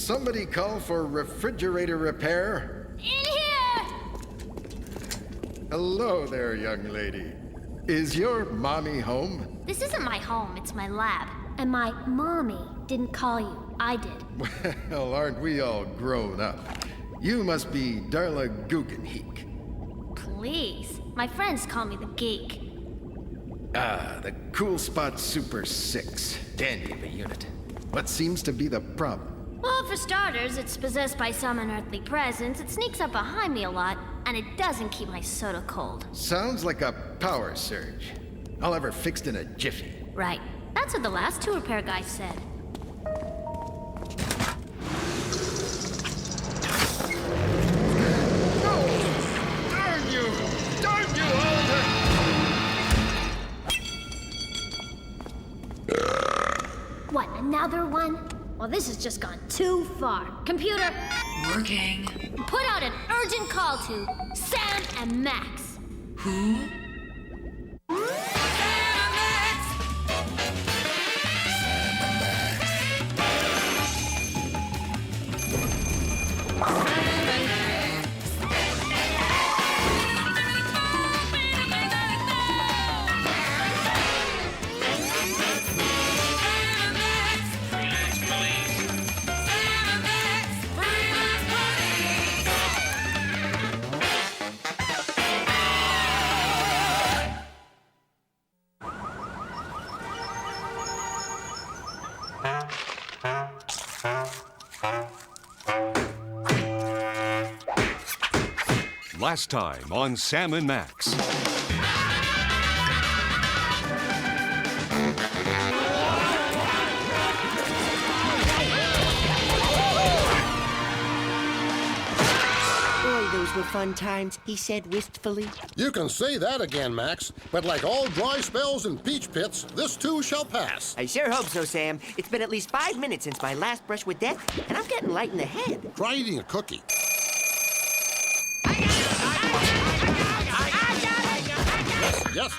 somebody call for refrigerator repair? In here! Hello there, young lady. Is your mommy home? This isn't my home, it's my lab. And my mommy didn't call you. I did. Well, aren't we all grown up? You must be Darla Guggenheek. Please. My friends call me the geek. Ah, the Cool Spot Super 6. Dandy of a unit. What seems to be the problem? Well, for starters, it's possessed by some unearthly presence. It sneaks up behind me a lot, and it doesn't keep my soda cold. Sounds like a power surge. I'll have her fixed in a jiffy. Right. That's what the last two repair guys said. No! Darn you! Darn you, Oliver! What, another one? Well, this has just gone too far. Computer, Working. put out an urgent call to Sam and Max. Who? Last time on Sam and Max. Boy, those were fun times, he said wistfully. You can say that again, Max. But like all dry spells and peach pits, this too shall pass. I sure hope so, Sam. It's been at least 5 minutes since my last brush with death, and I'm getting light in the head. Try eating a cookie. Yes,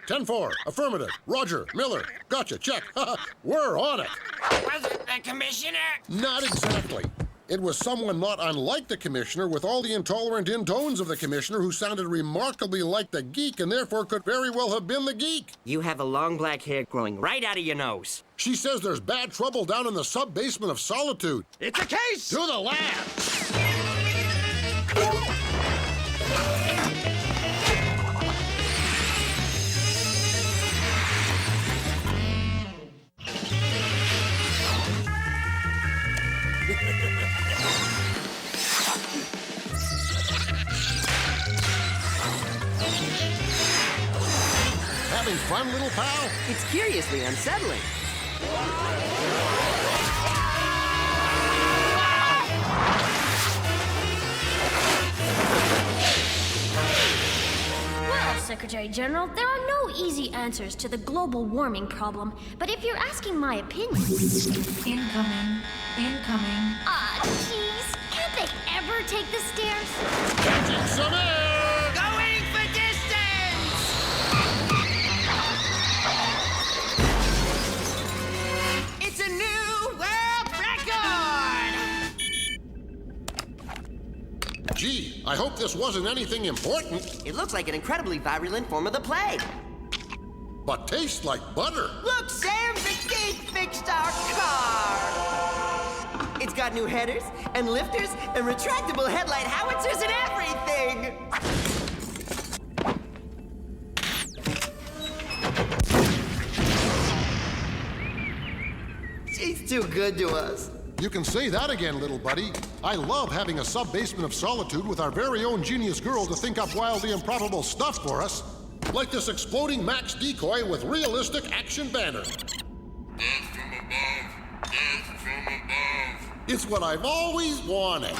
10-4. Affirmative. Roger. Miller. Gotcha. Check. We're on it. Was it the commissioner? Not exactly. It was someone not unlike the commissioner with all the intolerant intones of the commissioner who sounded remarkably like the geek and therefore could very well have been the geek. You have a long black hair growing right out of your nose. She says there's bad trouble down in the sub-basement of Solitude. It's a case! To the lab! Having fun, little pal? It's curiously unsettling. Well, Secretary General, there are no easy answers to the global warming problem. But if you're asking my opinion... Incoming. Incoming. Ah, jeez. Can't they ever take the stairs? Catching some air! Going for distance! It's a new world record! Gee, I hope this wasn't anything important, It looks like an incredibly virulent form of the plague. but tastes like butter. Look, Sam, the geek fixed our car. It's got new headers and lifters and retractable headlight howitzers and everything. She's too good to us. You can say that again, little buddy. I love having a sub-basement of Solitude with our very own genius girl to think up wildly improbable stuff for us. Like this exploding Max decoy with realistic action banner. Death from above! Death from above! It's what I've always wanted.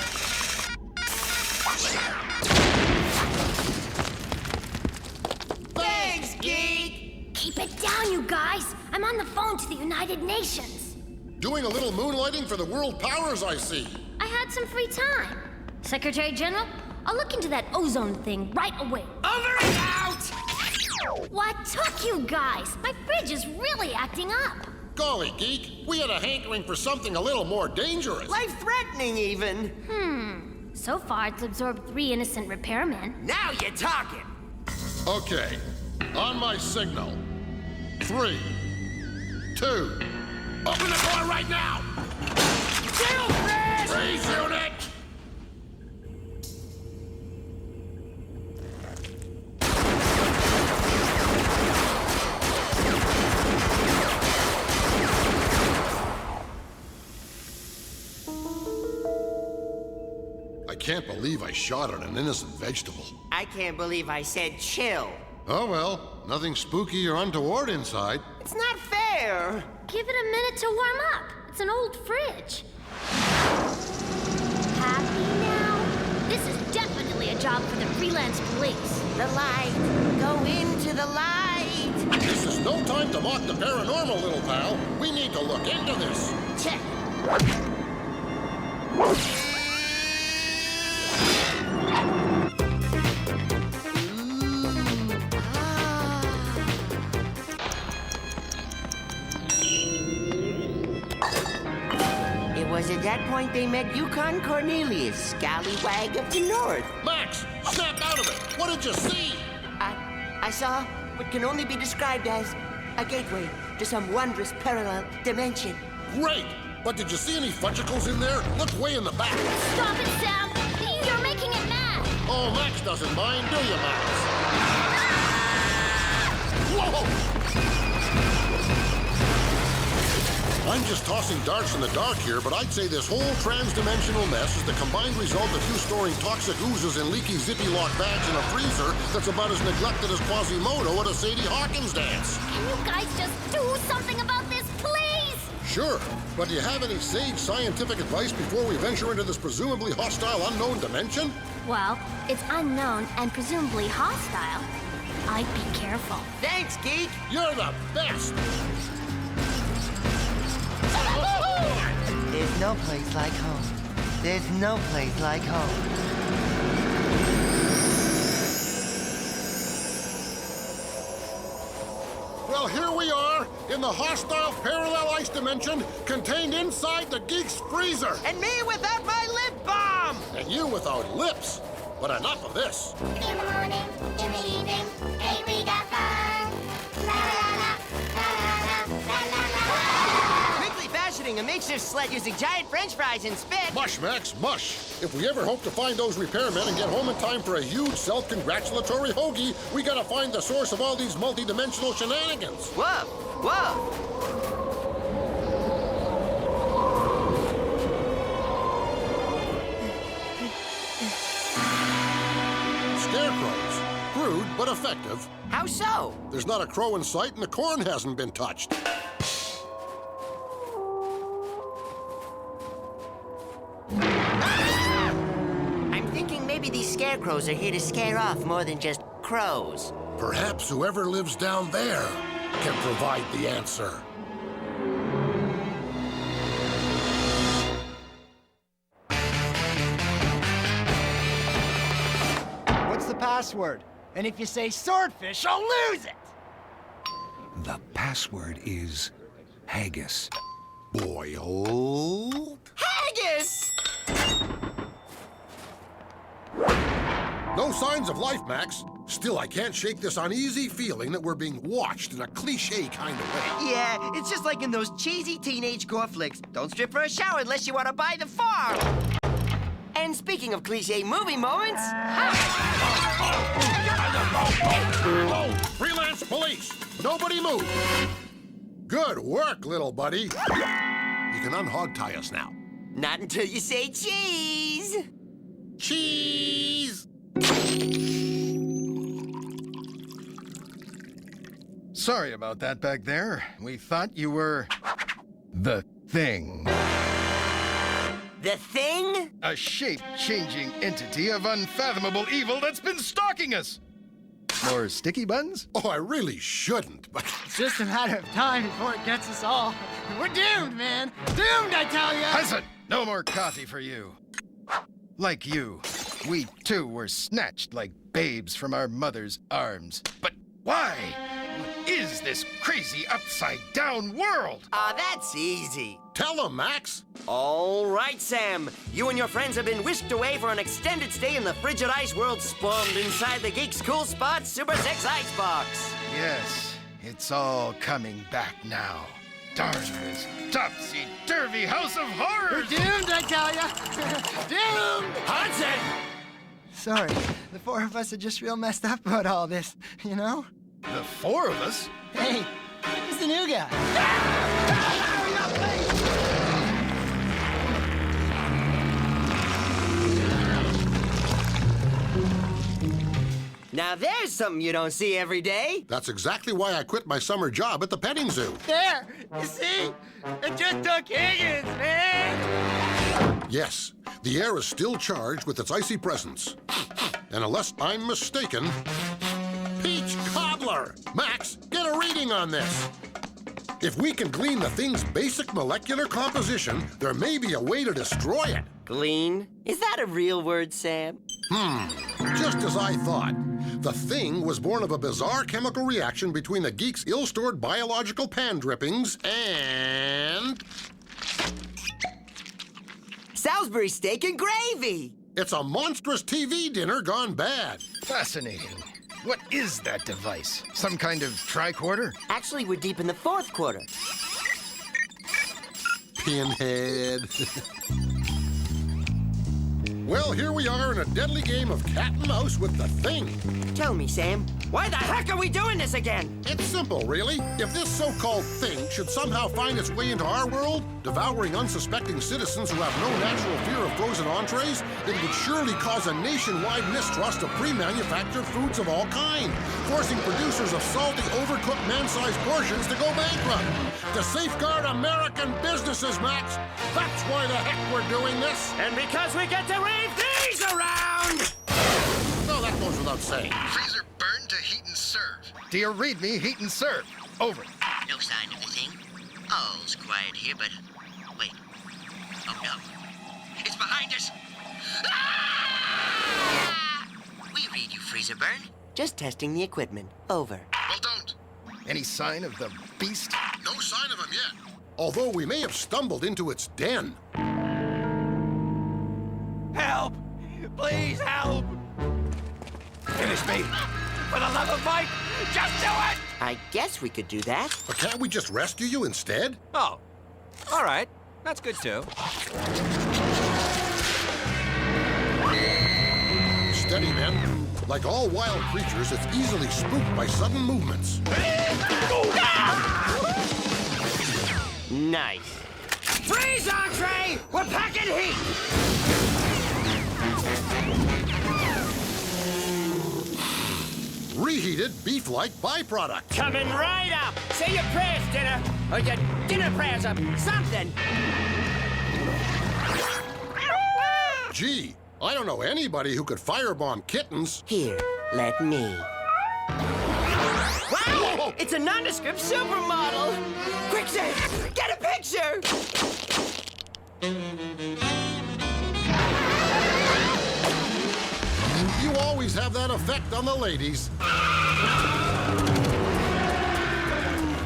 Thanks, geek! Keep it down, you guys. I'm on the phone to the United Nations. Doing a little moonlighting for the world powers, I see. I had some free time. Secretary General, I'll look into that ozone thing right away. Over and out! What took you guys? My fridge is really acting up. Golly, Geek, we had a hankering for something a little more dangerous. Life-threatening, even. So far, it's absorbed 3 innocent repairmen. Now you're talking. Okay, on my signal. 3, 2, open the door right now! Chill, Chris! Freeze, unit! I can't believe I shot at an innocent vegetable. I can't believe I said chill. Oh well, nothing spooky or untoward inside. It's not fair. Give it a minute to warm up. It's an old fridge. Happy now? This is definitely a job for the freelance police. The light. Go into the light. This is no time to mock the paranormal, little pal. We need to look into this. Check. It was at that point they met Yukon Cornelius, scallywag of the north. Max, snap out of it! What did you see? I saw what can only be described as a gateway to some wondrous parallel dimension. Great! But did you see any fudgicles in there? Look way in the back. Stop it, Sam! You're making it mad! Oh, Max doesn't mind, do you, Max? Whoa! I'm just tossing darts in the dark here, but I'd say this whole trans-dimensional mess is the combined result of you storing toxic oozes in leaky Zippy-Lock bags in a freezer that's about as neglected as Quasimodo at a Sadie Hawkins dance. Can you guys just do something about this, please? Sure, but do you have any sage scientific advice before we venture into this presumably hostile unknown dimension? Well, it's unknown and presumably hostile. I'd be careful. Thanks, Geek. You're the best! There's no place like home. There's no place like home. Well, here we are, in the hostile parallel ice dimension, contained inside the Geek's freezer. And me without my lip balm! And you without lips. But enough of this. In the morning, in the evening, hey, we got fun. La la la, la la la, la la la. Quickly fashioning a makeshift sled using giant french fries and spit. Mush, Max, mush. If we ever hope to find those repairmen and get home in time for a huge self-congratulatory hoagie, we gotta find the source of all these multi-dimensional shenanigans. Whoa, whoa. Scarecrows. Crude, but effective. How so? There's not a crow in sight and the corn hasn't been touched. I'm thinking maybe these scarecrows are here to scare off more than just crows. Perhaps whoever lives down there can provide the answer. What's the password? And if you say swordfish, I'll lose it! The password is haggis. Boiled? Haggis! No signs of life, Max. Still, I can't shake this uneasy feeling that we're being watched in a cliché kind of way. Yeah, it's just like in those cheesy teenage gore flicks. Don't strip for a shower unless you want to buy the farm. And speaking of cliche movie moments, Oh, freelance police! Nobody move! Good work, little buddy. You can unhog-tie us now. not until you say cheese. Cheese! Sorry about that back there. We thought you were the Thing. The Thing? A shape-changing entity of unfathomable evil that's been stalking us. More sticky buns? Oh, I really shouldn't, but... It's just a matter of time before it gets us all. We're doomed, man. Doomed, I tell ya! Hudson, no more coffee for you. Like you, we too were snatched like babes from our mother's arms. But why? What is is this crazy upside-down world? That's easy. Tell him, Max. All right, Sam. You and your friends have been whisked away for an extended stay in the frigid ice world spawned inside the Geek's Cool Spot Super 6 Icebox. Yes, it's all coming back now. Darn this topsy-turvy house of We're horrors! doomed, I tell ya. Doomed! Hudson! Sorry, the four of us are just real messed up about all this, you know? The four of us? Hey, who's the new guy? Now there's something you don't see every day. That's exactly why I quit my summer job at the petting zoo. There! You see? It just took Higgins, man! Yes, the air is still charged with its icy presence. And unless I'm mistaken, peach cobbler! Max, get a reading on this. If we can glean the thing's basic molecular composition, there may be a way to destroy it. Glean? Is that a real word, Sam? Just as I thought. The thing was born of a bizarre chemical reaction between the geek's ill-stored biological pan drippings and... Salisbury steak and gravy! It's a monstrous TV dinner gone bad. Fascinating. What is that device? Some kind of tricorder? Actually, we're deep in the fourth quarter. Pinhead. Well, here we are in a deadly game of cat and mouse with the thing. Tell me, Sam, why the heck are we doing this again? It's simple, really. If this so-called thing should somehow find its way into our world, devouring unsuspecting citizens who have no natural fear of frozen entrees, it would surely cause a nationwide mistrust of pre-manufactured foods of all kind, forcing producers of salty, overcooked, man-sized portions to go bankrupt. To safeguard American businesses, Max. That's why the heck we're doing this. And because we get to wave these around! No, that goes without saying. Freezer burn to heat and serve. Do you read me? Heat and serve. Over. No sign of the thing. All's quiet here, but... Wait. Oh, no. It's behind us! Ah! We read you, Freezer Burn. Just testing the equipment. Over. Well, don't. Any sign of the beast? No sign of him yet. Although we may have stumbled into its den. Help! Please help! Finish me! For the love of Mike, just do it! I guess we could do that. But can't we just rescue you instead? Oh, all right. That's good too. Steady, men. Like all wild creatures, it's easily spooked by sudden movements. Nice. Freeze, Entree! We're packing heat! Reheated beef-like byproduct. Coming right up! Say your prayers, dinner! Or your dinner prayers up, something! Gee, I don't know anybody who could firebomb kittens. Here, let me. Wow! It's a nondescript supermodel! Quick, Sam! Get a picture! You always have that effect on the ladies.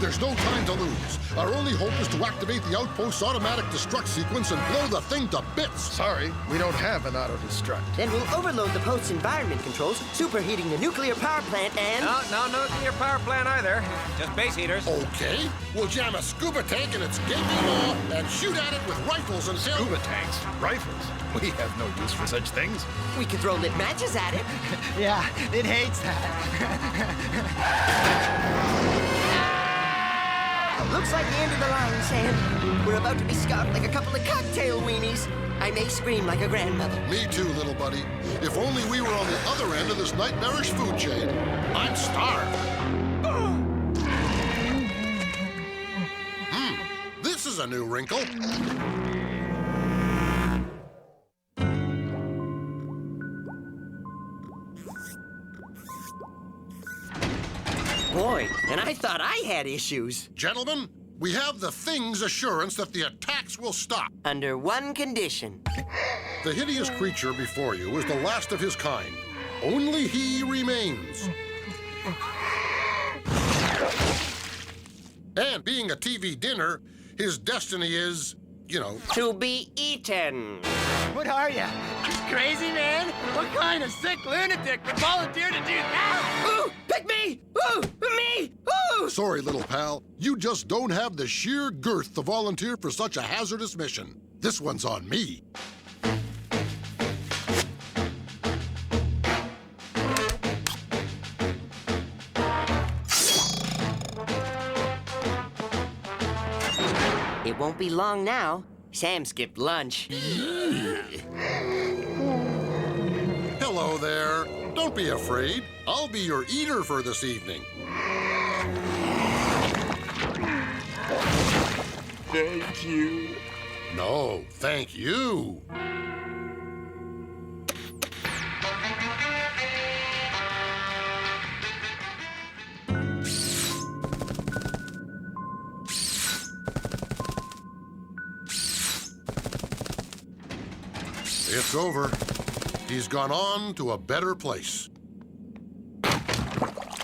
There's no time to lose. Our only hope is to activate the outpost's automatic destruct sequence and blow the thing to bits. Sorry, we don't have an auto-destruct. Then we'll overload the post's environment controls, superheating the nuclear power plant and... No nuclear power plant either. Just base heaters. Okay, we'll jam a scuba tank in its gaping maw and shoot at it with rifles until... Scuba tanks, rifles. We have no use for such things. We could throw lit matches at it. Yeah, it hates that. Looks like the end of the line, Sam. We're about to be scarfed like a couple of cocktail weenies. I may scream like a grandmother. Me too, little buddy. If only we were on the other end of this nightmarish food chain. I'm starved. This is a new wrinkle. Boy, and I thought I had issues. Gentlemen, we have the thing's assurance that the attacks will stop. Under one condition. The hideous creature before you is the last of his kind. Only he remains. And being a TV dinner, his destiny is, you know... To be eaten. What are you? Crazy, man? What kind of sick lunatic would volunteer to do that? Ooh, pick me! Ooh, me! Ooh! Sorry, little pal. You just don't have the sheer girth to volunteer for such a hazardous mission. This one's on me. It won't be long now. Sam skipped lunch. Hello there. Don't be afraid. I'll be your eater for this evening. Thank you. No, thank you. It's over. He's gone on to a better place.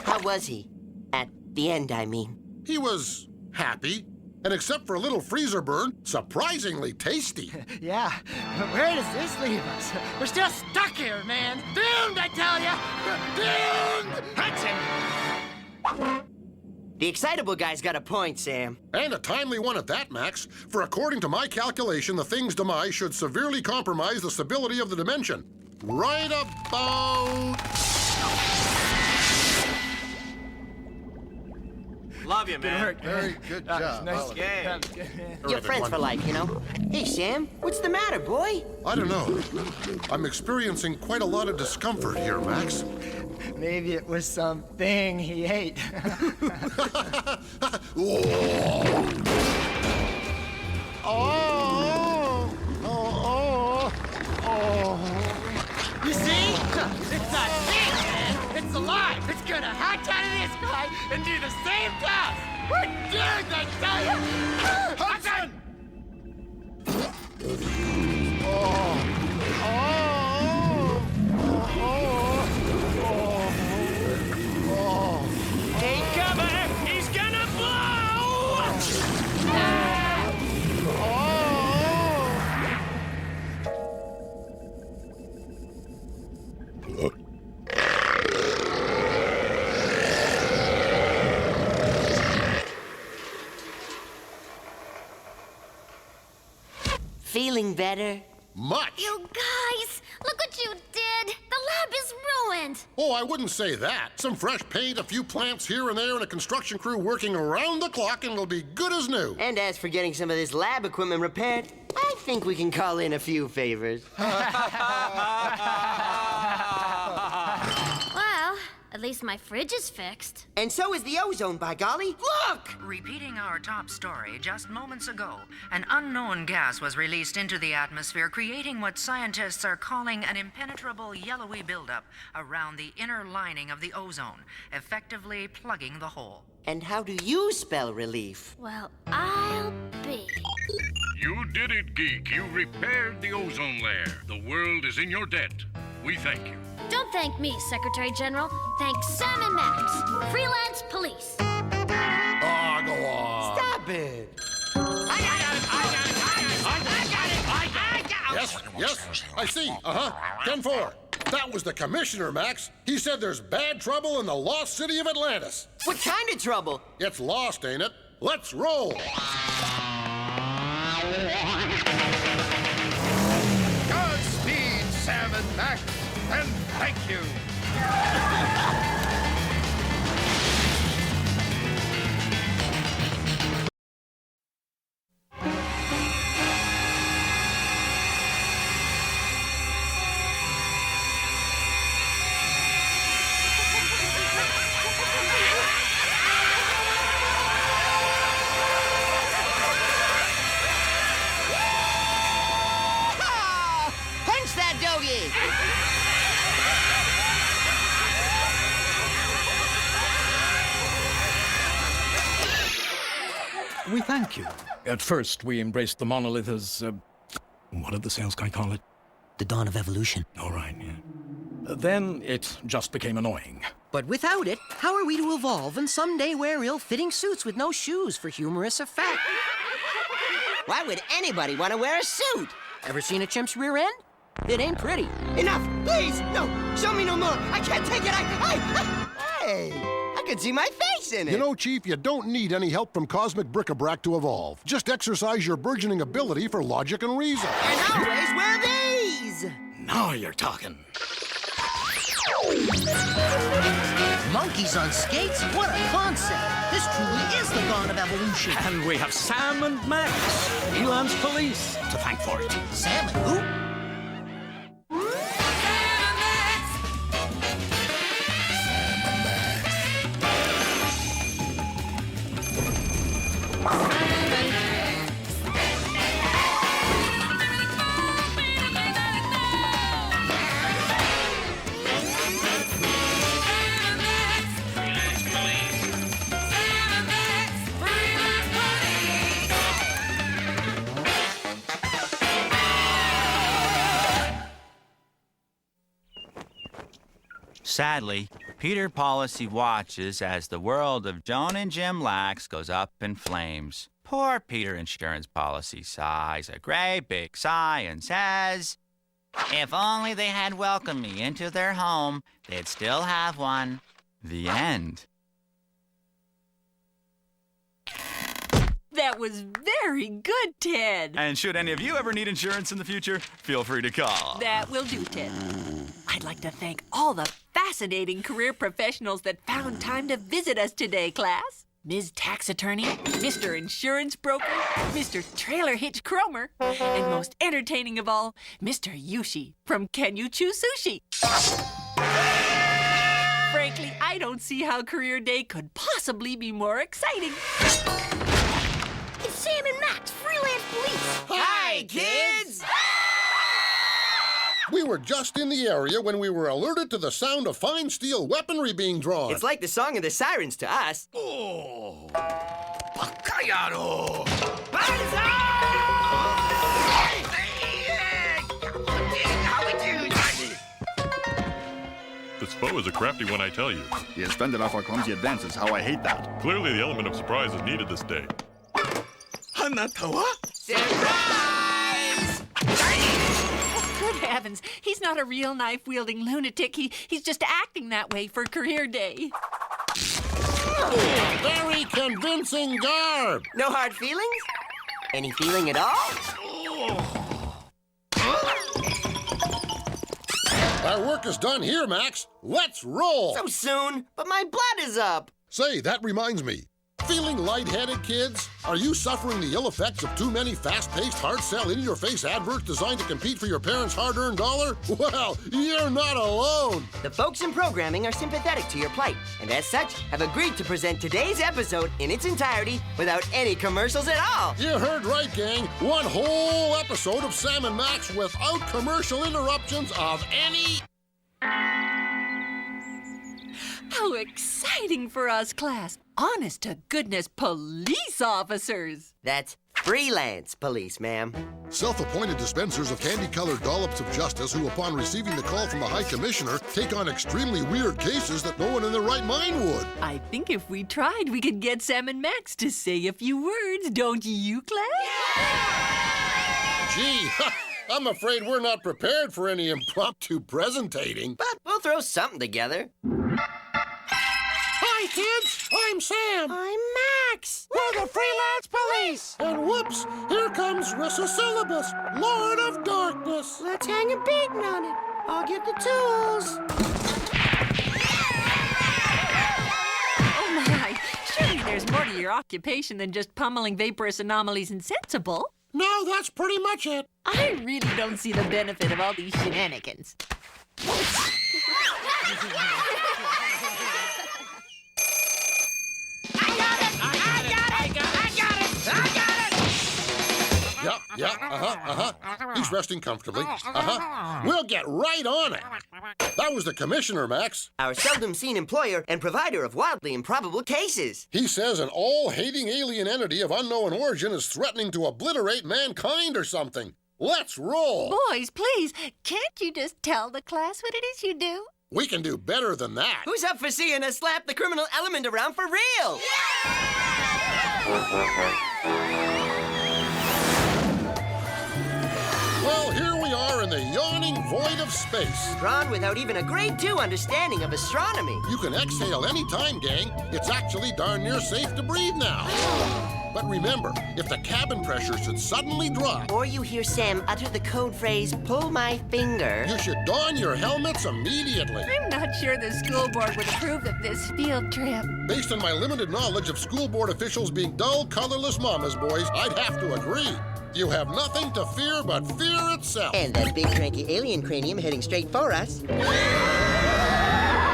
How was he? At the end, I mean. He was happy, and except for a little freezer burn, surprisingly tasty. Yeah, but where does this leave us? We're still stuck here, man. Doomed, I tell ya! Doomed! Hudson! The excitable guy's got a point, Sam. And a timely one at that, Max. For according to my calculation, the thing's demise should severely compromise the stability of the dimension. Right about... Love you, man. Very good job. Nice Oliver. game. That was good, man. You're friends for life, you know? Hey, Sam, what's the matter, boy? I don't know. I'm experiencing quite a lot of discomfort here, Max. Maybe it was something he ate. You see? It's a thing, man. It's alive. It's gonna hatch out of this guy and do the same task. We're doomed, I tell you. Hudson! Take cover! He's gonna blow! Feeling better? Much. You guys, look what you did. The lab is ruined. Oh, I wouldn't say that. Some fresh paint, a few plants here and there, and a construction crew working around the clock, and it'll be good as new. And as for getting some of this lab equipment repaired, I think we can call in a few favors. Well, at least my fridge is fixed. And so is the ozone, by golly. Look! Repeating our top story, just moments ago, an unknown gas was released into the atmosphere, creating what scientists are calling an impenetrable yellowy buildup around the inner lining of the ozone, effectively plugging the hole. And how do you spell relief? Well, I'll be. You did it, Geek. You repaired the ozone layer. The world is in your debt. We thank you. Don't thank me, Secretary General. Thank Sam and Max, freelance police. Ah, go on. Stop it! Yes, I see. Uh-huh. 10-4. That was the commissioner, Max. He said there's bad trouble in the lost city of Atlantis. What kind of trouble? It's lost, ain't it? Let's roll. Godspeed, Sam and Max, and thank you. Ah! Punch that doggy! We thank you. At first, we embraced the monolith as, what did the sales guy call it? The dawn of evolution. All right, yeah. Then it just became annoying. But without it, how are we to evolve and someday wear ill-fitting suits with no shoes for humorous effect? Why would anybody want to wear a suit? Ever seen a chimp's rear end? It ain't pretty. Enough! Please! No! Show me no more! I can't take it! Hey! I can see my face in it! You know, Chief, you don't need any help from cosmic bric-a-brac to evolve. Just exercise your burgeoning ability for logic and reason. And always wear these! Now you're talking. Monkeys on skates? What a concept! This truly is the dawn of evolution. And we have Sam and Max, Elan's police, to thank for it. Sam and who? Sadly, Peter Policy watches as the world of Joan and Jim Lax goes up in flames. Poor Peter Insurance Policy sighs a great big sigh and says, "If only they had welcomed me into their home, they'd still have one." The end. That was very good, Ted. And should any of you ever need insurance in the future, feel free to call. That will do, Ted. I'd like to thank all the fascinating career professionals that found time to visit us today, class. Ms. Tax Attorney, Mr. Insurance Broker, Mr. Trailer Hitch Cromer, and most entertaining of all, Mr. Yushi from Can You Chew Sushi. Frankly, I don't see how Career Day could possibly be more exciting. It's Sam and Max, freelance police. Hi, kids! We were just in the area when we were alerted to the sound of fine steel weaponry being drawn. It's like the song of the sirens to us. Oh! Bakayaro! This foe is a crafty one, I tell you. He has fended off our clumsy advances. How I hate that. Clearly, the element of surprise is needed this day. Hanatawa? Surprise! Good heavens, he's not a real knife-wielding lunatic. He's just acting that way for Career Day. Very convincing garb. No hard feelings? Any feeling at all? Our work is done here, Max. Let's roll. So soon, but my blood is up. Say, that reminds me. Feeling lightheaded, kids? Are you suffering the ill effects of too many fast-paced, hard-sell, in-your-face adverts designed to compete for your parents' hard-earned dollar? Well, you're not alone. The folks in programming are sympathetic to your plight, and as such, have agreed to present today's episode in its entirety without any commercials at all. You heard right, gang. One whole episode of Sam and Max without commercial interruptions of any... How exciting for us, class. Honest to goodness police officers. That's freelance police, ma'am. Self-appointed dispensers of candy-colored dollops of justice who, upon receiving the call from the High Commissioner, take on extremely weird cases that no one in their right mind would. I think if we tried, we could get Sam and Max to say a few words, don't you, class? Yeah! Gee, I'm afraid we're not prepared for any impromptu presentating. But we'll throw something together. Hi, kids. I'm Sam. I'm Max. We're the freelance police. And whoops, here comes Syllabus, Lord of Darkness. Let's hang a beating on it. I'll get the tools. Oh, my. Surely there's more to your occupation than just pummeling vaporous anomalies insensible. No, that's pretty much it. I really don't see the benefit of all these shenanigans. He's resting comfortably. We'll get right on it. That was the commissioner, Max. Our seldom-seen employer and provider of wildly improbable cases. He says an all-hating alien entity of unknown origin is threatening to obliterate mankind or something. Let's roll! Boys, please, can't you just tell the class what it is you do? We can do better than that. Who's up for seeing us slap the criminal element around for real? Well, here we are in the yawning void of space. Drawn without even a grade 2 understanding of astronomy. You can exhale anytime, gang. It's actually darn near safe to breathe now. But remember, if the cabin pressure should suddenly drop, or you hear Sam utter the code phrase, pull my finger, you should don your helmets immediately. I'm not sure the school board would approve of this field trip. Based on my limited knowledge of school board officials being dull, colorless mama's boys, I'd have to agree. You have nothing to fear but fear itself. And that big cranky alien cranium heading straight for us.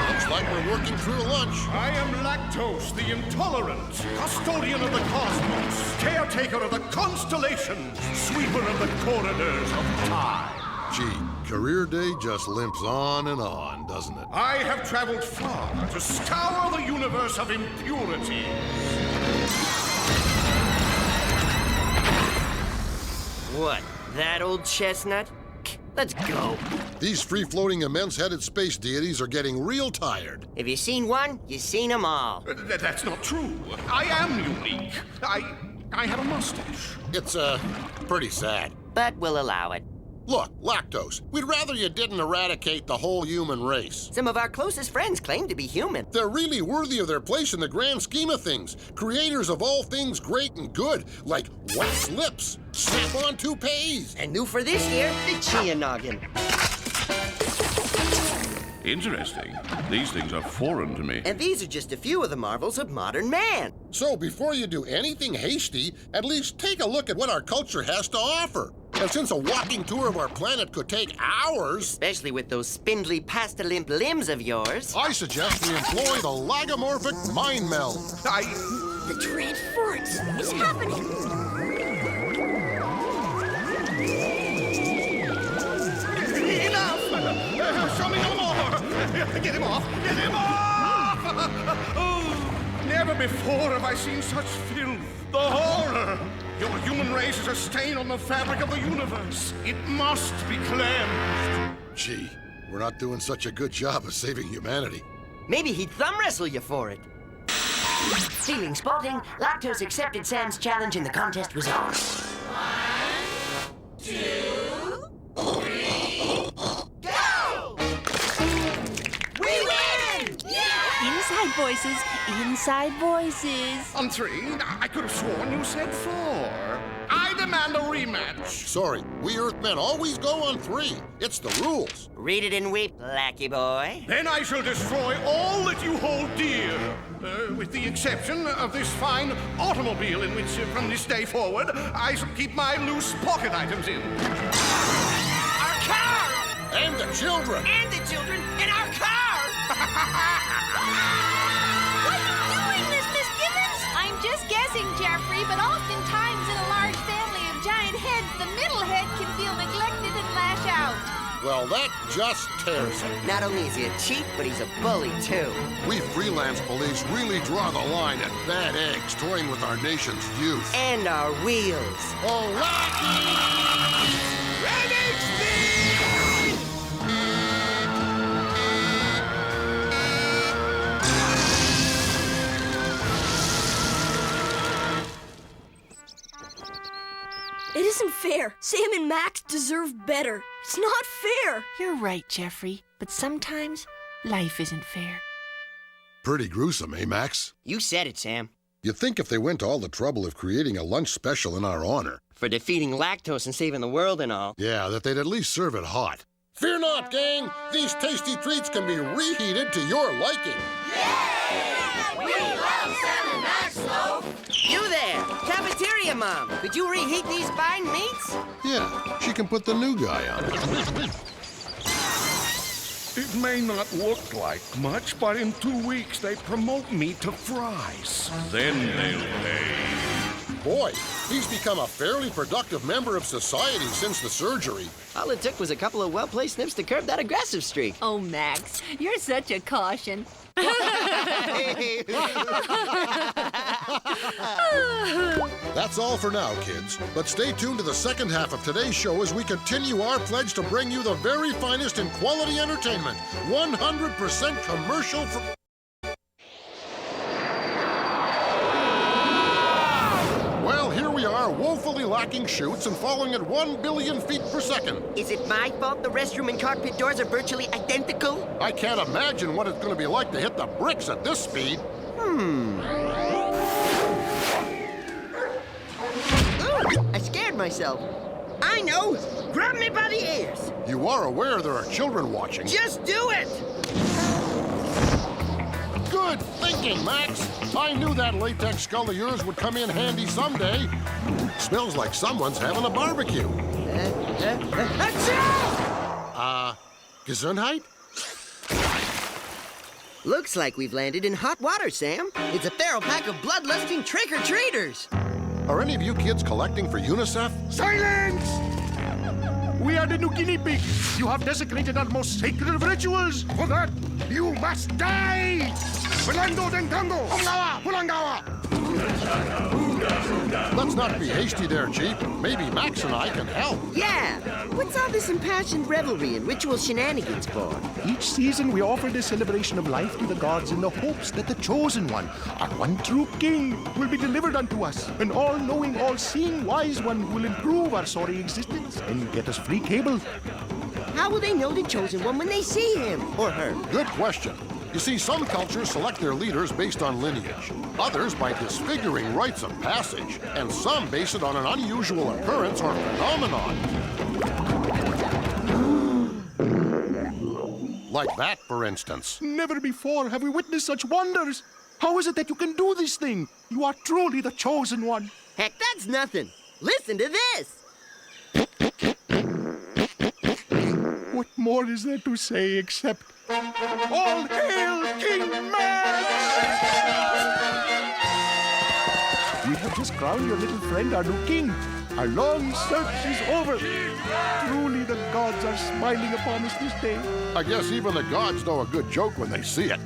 Looks like we're working through lunch. I am Lactose, the intolerant, custodian of the cosmos, caretaker of the constellations, sweeper of the corridors of time. Gee, career day just limps on and on, doesn't it? I have traveled far to scour the universe of impurities. What, that old chestnut? Let's go. These free-floating, immense-headed space deities are getting real tired. If you've seen one, you've seen them all. That's not true. I am unique. I have a mustache. It's, pretty sad. But we'll allow it. Look, Lactose, we'd rather you didn't eradicate the whole human race. Some of our closest friends claim to be human. They're really worthy of their place in the grand scheme of things. Creators of all things great and good, like wax lips, snap-on toupees. And new for this year, the Chia Noggin. Interesting. These things are foreign to me. And these are just a few of the marvels of modern man. So before you do anything hasty, at least take a look at what our culture has to offer. And since a walking tour of our planet could take hours... Especially with those spindly, pasta-limp limbs of yours... I suggest we employ the lagomorphic mind meld. The Dread Force is happening. Enough! Show me no more! Get him off! Get him off! Oh, never before have I seen such filth. The horror! Your human race is a stain on the fabric of the universe. It must be cleansed. Gee, we're not doing such a good job of saving humanity. Maybe he'd thumb wrestle you for it. Feeling sporting, Lactose accepted Sam's challenge and the contest was on. 1, 2, 3, go! We win! Yeah! Inside voices, inside voices. On 3, I could have sworn you said 4. I demand a rematch. Sorry, we Earthmen always go on 3. It's the rules. Read it and weep, lackey boy. Then I shall destroy all that you hold dear. With the exception of this fine automobile in which, from this day forward, I shall keep my loose pocket items in. Our car! And the children! And the children in our car! What are you doing, Miss Gibbons? I'm just guessing, Jeffrey, but oftentimes in a large family of giant heads, the middle head can feel neglected and lash out. Well, that just tears it. Not only is he a cheat, but he's a bully, too. We freelance police really draw the line at bad eggs toying with our nation's youth. And our wheels. Oh, Rocky! Ready, speed! It isn't fair. Sam and Max deserve better. It's not fair. You're right, Jeffrey, but sometimes life isn't fair. Pretty gruesome, eh, Max? You said it, Sam. You'd think if they went to all the trouble of creating a lunch special in our honor... For defeating Lactose and saving the world and all. Yeah, that they'd at least serve it hot. Fear not, gang! These tasty treats can be reheated to your liking. Yeah! We love Sam and Max Loaf! You there! Cafeteria Mom! Could you reheat these fine meats? Yeah, she can put the new guy on. It may not look like much, but in 2 weeks they promote me to fries. Then they'll pay. Boy, he's become a fairly productive member of society since the surgery. All it took was a couple of well-placed snips to curb that aggressive streak. Oh, Max, you're such a caution. That's all for now, kids. But stay tuned to the second half of today's show as we continue our pledge to bring you the very finest in quality entertainment. 100% commercial free. Well, here we are, woefully lacking chutes and falling at 1 billion feet per second. Is it my fault the restroom and cockpit doors are virtually identical? I can't imagine what it's going to be like to hit the bricks at this speed. Ooh, I scared myself. I know! Grab me by the ears! You are aware there are children watching. Just do it! Good thinking, Max. I knew that latex skull of yours would come in handy someday. Smells like someone's having a barbecue. Gesundheit? Looks like we've landed in hot water, Sam. It's a feral pack of bloodlusting trick-or-treaters. Are any of you kids collecting for UNICEF? Silence! We are the new guinea pigs. You have desecrated our most sacred of rituals. For that, you must die! Belando Dengango! Ongawa! Pulangawa! Let's not be hasty there, Chief. Maybe Max and I can help. Yeah! What's all this impassioned revelry and ritual shenanigans for? Each season, we offer this celebration of life to the gods in the hopes that the chosen one, our one true king, will be delivered unto us. An all-knowing, all-seeing wise one who will improve our sorry existence and get us free cable. How will they know the chosen one when they see him or her? Good question. You see, some cultures select their leaders based on lineage, others by disfiguring rites of passage, and some base it on an unusual occurrence or phenomenon. Like that, for instance. Never before have we witnessed such wonders. How is it that you can do this thing? You are truly the chosen one. Heck, that's nothing. Listen to this. What more is there to say except, all hail King Max! We have just crowned your little friend our new king. Our long search is over. Truly the gods are smiling upon us this day. I guess even the gods know a good joke when they see it.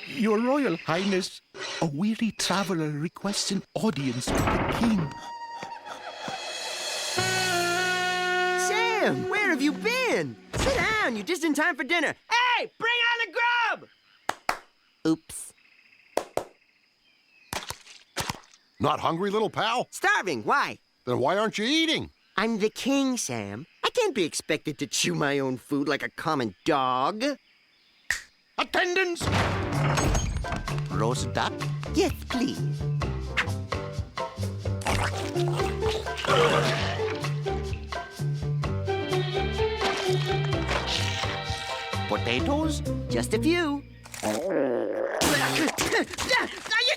Your Royal Highness, a weary traveler requests an audience with the king. Sam, where have you been? Sit down, you're just in time for dinner. Hey, bring on the grub! Oops. Not hungry, little pal? Starving, why? Then why aren't you eating? I'm the king, Sam. I can't be expected to chew my own food like a common dog. Attendance! Roast duck? Yes, please. Potatoes? Just a few. Are you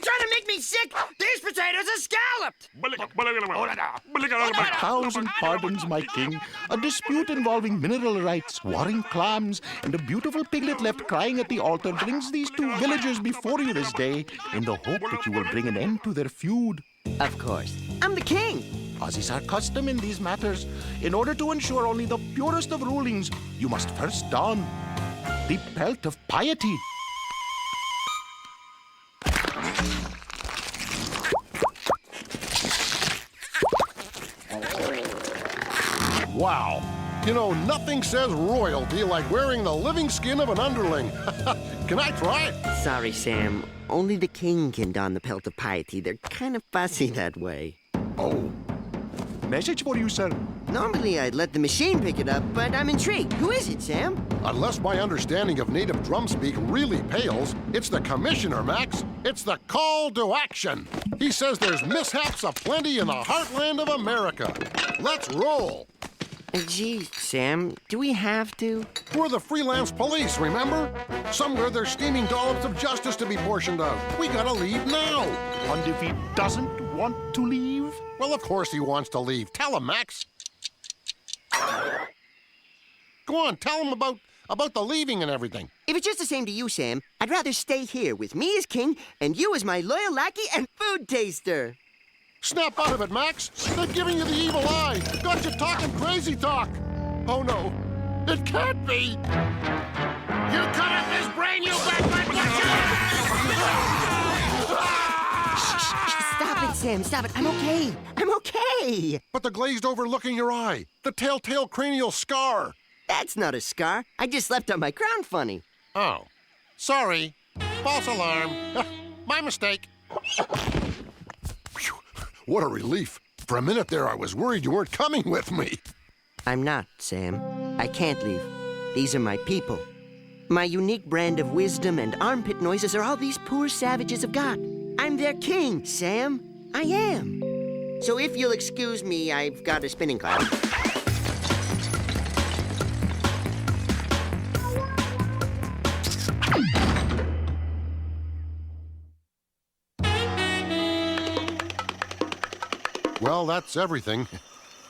trying to make me sick? These potatoes are scalloped! A thousand pardons, my king. A dispute involving mineral rights, warring clams, and a beautiful piglet left crying at the altar brings these two villagers before you this day in the hope that you will bring an end to their feud. Of course. I'm the king. As is our custom in these matters, in order to ensure only the purest of rulings, you must first don the belt of piety. Wow. You know, nothing says royalty like wearing the living skin of an underling. Can I try it? Sorry, Sam. Only the king can don the pelt of piety. They're kind of fussy that way. Oh. Message for you, sir. Normally, I'd let the machine pick it up, but I'm intrigued. Who is it, Sam? Unless my understanding of native drum speak really pales, it's the commissioner, Max. It's the call to action. He says there's mishaps aplenty in the heartland of America. Let's roll. Gee, Sam, do we have to? We're the freelance police, remember? Somewhere there's steaming dollops of justice to be portioned out. We gotta leave now. And if he doesn't want to leave? Well, of course he wants to leave. Tell him, Max. Go on, tell him about the leaving and everything. If it's just the same to you, Sam, I'd rather stay here with me as king and you as my loyal lackey and food taster. Snap out of it, Max. They're giving you the evil eye. Got you talking crazy talk. Oh, no. It can't be. You cut up his brain, you bad Stop it, Sam. Stop it. I'm okay. I'm okay. But the glazed over look in your eye. The telltale cranial scar. That's not a scar. I just slept on my crown funny. Oh. Sorry. False alarm. My mistake. Phew. What a relief. For a minute there, I was worried you weren't coming with me. I'm not, Sam. I can't leave. These are my people. My unique brand of wisdom and armpit noises are all these poor savages have got. I'm their king, Sam. I am. So if you'll excuse me, I've got a spinning cloud. Well, that's everything.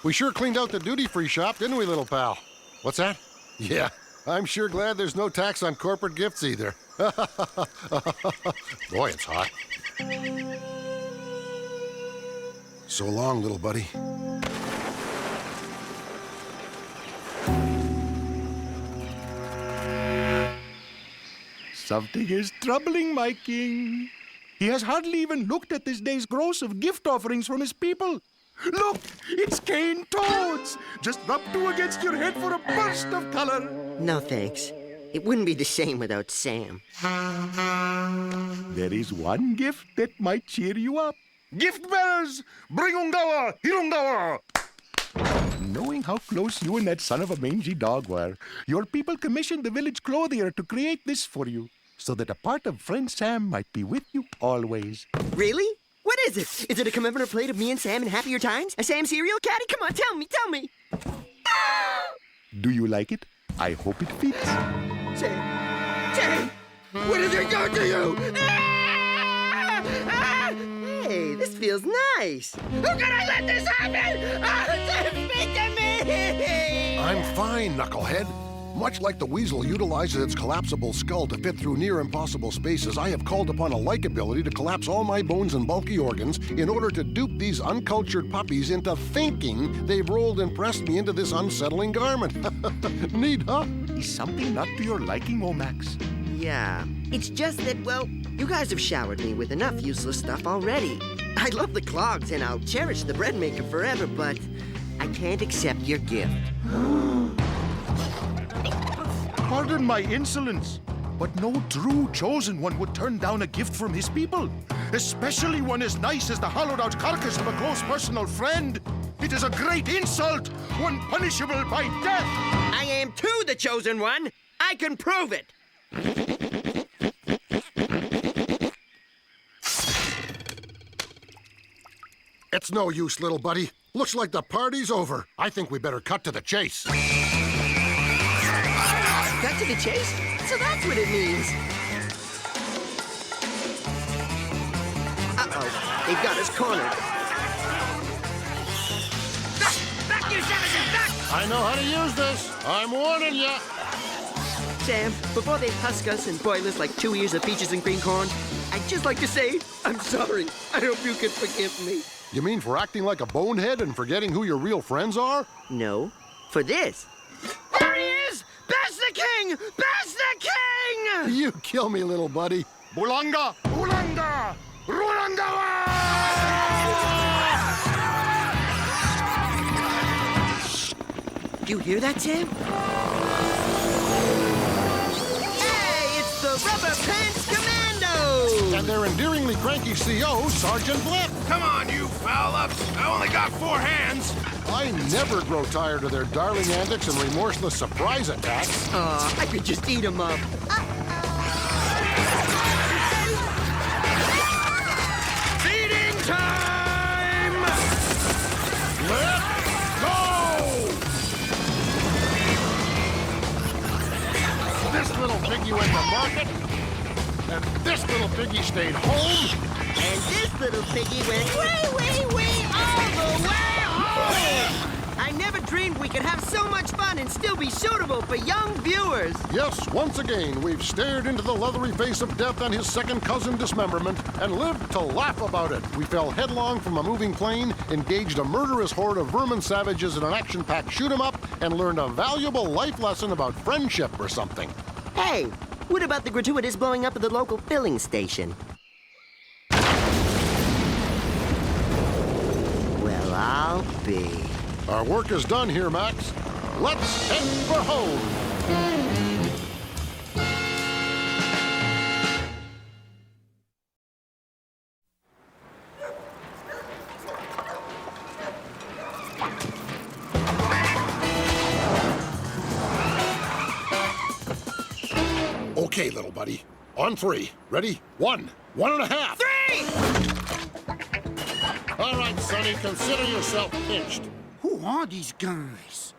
We sure cleaned out the duty-free shop, didn't we, little pal? What's that? Yeah, I'm sure glad there's no tax on corporate gifts either. Boy, it's hot. So long, little buddy. Something is troubling my king. He has hardly even looked at this day's gross of gift offerings from his people. Look, it's cane toads. Just rub two against your head for a burst of color. No, thanks. It wouldn't be the same without Sam. There is one gift that might cheer you up. Gift bearers, bring Ungawa, Hirungawa. Knowing how close you and that son of a mangy dog were, your people commissioned the village clothier to create this for you, so that a part of friend Sam might be with you always. Really? What is it? Is it a commemorative plate of me and Sam in happier times? A Sam cereal caddy? Come on, tell me. Do you like it? I hope it fits. Sam! What did they do to you? Hey, this feels nice. How can I let this happen? Sam, speak to me! I'm fine, knucklehead. Much like the weasel utilizes its collapsible skull to fit through near impossible spaces, I have called upon a like ability to collapse all my bones and bulky organs in order to dupe these uncultured puppies into thinking they've rolled and pressed me into this unsettling garment. Neat, huh? Is something not to your liking, Omax? Yeah, it's just that, well, you guys have showered me with enough useless stuff already. I love the clogs and I'll cherish the bread maker forever, but I can't accept your gift. Pardon my insolence, but no true chosen one would turn down a gift from his people, especially one as nice as the hollowed-out carcass of a close personal friend. It is a great insult, one punishable by death. I am too the chosen one. I can prove it. It's no use, little buddy. Looks like the party's over. I think we better cut to the chase. Cut to the chase? So that's what it means. Uh-oh. They've got us cornered. Back, you savages, back! I know how to use this. I'm warning you. Sam, before they husk us and boil us like 2 ears of peaches and green corn, I'd just like to say, I'm sorry. I hope you can forgive me. You mean for acting like a bonehead and forgetting who your real friends are? No, for this. There he is! Bash the king! Bash the king! You kill me, little buddy. Bulanga! Bulanga! Rulangawa! Do you hear that, Sam? Hey, it's the Rubber Pants Commandos! And their endearingly cranky CO, Sergeant Blip. Come on, you foul-ups! I only got 4 hands! I never grow tired of their darling antics and remorseless surprise attacks. I could just eat them up. Feeding time! Let's go! This little piggy went to market, and this little piggy stayed home, and this little piggy went way, way, way all the way home! I never dreamed we could have so much fun and still be suitable for young viewers. Yes, once again, we've stared into the leathery face of death and his second cousin dismemberment and lived to laugh about it. We fell headlong from a moving plane, engaged a murderous horde of vermin savages in an action-packed shoot-'em-up, and learned a valuable life lesson about friendship or something. Hey, what about the gratuitous blowing up of the local filling station? Well, I'll be. Our work is done here, Max. Let's head for home. Okay, little buddy. On 3. Ready? 1, 1.5. 3! All right, Sonny, consider yourself pinched. Who are these guys?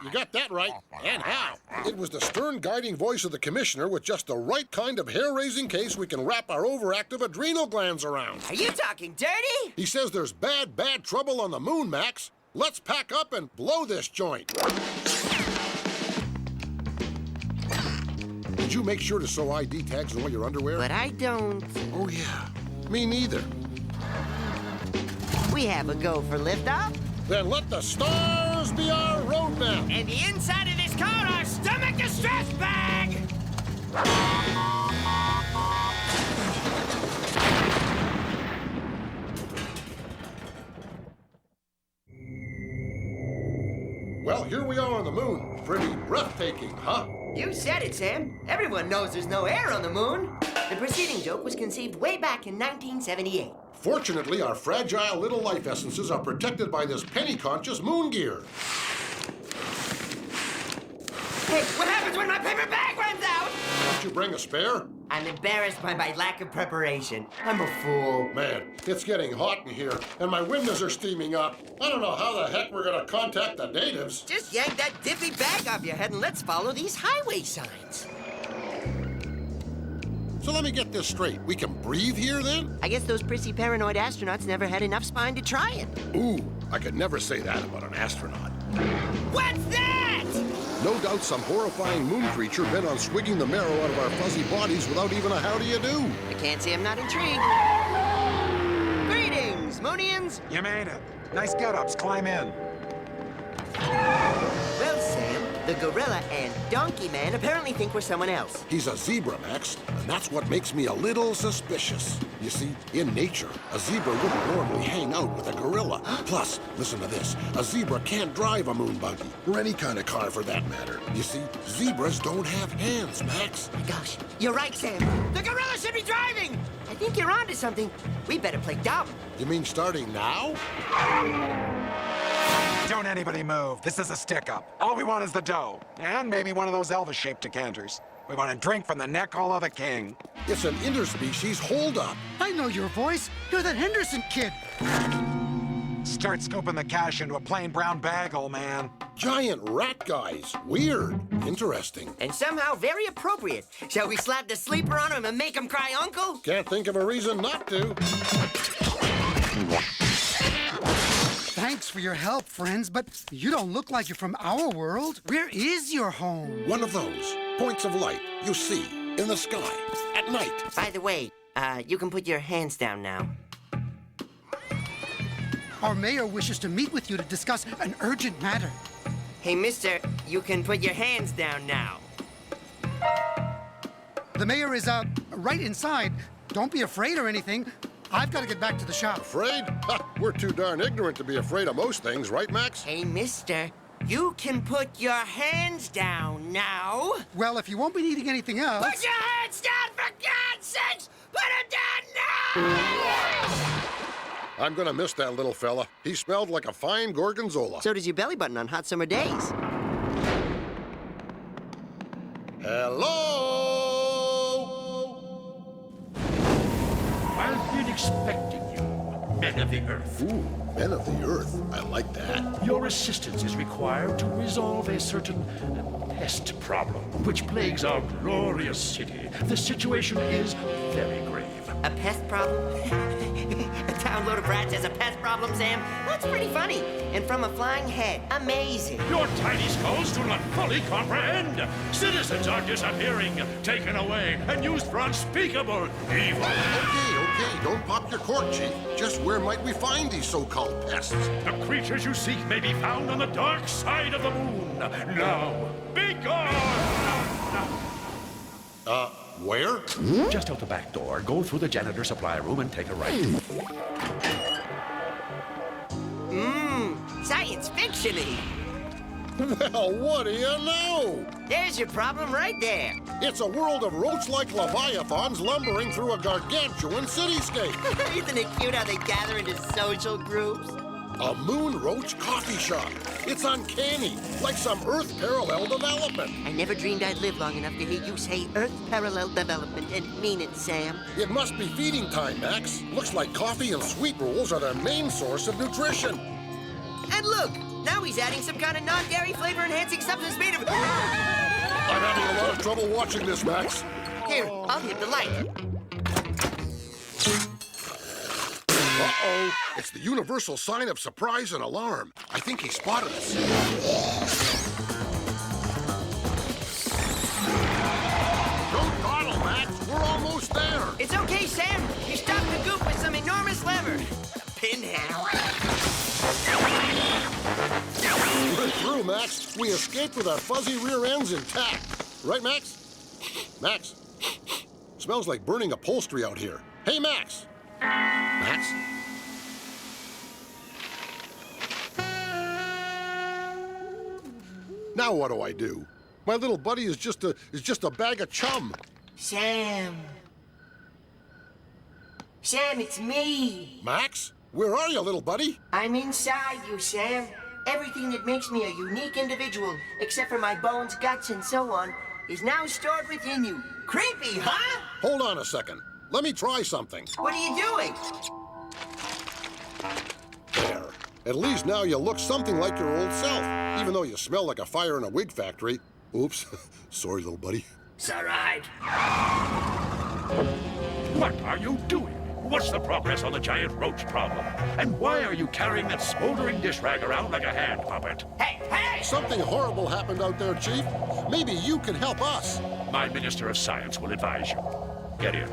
You got that right. And how? It was the stern guiding voice of the commissioner with just the right kind of hair-raising case we can wrap our overactive adrenal glands around. Are you talking dirty? He says there's bad trouble on the moon, Max. Let's pack up and blow this joint. Did you make sure to sew ID tags on all your underwear? But I don't. Oh, yeah. Me neither. We have a go for liftoff. Then let the stars be our roadmap. And the inside of this car, our stomach distress bag! Well, here we are on the moon. Pretty breathtaking, huh? You said it, Sam. Everyone knows there's no air on the moon. The preceding joke was conceived way back in 1978. Fortunately, our fragile little life essences are protected by this penny-conscious moon gear. Hey, what happens when my paper bag runs out? Did you bring a spare? I'm embarrassed by my lack of preparation. I'm a fool. Man, it's getting hot in here, and my windows are steaming up. I don't know how the heck we're gonna contact the natives. Just yank that dippy bag off your head and let's follow these highway signs. So let me get this straight. We can breathe here, then? I guess those prissy paranoid astronauts never had enough spine to try it. Ooh, I could never say that about an astronaut. What's that? No doubt some horrifying moon creature bent on swigging the marrow out of our fuzzy bodies without even a howdy-you-do. I can't say I'm not intrigued. Greetings, Moonians. You made it. Nice get-ups. Climb in. Well, Sam, the gorilla and donkey man apparently think we're someone else. He's a zebra, Max, and that's what makes me a little suspicious. You see, in nature, a zebra wouldn't normally hang out with a gorilla. Plus, listen to this, a zebra can't drive a moon buggy, or any kind of car for that matter. You see, zebras don't have hands, Max. Gosh, you're right, Sam. The gorilla should be driving! I think you're onto something. We better play dumb. You mean starting now? Don't anybody move. This is a stick-up. All we want is the dough. And maybe one of those Elvis-shaped decanters. We want to drink from the neck hole of the king. It's an interspecies holdup. I know your voice. You're that Henderson kid. Start scooping the cash into a plain brown bag, old man. Giant rat guys. Weird. Interesting. And somehow very appropriate. Shall we slap the sleeper on him and make him cry uncle? Can't think of a reason not to. Thanks for your help, friends, but you don't look like you're from our world. Where is your home? One of those points of light you see in the sky at night. By the way, you can put your hands down now. Our mayor wishes to meet with you to discuss an urgent matter. Hey, mister, you can put your hands down now. The mayor is, right inside. Don't be afraid or anything. I've got to get back to the shop. Afraid? Ha, we're too darn ignorant to be afraid of most things, right, Max? Hey, mister, you can put your hands down now. Well, if you won't be needing anything else... Put your hands down, for God's sakes! Put them down now! I'm gonna miss that little fella. He smelled like a fine gorgonzola. So does your belly button on hot summer days. Hello? I've been expecting you, men of the Earth. Ooh, men of the Earth. I like that. Your assistance is required to resolve a certain pest problem which plagues our glorious city. The situation is very grave. A pest problem? A town load of rats has a pest problem, Sam? That's pretty funny. And from a flying head. Amazing. Your tiny skulls do not fully comprehend. Citizens are disappearing, taken away, and used for unspeakable evil. Okay, don't pop your cork, Chief. Just where might we find these so-called pests? The creatures you seek may be found on the dark side of the moon. Now, be gone! Where? Just out the back door. Go through the janitor supply room and take a right. Science fiction-y. Well, what do you know? There's your problem right there. It's a world of roach-like leviathans lumbering through a gargantuan cityscape. Isn't it cute how they gather into social groups? A moon roach coffee shop. It's uncanny, like some Earth parallel development. I never dreamed I'd live long enough to hear you say Earth parallel development and mean it, Sam. It must be feeding time, Max. Looks like coffee and sweet rolls are their main source of nutrition. And look, now he's adding some kind of non-dairy flavor-enhancing substance made of... I'm having a lot of trouble watching this, Max. Here, I'll hit the light. Uh-oh. It's the universal sign of surprise and alarm. I think he spotted us. Don't dawdle, Max. We're almost there. It's okay, Sam. You stopped the goop with some enormous lever. Pinhead. We're through, Max. We escaped with our fuzzy rear ends intact. Right, Max? Max? Smells like burning upholstery out here. Hey, Max. Max? Now what do I do? My little buddy is just a bag of chum. Sam. Sam, it's me. Max? Where are you, little buddy? I'm inside you, Sam. Everything that makes me a unique individual, except for my bones, guts, and so on, is now stored within you. Creepy, huh? Hold on a second. Let me try something. What are you doing? There. At least now you look something like your old self, even though you smell like a fire in a wig factory. Oops. Sorry, little buddy. It's all right. What are you doing? What's the progress on the giant roach problem? And why are you carrying that smoldering dish rag around like a hand puppet? Hey, hey! Something horrible happened out there, Chief. Maybe you can help us. My Minister of Science will advise you. Get in.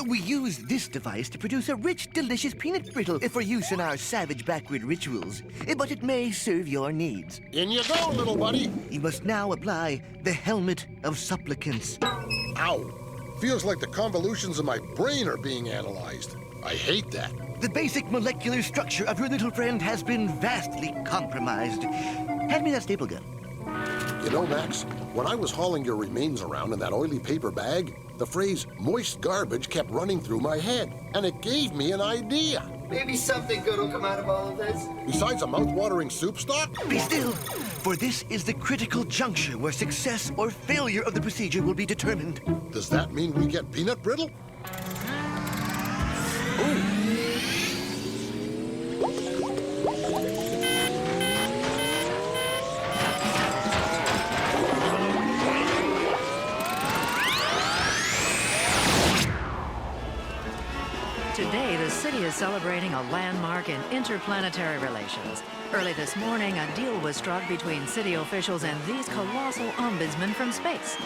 We use this device to produce a rich, delicious peanut brittle for use in our savage backward rituals. But it may serve your needs. In you go, little buddy. You must now apply the helmet of supplicants. Ow. Feels like the convolutions of my brain are being analyzed. I hate that. The basic molecular structure of your little friend has been vastly compromised. Hand me that staple gun. You know, Max, when I was hauling your remains around in that oily paper bag, the phrase moist garbage kept running through my head, and it gave me an idea. Maybe something good will come out of all of this. Besides a mouth-watering soup stock? Be still, for this is the critical juncture where success or failure of the procedure will be determined. Does that mean we get peanut brittle? Ooh. Today, the city is celebrating a landmark in interplanetary relations. Early this morning, a deal was struck between city officials and these colossal ombudsmen from space.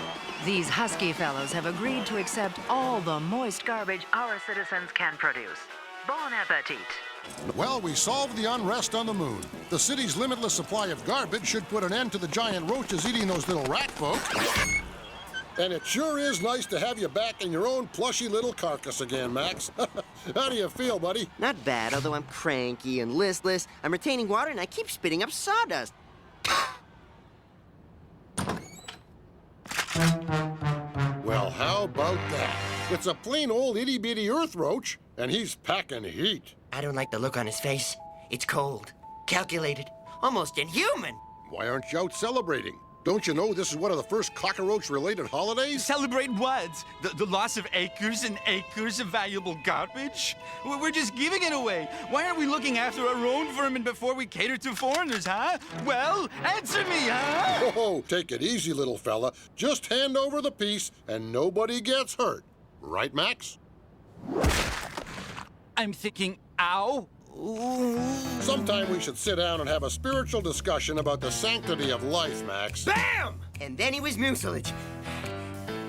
These husky fellows have agreed to accept all the moist garbage our citizens can produce. Bon appetit. Well, we solved the unrest on the moon. The city's limitless supply of garbage should put an end to the giant roaches eating those little rat folk. And it sure is nice to have you back in your own plushy little carcass again, Max. How do you feel, buddy? Not bad, although I'm cranky and listless. I'm retaining water and I keep spitting up sawdust. Well, how about that? It's a plain old itty-bitty earth roach, and he's packing heat. I don't like the look on his face. It's cold, calculated, almost inhuman. Why aren't you out celebrating? Don't you know this is one of the first cockroach-related holidays? Celebrate what? The loss of acres and acres of valuable garbage? We're just giving it away. Why aren't we looking after our own vermin before we cater to foreigners, huh? Well, answer me, huh? Oh, take it easy, little fella. Just hand over the piece and nobody gets hurt. Right, Max? I'm thinking, ow. Ooh. Sometime we should sit down and have a spiritual discussion about the sanctity of life, Max. Bam! And then he was mucilage.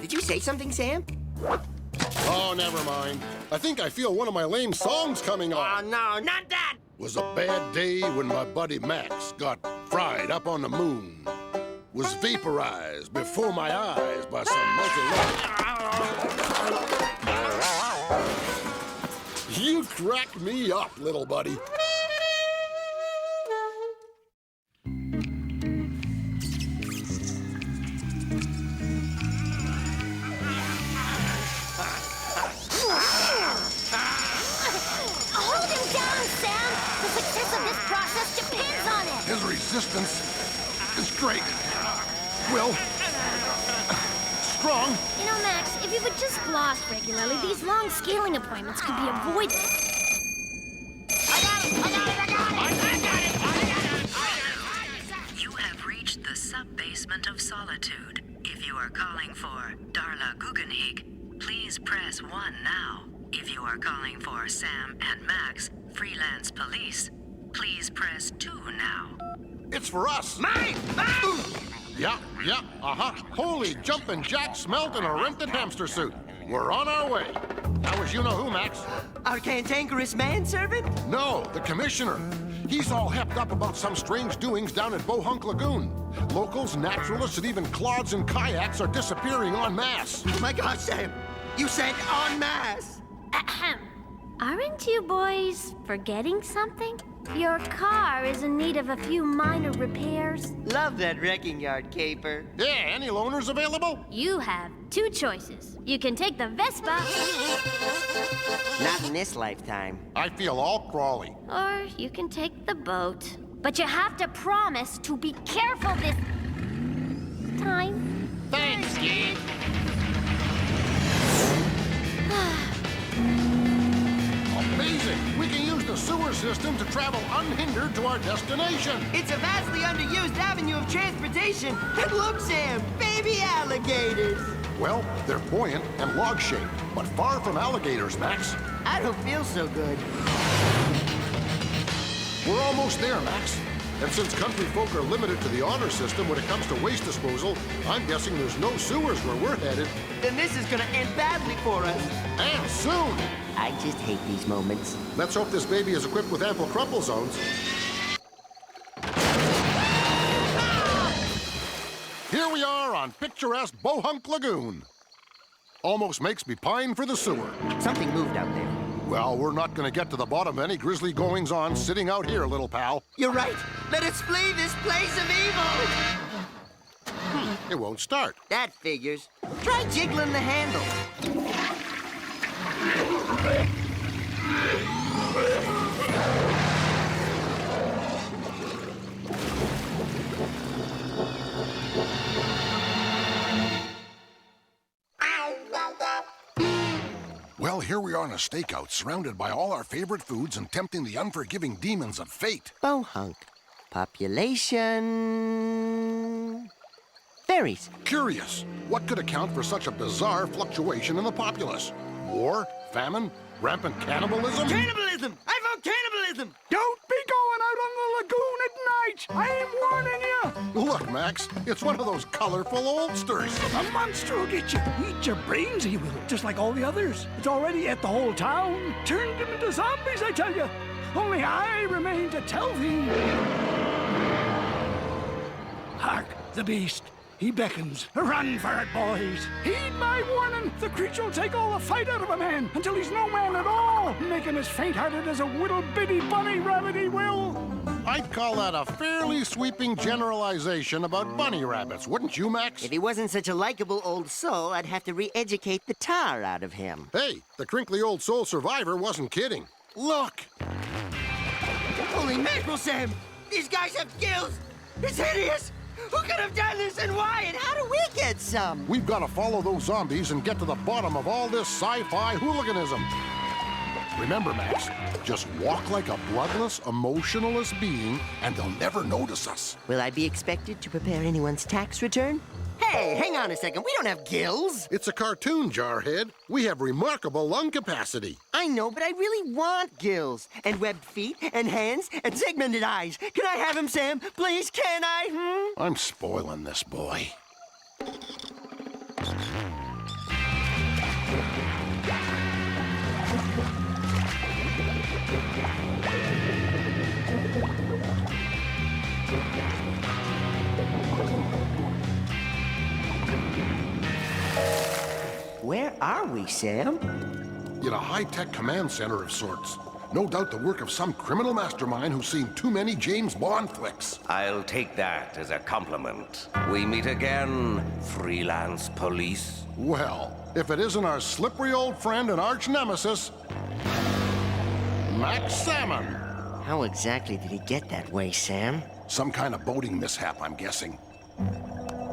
Did you say something, Sam? Oh, never mind. I think I feel one of my lame songs coming on. Oh, no, not that! Was a bad day when my buddy Max got fried up on the moon. Was vaporized before my eyes by some multi-level. You crack me up, little buddy. Hold him down, Sam! The success of this process depends on it! His resistance is great. Will. Strong. You know, Max, if you would just floss regularly, these long scaling appointments could be avoided. You have reached the sub-basement of solitude. If you are calling for Darla Guggenheik, please press 1 now. If you are calling for Sam and Max, freelance police, please press 2 now. It's for us. Mine! Yeah, Holy jumpin' jack smelt in a rented hamster suit. We're on our way. That was you-know-who, Max. Our cantankerous manservant? No, the commissioner. He's all hepped up about some strange doings down at Bohunk Lagoon. Locals, naturalists, and even clods and kayaks are disappearing en masse. My God, Sam, you said en masse. Ahem. Aren't you boys forgetting something? Your car is in need of a few minor repairs. Love that wrecking yard caper. Yeah, any loaners available? You have 2 choices. You can take the Vespa, Not in this lifetime. I feel all crawly. or you can take the boat. But you have to promise to be careful this time. Thanks, kid. Amazing! We can use the sewer system to travel unhindered to our destination. It's a vastly underused avenue of transportation. And look, Sam, baby alligators. Well, they're buoyant and log-shaped, but far from alligators, Max. I don't feel so good. We're almost there, Max. And since country folk are limited to the honor system when it comes to waste disposal, I'm guessing there's no sewers where we're headed. Then this is gonna end badly for us. And soon! I just hate these moments. Let's hope this baby is equipped with ample crumple zones. Here we are on picturesque Bohunk Lagoon. Almost makes me pine for the sewer. Something moved out there. Well, we're not going to get to the bottom of any grisly goings-on sitting out here, little pal. You're right. Let us flee this place of evil. It won't start. That figures. Try jiggling the handle. Well, here we are on a stakeout, surrounded by all our favorite foods and tempting the unforgiving demons of fate. Bohunk. Population... Fairies. Curious. What could account for such a bizarre fluctuation in the populace? War? Famine? Rampant cannibalism? Cannibalism! I vote cannibalism! Don't be going out on the lagoon at night! I'm warning you! Look, Max, it's one of those colorful oldsters. A monster will get you. Eat your brains, he will, just like all the others. It's already ate the whole town. Turned them into zombies, I tell you. Only I remain to tell thee. Hark, the beast. He beckons. Run for it, boys. Heed my warning. The creature will take all the fight out of a man until he's no man at all, making as faint-hearted as a little bitty bunny rabbit he will. I'd call that a fairly sweeping generalization about bunny rabbits, wouldn't you, Max? If he wasn't such a likable old soul, I'd have to re-educate the tar out of him. Hey, the crinkly old soul survivor wasn't kidding. Look! Holy mackerel, Sam! These guys have gills! It's hideous! Who could have done this and why? And how do we get some? We've got to follow those zombies and get to the bottom of all this sci-fi hooliganism. Remember, Max, just walk like a bloodless, emotionless being, and they'll never notice us. Will I be expected to prepare anyone's tax return? Hey, hang on a second. We don't have gills. It's a cartoon, Jarhead. We have remarkable lung capacity. I know, but I really want gills. And webbed feet, and hands, and segmented eyes. Can I have them, Sam? Please, can I? I'm spoiling this boy. Where are we, Sam? In a high-tech command center of sorts. No doubt the work of some criminal mastermind who's seen too many James Bond flicks. I'll take that as a compliment. We meet again, freelance police. Well, if it isn't our slippery old friend and arch nemesis, Max Salmon. How exactly did he get that way, Sam? Some kind of boating mishap, I'm guessing.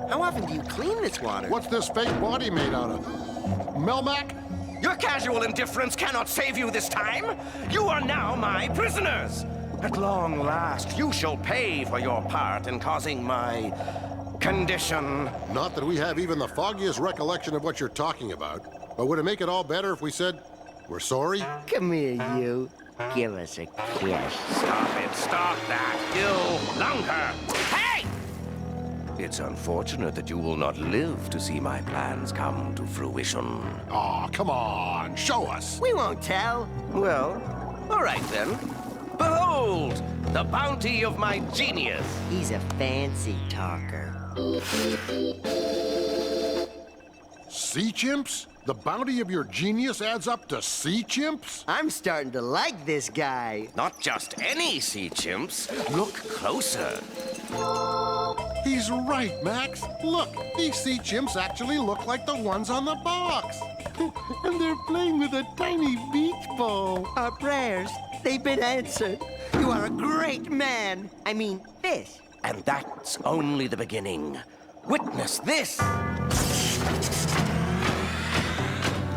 How often do you clean this water? What's this fake body made out of? Melmac? Your casual indifference cannot save you this time. You are now my prisoners. At long last, you shall pay for your part in causing my condition. Not that we have even the foggiest recollection of what you're talking about. But would it make it all better if we said, we're sorry? Come here, you. Give us a kiss. Stop it. Stop that. You longer. Hey! It's unfortunate that you will not live to see my plans come to fruition. Aw, come on. Show us. We won't tell. Well, all right then. Behold, the bounty of my genius. He's a fancy talker. Sea chimps? The bounty of your genius adds up to sea chimps? I'm starting to like this guy. Not just any sea chimps. Look closer. He's right, Max. Look, these sea chimps actually look like the ones on the box. And they're playing with a tiny beach ball. Our prayers, they've been answered. You are a great man. I mean, fish. And that's only the beginning. Witness this.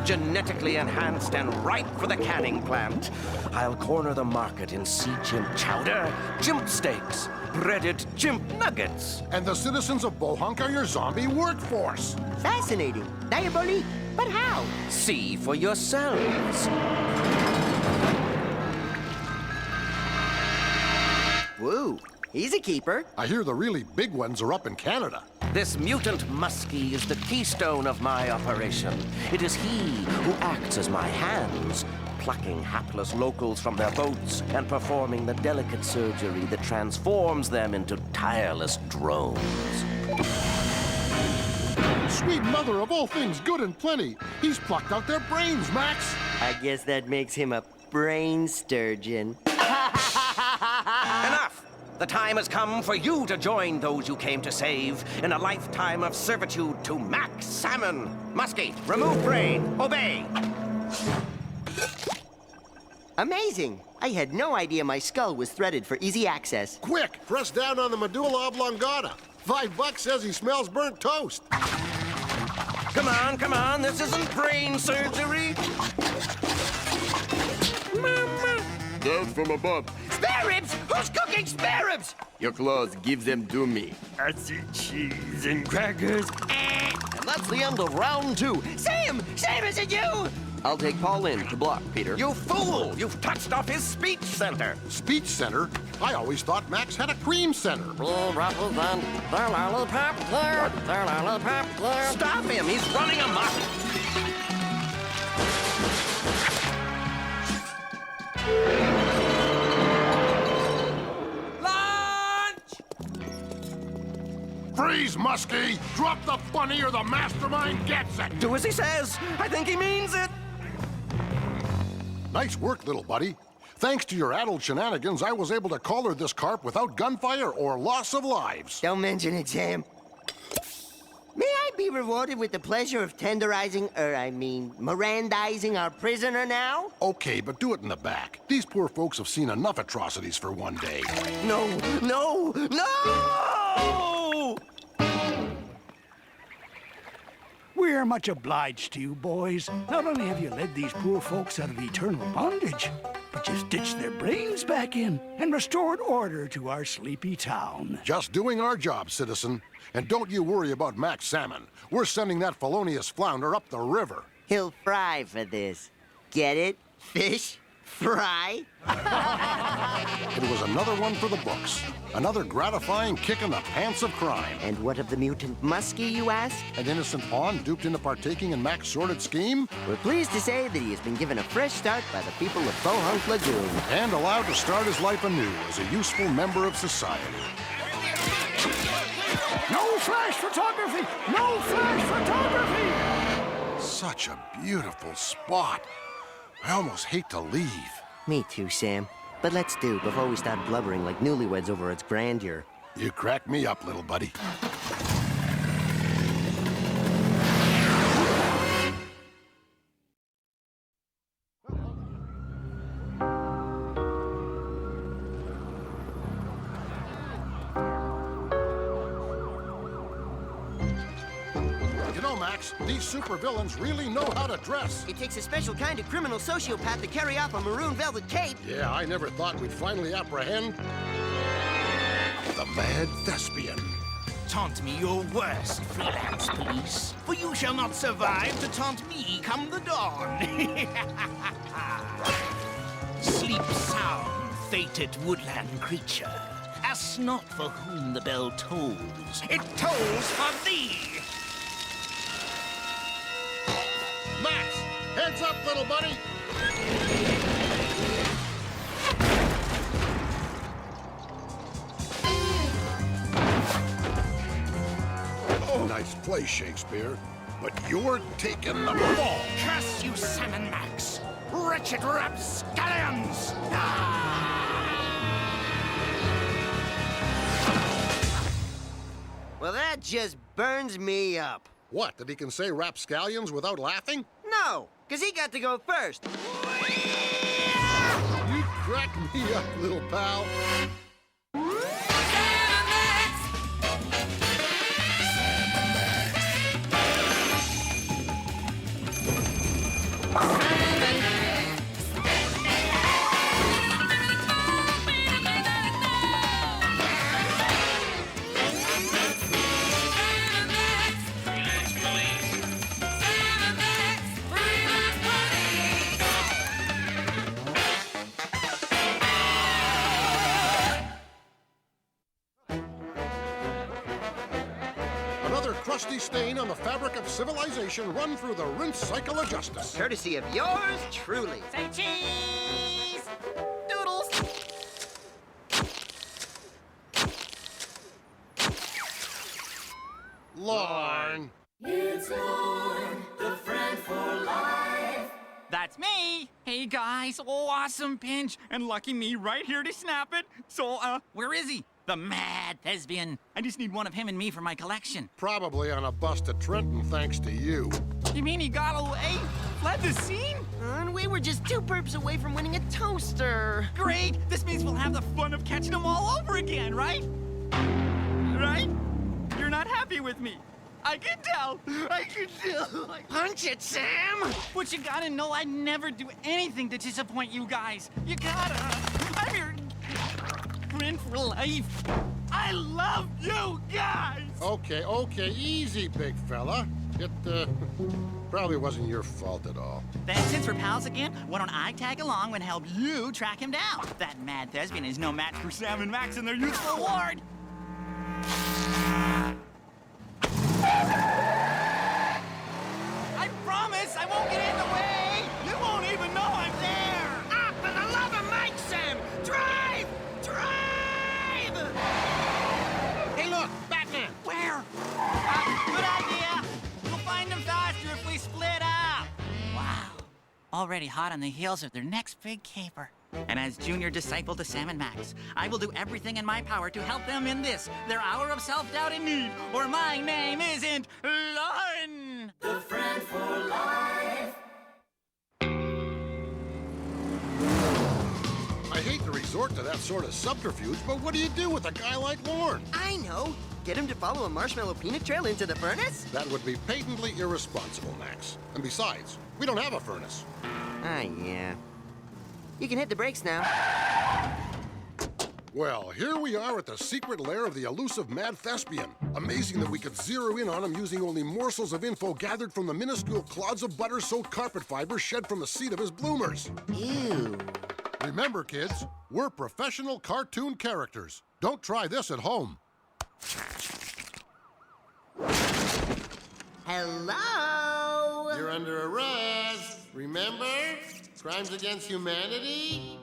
Genetically enhanced and ripe for the canning plant. I'll corner the market in sea chimp chowder, chimp steaks, breaded chimp nuggets. And the citizens of Bohunk are your zombie workforce. Fascinating. Diabolique. But how? See for yourselves. Woo. He's a keeper. I hear the really big ones are up in Canada. This mutant muskie is the keystone of my operation. It is he who acts as my hands, plucking hapless locals from their boats and performing the delicate surgery that transforms them into tireless drones. Sweet mother of all things good and plenty. He's plucked out their brains, Max. I guess that makes him a brain sturgeon. Enough! The time has come for you to join those you came to save in a lifetime of servitude to Max Salmon. Muskie, remove brain. Obey. Amazing. I had no idea my skull was threaded for easy access. Quick, press down on the medulla oblongata. $5 says he smells burnt toast. Come on, come on. This isn't brain surgery. Down from above. Spare ribs? Who's cooking spare ribs? Your claws, give them to me. I see cheese and crackers. And that's the end of round 2. Sam! Sam, is it you? I'll take Paul in to block, Peter. You fool! You've touched off his speech center. Speech center? I always thought Max had a cream center. Stop him! He's running amok! Freeze, Muskie! Drop the bunny or the mastermind gets it! Do as he says! I think he means it! Nice work, little buddy. Thanks to your adult shenanigans, I was able to collar this carp without gunfire or loss of lives. Don't mention it, Sam. May I be rewarded with the pleasure of tenderizing, Mirandizing our prisoner now? Okay, but do it in the back. These poor folks have seen enough atrocities for one day. No, no, no! We're much obliged to you, boys. Not only have you led these poor folks out of eternal bondage, but you stitched their brains back in and restored order to our sleepy town. Just doing our job, citizen. And don't you worry about Max Salmon. We're sending that felonious flounder up the river. He'll fry for this. Get it? Fish? Fry? It was another one for the books. Another gratifying kick in the pants of crime. And what of the mutant Muskie, you ask? An innocent pawn duped into partaking in Mac's sordid scheme? We're pleased to say that he has been given a fresh start by the people of Bohunk Lagoon. And allowed to start his life anew as a useful member of society. No flash photography! No flash photography! Such a beautiful spot. I almost hate to leave. Me too, Sam. But let's do before we start blubbering like newlyweds over its grandeur. You crack me up, little buddy. Max, these supervillains really know how to dress. It takes a special kind of criminal sociopath to carry off a maroon velvet cape. Yeah, I never thought we'd finally apprehend the Mad Thespian. Taunt me your worst, freelance police, for you shall not survive to taunt me come the dawn. Sleep sound, fated woodland creature. Ask not for whom the bell tolls. It tolls for thee! Max, heads up, little buddy! Oh, nice play, Shakespeare. But you're taking the ball. Curse you, Salmon Max! Wretched rapscallions! Well, that just burns me up. What, that he can say rapscallions without laughing? No, because he got to go first. You crack me up, little pal. Crusty stain on the fabric of civilization run through the rinse cycle of justice. Courtesy of yours truly. Say cheese! Doodles! Lorne. It's Lorne, the friend for life. That's me! Hey guys, awesome pinch, and lucky me right here to snap it. So, where is he? The Mad Thespian. I just need one of him and me for my collection. Probably on a bus to Trenton, thanks to you. You mean he got away? Fled the scene? And we were just 2 burps away from winning a toaster. Great! This means we'll have the fun of catching him all over again, right? Right? You're not happy with me. I can tell. I can tell. Punch it, Sam! But you gotta know I'd never do anything to disappoint you guys. You gotta. I'm your friend for life. I love you guys! Okay, easy, big fella. It, probably wasn't your fault at all. Then since we're pals again, why don't I tag along and help you track him down? That Mad Thespian is no match for Sam and Max and their youthful ward. I promise I won't get in the way! You won't even know I'm there! Ah, for the love of Mike, Sam! Drive! Drive! Hey, look, Batman! Where? already hot on the heels of their next big caper. And as junior disciple to Sam and Max, I will do everything in my power to help them in this, their hour of self-doubt and need, or my name isn't Lauren! The friend for life. I hate to resort to that sort of subterfuge, but what do you do with a guy like Lorne? I know. Get him to follow a marshmallow peanut trail into the furnace? That would be patently irresponsible, Max. And besides, we don't have a furnace. Yeah. You can hit the brakes now. Well, here we are at the secret lair of the elusive Mad Thespian. Amazing that we could zero in on him using only morsels of info gathered from the minuscule clods of butter-soaked carpet fiber shed from the seat of his bloomers. Ew. Remember, kids, we're professional cartoon characters. Don't try this at home. Hello? You're under arrest. Remember? Crimes against humanity?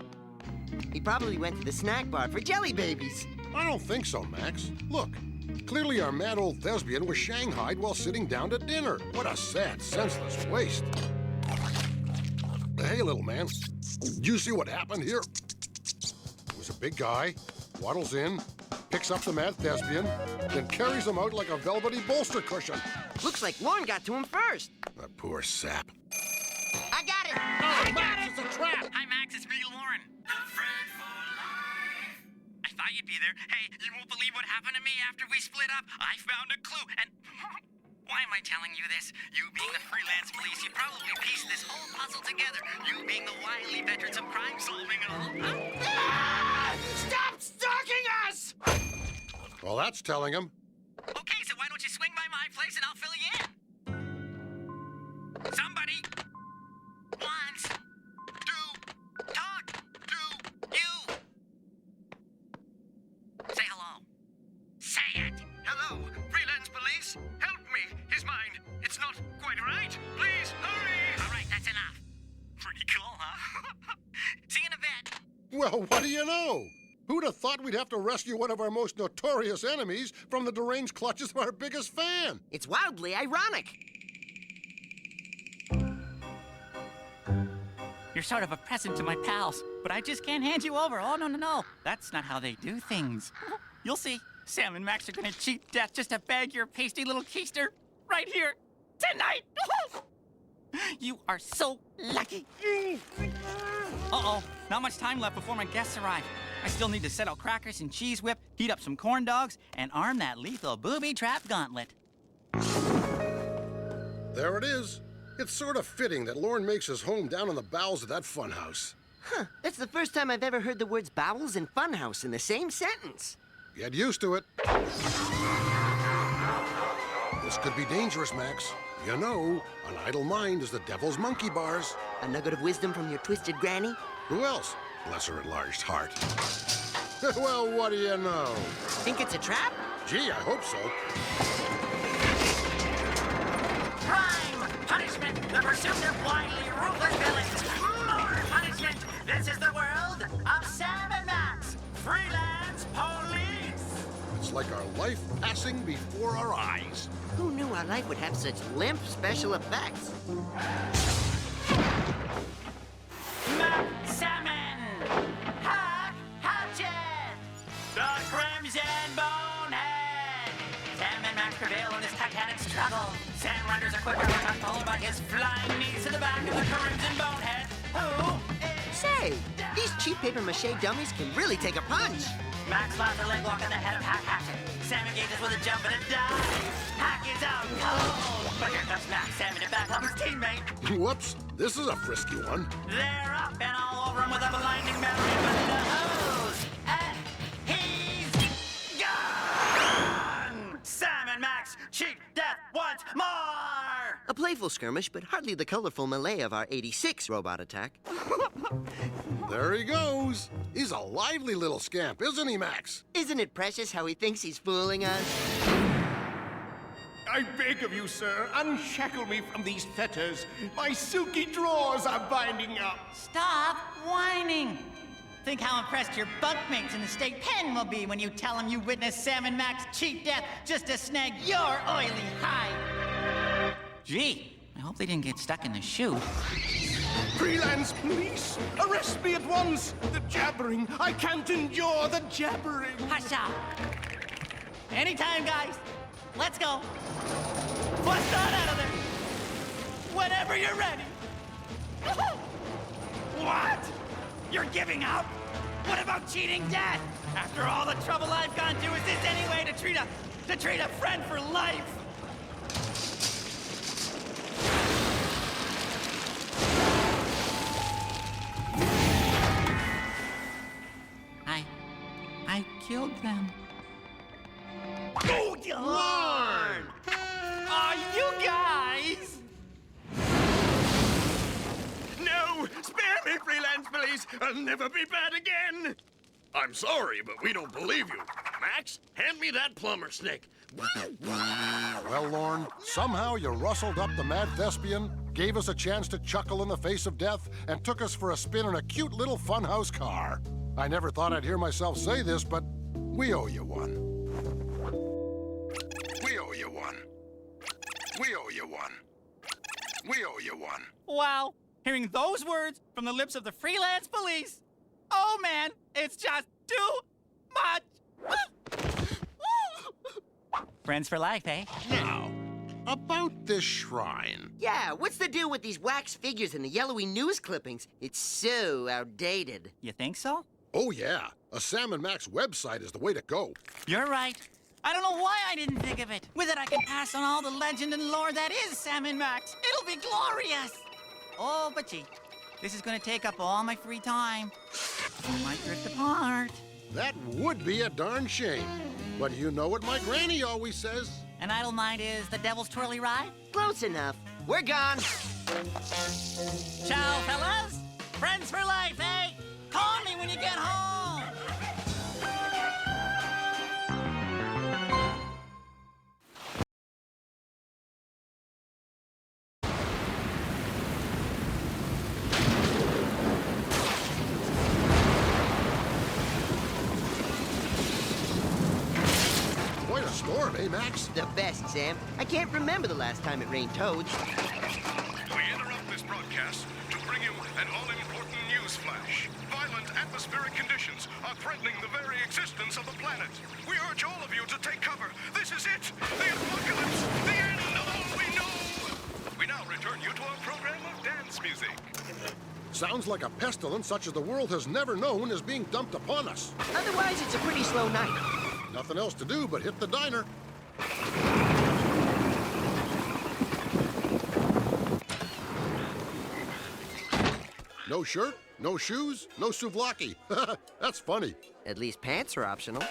He probably went to the snack bar for jelly babies. I don't think so, Max. Look, clearly our mad old thespian was shanghaied while sitting down to dinner. What a sad, senseless waste. Hey, little man, did you see what happened here? It was a big guy, waddles in, picks up the mad thespian, then carries him out like a velvety bolster cushion. Looks like Lorne got to him first. That poor sap. I got it! Oh, Max, it's a trap! Hi, Max, it's me, Lauren. I thought you'd be there. Hey, you won't believe what happened to me after we split up. I found a clue, and why am I telling you this? You being the freelance police, you probably pieced this whole puzzle together. You being the wily veterans of crime solving and all. Stop stalking us! Well, that's telling him. Okay, so why don't you swing by my place and I'll fill you in? Somebody wants to talk to you. Say hello. Say it. Hello, freelance police. Help me. His mind. It's not quite right. Please, hurry. All right, that's enough. Pretty cool, huh? See you in a bit. Well, what do you know? Who'd have thought we'd have to rescue one of our most notorious enemies from the deranged clutches of our biggest fan? It's wildly ironic. You're sort of a present to my pals, but I just can't hand you over. Oh, no. That's not how they do things. You'll see. Sam and Max are gonna cheat death just to bag your pasty little keister right here tonight. You are so lucky. Uh-oh, not much time left before my guests arrive. I still need to set out crackers and cheese whip, heat up some corn dogs, and arm that lethal booby trap gauntlet. There it is. It's sort of fitting that Lorne makes his home down in the bowels of that funhouse. Huh, that's the first time I've ever heard the words bowels and funhouse in the same sentence. Get used to it. This could be dangerous, Max. You know, an idle mind is the devil's monkey bars. A nugget of wisdom from your twisted granny? Who else? Bless her enlarged heart. Well, what do you know? Think it's a trap? Gee, I hope so. Crime! Punishment! The pursuit of wily, ruthless villains! More punishment! This is the world of Sam and Max, freelance police! It's like our life passing before our eyes. Who knew our life would have such limp special effects? Salmon! Hack Hatchet! The Crimson Bonehead! Sam and Max prevail in this titanic struggle. Sam renders a quick uppercut followed by his flying knees to the back of the Crimson Bonehead, who is... Say, these cheap paper-mache dummies can really take a punch. Max lands a leg lock on the head of Hack Hatchet. Sam engages with a jump and a dive. Hack is out cold. But here comes Max Salmon to back up his teammate. Whoops, this is a frisky one. They're up and all over him with a blinding memory of the hose. And he's gone! Sam and Max cheat death once more! A playful skirmish, but hardly the colorful melee of our 86 robot attack. There he goes. He's a lively little scamp, isn't he, Max? Isn't it precious how he thinks he's fooling us? I beg of you, sir, unshackle me from these fetters. My silky drawers are binding up. Stop whining. Think how impressed your bunkmates in the state pen will be when you tell them you witnessed Sam and Max cheat death just to snag your oily hide. Gee, I hope they didn't get stuck in the chute. Freelance police! Arrest me at once! The jabbering! I can't endure the jabbering! Hasha! Anytime, guys. Let's go. Bust on out of there. Whenever you're ready. What? You're giving up? What about cheating Dad? After all the trouble I've gone to, is this any way to treat a friend for life? I killed them. Oh, you Lord! Are you guys? No! Spare me, freelance police! I'll never be bad again! I'm sorry, but we don't believe you. Max, hand me that plumber snake. Well, Lorne, somehow you rustled up the mad thespian, gave us a chance to chuckle in the face of death, and took us for a spin in a cute little funhouse car. I never thought I'd hear myself say this, but we owe you one. We owe you one. We owe you one. We owe you one. Wow, hearing those words from the lips of the freelance police. Oh man, it's just too much. Friends for life, eh? Now, about this shrine. Yeah, what's the deal with these wax figures and the yellowy news clippings? It's so outdated. You think so? Oh, yeah. A Sam and Max website is the way to go. You're right. I don't know why I didn't think of it. With it, I can pass on all the legend and lore that is Sam and Max. It'll be glorious. Oh, but gee, this is going to take up all my free time. We might drift apart. That would be a darn shame. But you know what my granny always says? An idle mind is the devil's twirly ride? Close enough. We're gone. Ciao, fellas. Friends for life, eh? Call me when you get home. Quite a storm, eh, Max? The best, Sam. I can't remember the last time it rained toads. We interrupt this broadcast to bring you an all-important news flash. Violent atmospheric conditions are threatening the very existence of the planet. We urge all of you to take cover. This is it! The apocalypse! The end of all we know! We now return you to our program of dance music. Sounds like a pestilence such as the world has never known is being dumped upon us. Otherwise, it's a pretty slow night. Nothing else to do but hit the diner. No shirt, no shoes, no souvlaki. That's funny. At least pants are optional.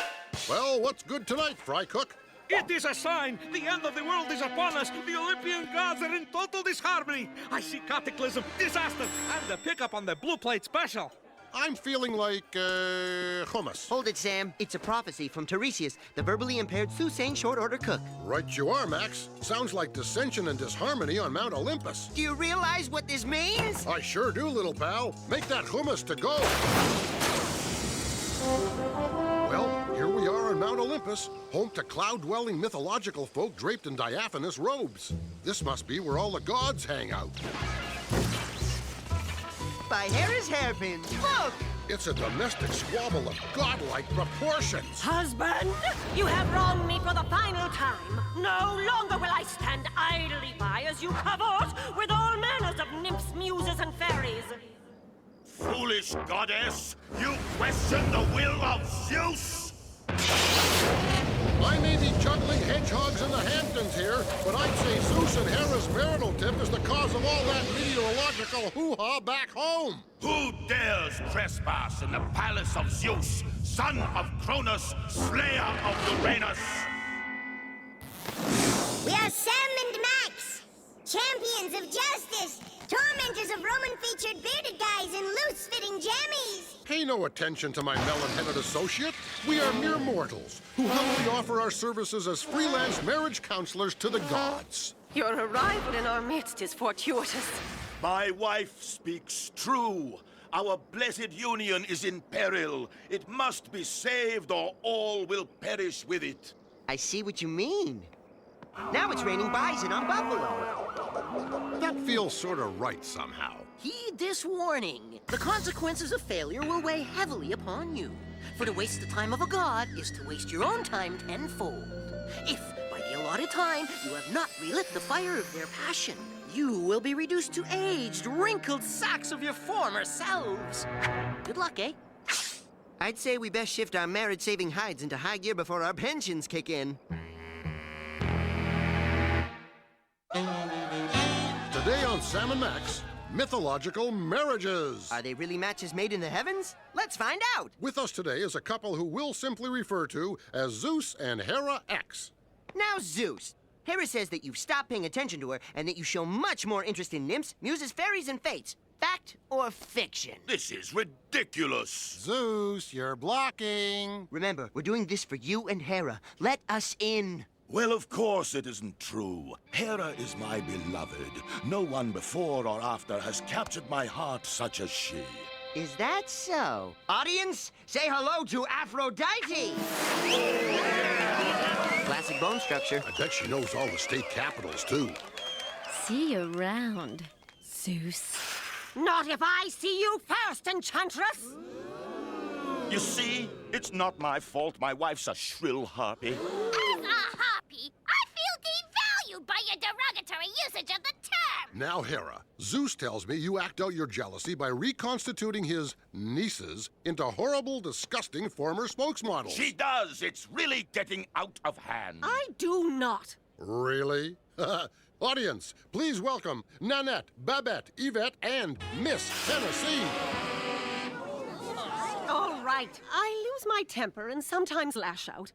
Well, what's good tonight, Fry Cook? It is a sign! The end of the world is upon us! The Olympian gods are in total disharmony! I see cataclysm, disaster, and the pickup on the Blue Plate Special! I'm feeling like, hummus. Hold it, Sam. It's a prophecy from Tiresias, the verbally impaired soothsaying short-order cook. Right you are, Max. Sounds like dissension and disharmony on Mount Olympus. Do you realize what this means? I sure do, little pal. Make that hummus to go. Well, here we are on Mount Olympus, home to cloud-dwelling mythological folk draped in diaphanous robes. This must be where all the gods hang out. By Hera's hairpins. Look! It's a domestic squabble of godlike proportions. Husband, you have wronged me for the final time. No longer will I stand idly by as you cavort with all manners of nymphs, muses, and fairies. Foolish goddess! You question the will of Zeus! I may be juggling hedgehogs in the Hamptons here, but I'd say Zeus and Hera's marital tip is the cause of all that meteorological hoo-ha back home. Who dares trespass in the palace of Zeus, son of Cronus, slayer of Uranus? We are Sam and Max, champions of justice, tormentors of Roman-featured bearded guys in loose-fitting jammies. Pay no attention to my melon-headed associate. We are mere mortals who humbly offer our services as freelance marriage counselors to the gods. Your arrival in our midst is fortuitous. My wife speaks true. Our blessed union is in peril. It must be saved or all will perish with it. I see what you mean. Now it's raining bison on Buffalo. That feels sort of right somehow. Heed this warning. The consequences of failure will weigh heavily upon you. For to waste the time of a god is to waste your own time tenfold. If, by the allotted time, you have not relit the fire of their passion, you will be reduced to aged, wrinkled sacks of your former selves. Good luck, eh? I'd say we best shift our marriage-saving hides into high gear before our pensions kick in. Today on Sam and Max, mythological marriages. Are they really matches made in the heavens? Let's find out. With us today is a couple who we'll simply refer to as Zeus and Hera X. Now, Zeus. Hera says that you've stopped paying attention to her and that you show much more interest in nymphs, muses, fairies, and fates. Fact or fiction? This is ridiculous. Zeus, you're blocking. Remember, we're doing this for you and Hera. Let us in. Well, of course it isn't true. Hera is my beloved. No one before or after has captured my heart such as she. Is that so? Audience, say hello to Aphrodite! Classic bone structure. I bet she knows all the state capitals, too. See you around, Zeus. Not if I see you first, Enchantress! You see, it's not my fault my wife's a shrill harpy. As a harpy, I feel devalued by your derogatory usage of the term. Now, Hera, Zeus tells me you act out your jealousy by reconstituting his nieces into horrible, disgusting former spokesmodels. She does. It's really getting out of hand. I do not. Really? Audience, please welcome Nanette, Babette, Yvette, and Miss Tennessee. All right, I lose my temper and sometimes lash out.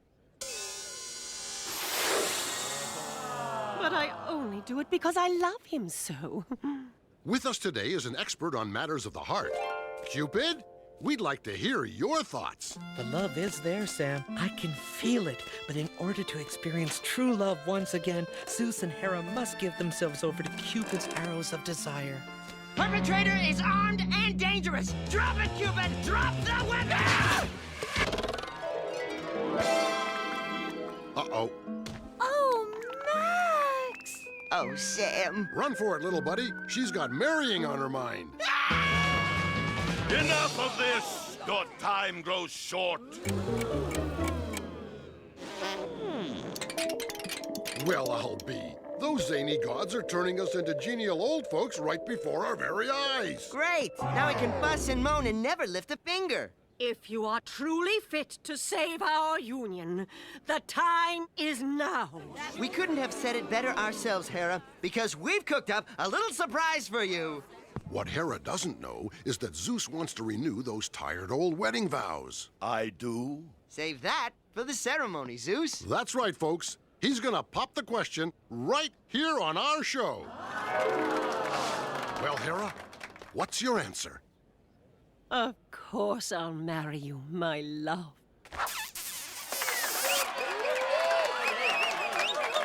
But I only do it because I love him so. With us today is an expert on matters of the heart. Cupid, we'd like to hear your thoughts. The love is there, Sam. I can feel it. But in order to experience true love once again, Zeus and Hera must give themselves over to Cupid's arrows of desire. Perpetrator is armed and dangerous. Drop it, Cupid! Drop the weapon! Uh-oh. Oh, Max! Oh, Sam. Run for it, little buddy. She's got marrying on her mind. Enough of this! Your time grows short. Well, I'll be. Those zany gods are turning us into genial old folks right before our very eyes. Great! Now I can fuss and moan and never lift a finger. If you are truly fit to save our union, the time is now. We couldn't have said it better ourselves, Hera, because we've cooked up a little surprise for you. What Hera doesn't know is that Zeus wants to renew those tired old wedding vows. I do? Save that for the ceremony, Zeus. That's right, folks. He's gonna pop the question right here on our show. Well, Hera, what's your answer? Of course I'll marry you, my love.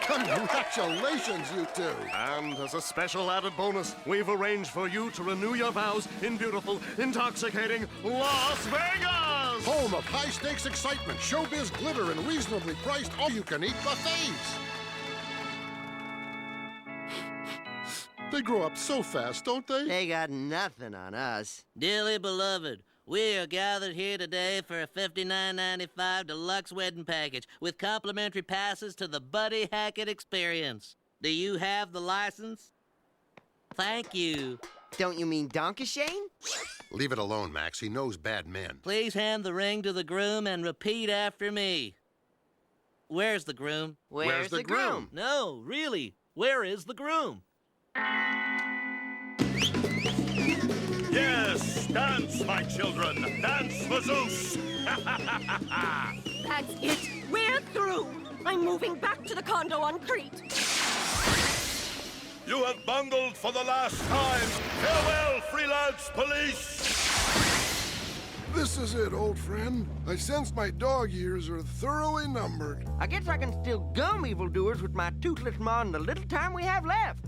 Congratulations, you two. And as a special added bonus, we've arranged for you to renew your vows in beautiful, intoxicating Las Vegas! Home of high-stakes excitement, showbiz glitter, and reasonably priced all-you-can-eat buffets. They grow up so fast, don't they? They got nothing on us. Dearly beloved, we are gathered here today for a $59.95 deluxe wedding package with complimentary passes to the Buddy Hackett Experience. Do you have the license? Thank you. Don't you mean Donkashane? Leave it alone, Max. He knows bad men. Please hand the ring to the groom and repeat after me. Where's the groom? Where's the groom? No, really. Where is the groom? Yes, dance, my children. Dance for Zeus. That's it. We're through. I'm moving back to the condo on Crete. You have bungled for the last time. Farewell, freelance police. This is it, old friend. I sense my dog years are thoroughly numbered. I guess I can still gum evildoers with my toothless maw in the little time we have left.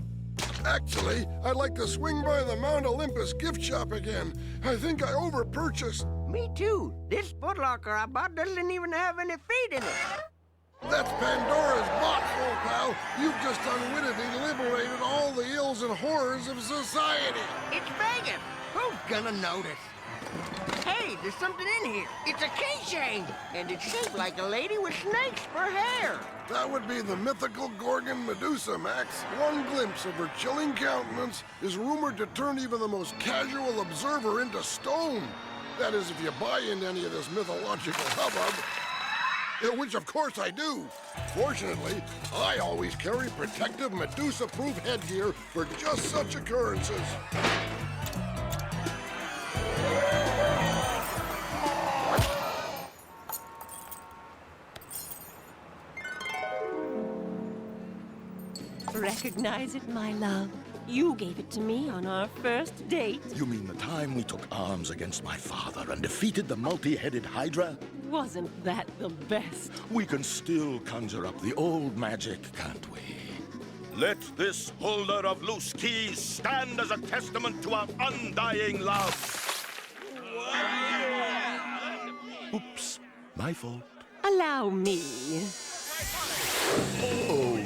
Actually, I'd like to swing by the Mount Olympus gift shop again. I think I overpurchased. Me too. This footlocker I bought doesn't even have any feet in it. That's Pandora's box, old pal. You've just unwittingly liberated all the ills and horrors of society. It's Vegas. Who's gonna notice? Hey, there's something in here. It's a keychain, and it's shaped like a lady with snakes for hair. That would be the mythical Gorgon Medusa, Max. One glimpse of her chilling countenance is rumored to turn even the most casual observer into stone. That is, if you buy into any of this mythological hubbub. Which, of course, I do. Fortunately, I always carry protective Medusa-proof headgear for just such occurrences. Recognize it, my love. You gave it to me on our first date. You mean the time we took arms against my father and defeated the multi-headed Hydra? Wasn't that the best? We can still conjure up the old magic, can't we? Let this holder of loose keys stand as a testament to our undying love. Oops, my fault. Allow me. Oh.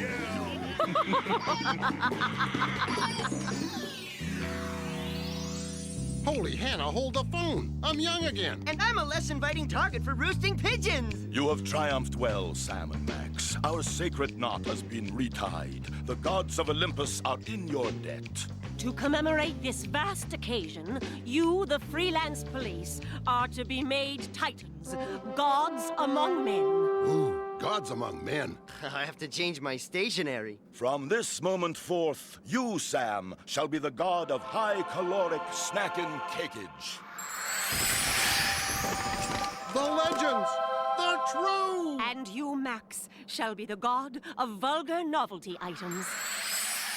Holy Hannah, hold the phone. I'm young again. And I'm a less inviting target for roosting pigeons. You have triumphed well, Sam and Max. Our sacred knot has been retied. The gods of Olympus are in your debt. To commemorate this vast occasion, you, the freelance police, are to be made titans, gods among men. Ooh, gods among men. I have to change my stationery. From this moment forth, you, Sam, shall be the god of high-caloric snacking cakeage. The legends! They're true! And you, Max, shall be the god of vulgar novelty items.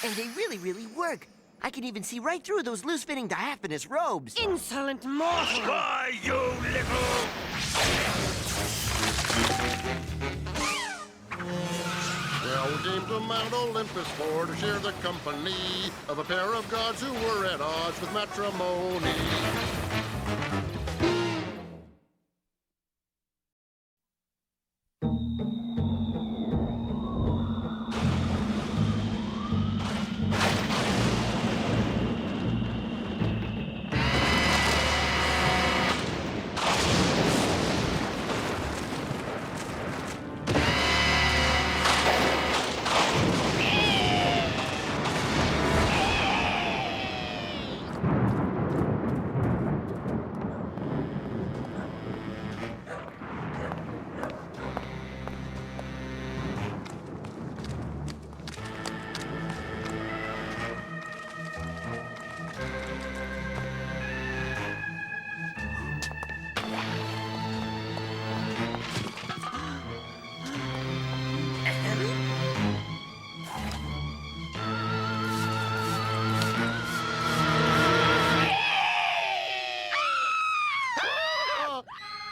And they really, really work. I can even see right through those loose-fitting diaphanous robes. Insolent mortal! Why, you little... Well, we came to Mount Olympus for to share the company of a pair of gods who were at odds with matrimony.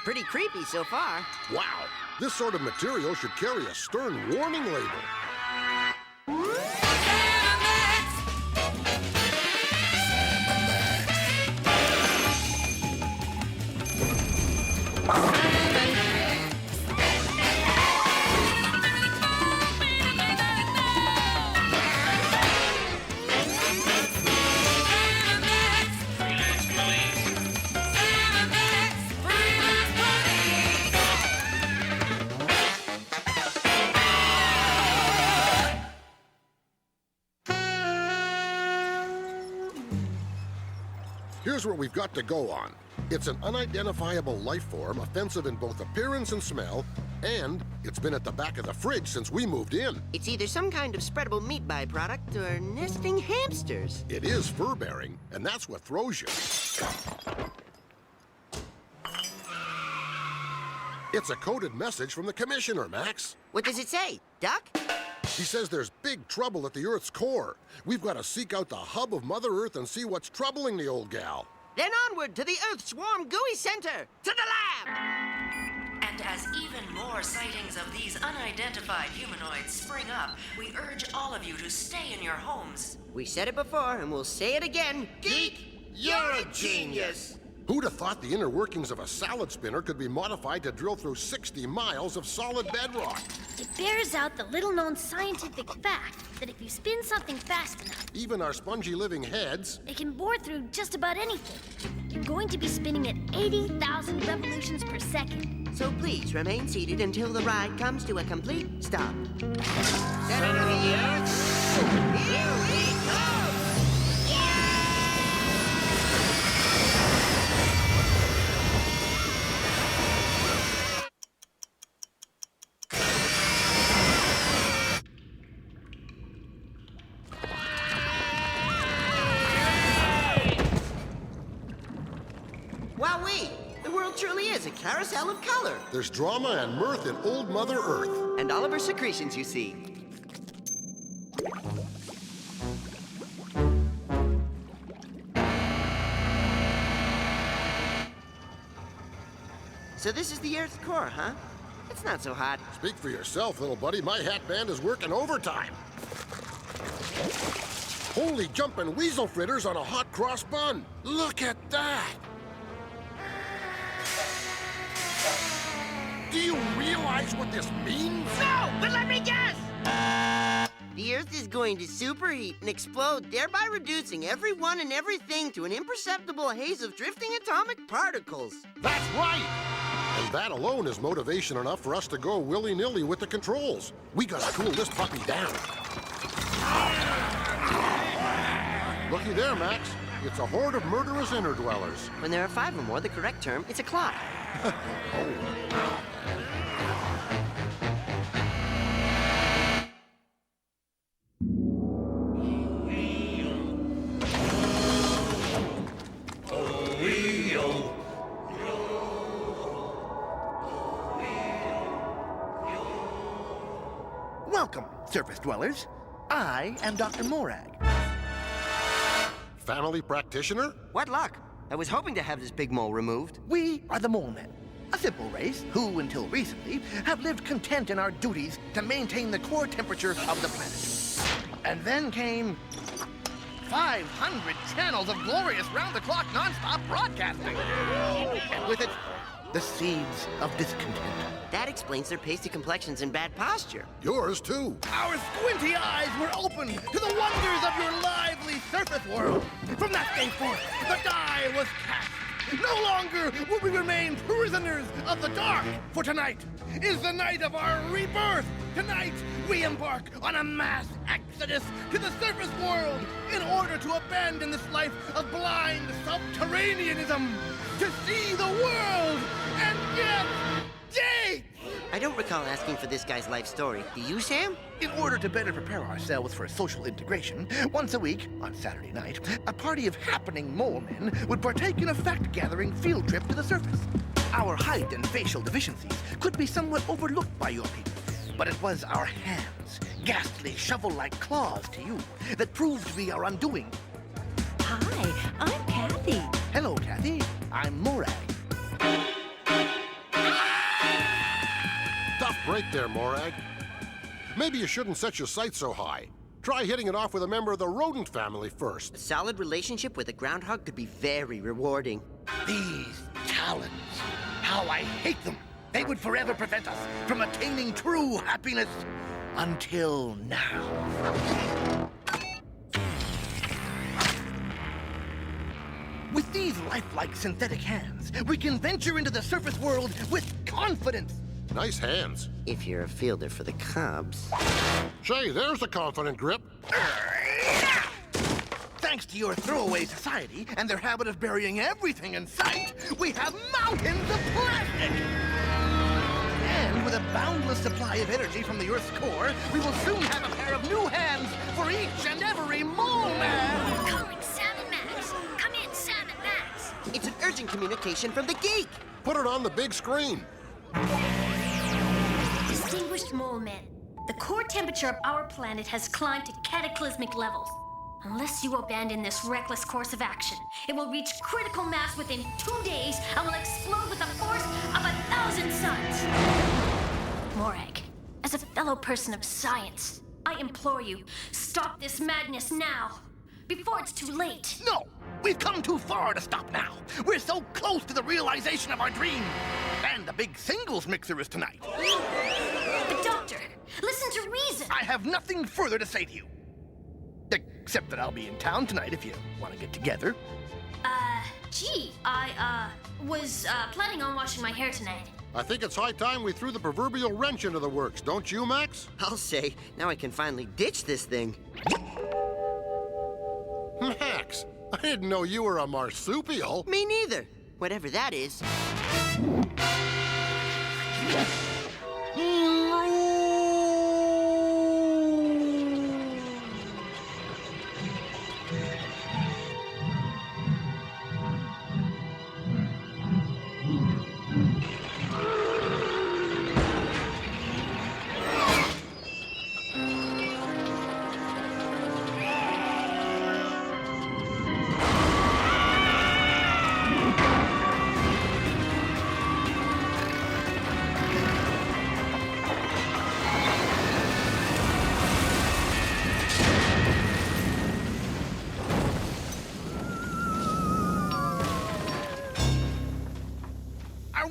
Pretty creepy so far. Wow, this sort of material should carry a stern warning label. Here's what we've got to go on. It's an unidentifiable life form, offensive in both appearance and smell, and it's been at the back of the fridge since we moved in. It's either some kind of spreadable meat byproduct or nesting hamsters. It is fur-bearing, and that's what throws you. It's a coded message from the Commissioner, Max. What does it say, Duck? He says there's big trouble at the Earth's core. We've got to seek out the hub of Mother Earth and see what's troubling the old gal. Then onward to the Earth's warm gooey center, to the lab! And as even more sightings of these unidentified humanoids spring up, we urge all of you to stay in your homes. We said it before, and we'll say it again. Geek, you're a genius! Who'd have thought the inner workings of a salad spinner could be modified to drill through 60 miles of solid bedrock? It bears out the little-known scientific fact that if you spin something fast enough, Even our spongy living heads. it can bore through just about anything. You're going to be spinning at 80,000 revolutions per second. So please remain seated until the ride comes to a complete stop. Center of the Earth. Here we come! Wowee! The world truly is a carousel of color. There's drama and mirth in old Mother Earth. And all of her secretions, you see. So this is the Earth's core, huh? It's not so hot. Speak for yourself, little buddy. My hat band is working overtime. Holy jumping weasel fritters on a hot cross bun. Look at that. Do you realize what this means? No, but let me guess! The Earth is going to superheat and explode, thereby reducing everyone and everything to an imperceptible haze of drifting atomic particles. That's right! And that alone is motivation enough for us to go willy-nilly with the controls. We gotta cool this puppy down. Looky there, Max. It's a horde of murderous inner dwellers. When there are 5 or more, the correct term is a clock. Welcome, surface dwellers. I am Dr. Morag. Family practitioner? What luck. I was hoping to have this big mole removed. We are the Mole Men, a simple race who, until recently, have lived content in our duties to maintain the core temperature of the planet. And then came 500 channels of glorious round-the-clock non-stop broadcasting. And with it, the seeds of discontent. That explains their pasty complexions and bad posture. Yours, too. Our squinty eyes were opened to the wonders of your lively surface world. From that day forth, the die was cast. No longer will we remain prisoners of the dark, for tonight is the night of our rebirth. Tonight, we embark on a mass exodus to the surface world in order to abandon this life of blind subterraneanism, to see the world and get Jake! I don't recall asking for this guy's life story. Do you, Sam? In order to better prepare ourselves for social integration, once a week, on Saturday night, a party of happening mole men would partake in a fact-gathering field trip to the surface. Our height and facial deficiencies could be somewhat overlooked by your people, but it was our hands, ghastly shovel-like claws to you, that proved to be our undoing. Hi, I'm Kathy. Hello, Kathy. I'm Morag. Tough break there, Morag. Maybe you shouldn't set your sights so high. Try hitting it off with a member of the rodent family first. A solid relationship with a groundhog could be very rewarding. These talons, how I hate them. They would forever prevent us from attaining true happiness. Until now. With these lifelike synthetic hands, we can venture into the surface world with confidence. Nice hands. If you're a fielder for the Cubs. Say, there's a confident grip. Thanks to your throwaway society and their habit of burying everything in sight, we have mountains of plastic! And with a boundless supply of energy from the Earth's core, we will soon have a pair of new hands for each and every mole man! Calling Sam and Max. Come in, Sam and Max. It's an urgent communication from the geek. Put it on the big screen. Distinguished mole men, the core temperature of our planet has climbed to cataclysmic levels. Unless you abandon this reckless course of action, it will reach critical mass within 2 days and will explode with the force of 1,000 suns. Morag, as a fellow person of science, I implore you, stop this madness now. before it's too late. No! We've come too far to stop now. We're so close to the realization of our dream. And the big singles mixer is tonight. But Doctor, listen to reason. I have nothing further to say to you. Except that I'll be in town tonight if you want to get together. Gee, I was planning on washing my hair tonight. I think it's high time we threw the proverbial wrench into the works, don't you, Max? I'll say, now I can finally ditch this thing. Max, I didn't know you were a marsupial. Me neither. Whatever that is.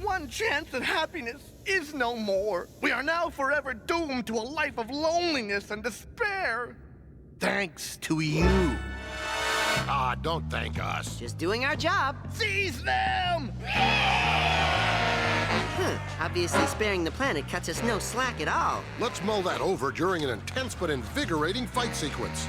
One chance at happiness is no more. We are now forever doomed to a life of loneliness and despair. Thanks to you. Ah, don't thank us. Just doing our job. Seize them! Obviously, sparing the planet cuts us no slack at all. Let's mull that over during an intense but invigorating fight sequence.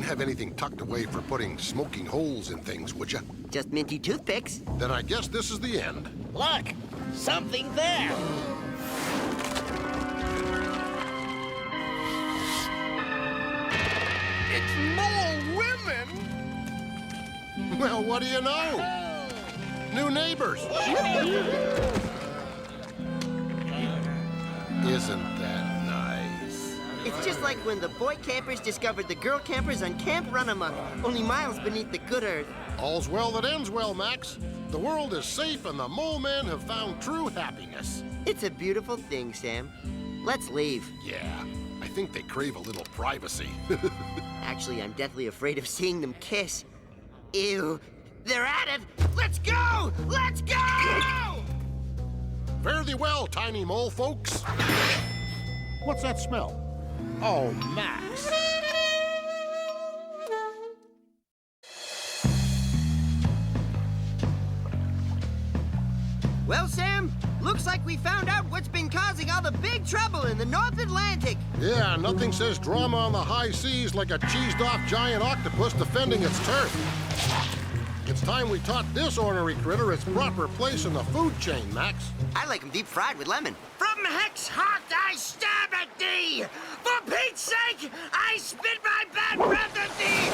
Have anything tucked away for putting smoking holes in things, would you? Just minty toothpicks. Then I guess this is the end. Look! Something there! It's more women! Well, what do you know? New neighbors! Isn't that nice? It's just like when the boy campers discovered the girl campers on Camp Runamuck, only miles beneath the good earth. All's well that ends well, Max. The world is safe and the mole men have found true happiness. It's a beautiful thing, Sam. Let's leave. Yeah, I think they crave a little privacy. Actually, I'm deathly afraid of seeing them kiss. Ew. They're at it! Let's go! Let's go! Fare thee well, tiny mole folks. What's that smell? Oh, Max. Well, Sam, looks like we found out what's been causing all the big trouble in the North Atlantic. Yeah, nothing says drama on the high seas like a cheesed-off giant octopus defending its turf. It's time we taught this ornery critter its proper place in the food chain, Max. I like them deep fried with lemon. From Hex Heart I stab at thee! For Pete's sake, I spit my bad breath at thee!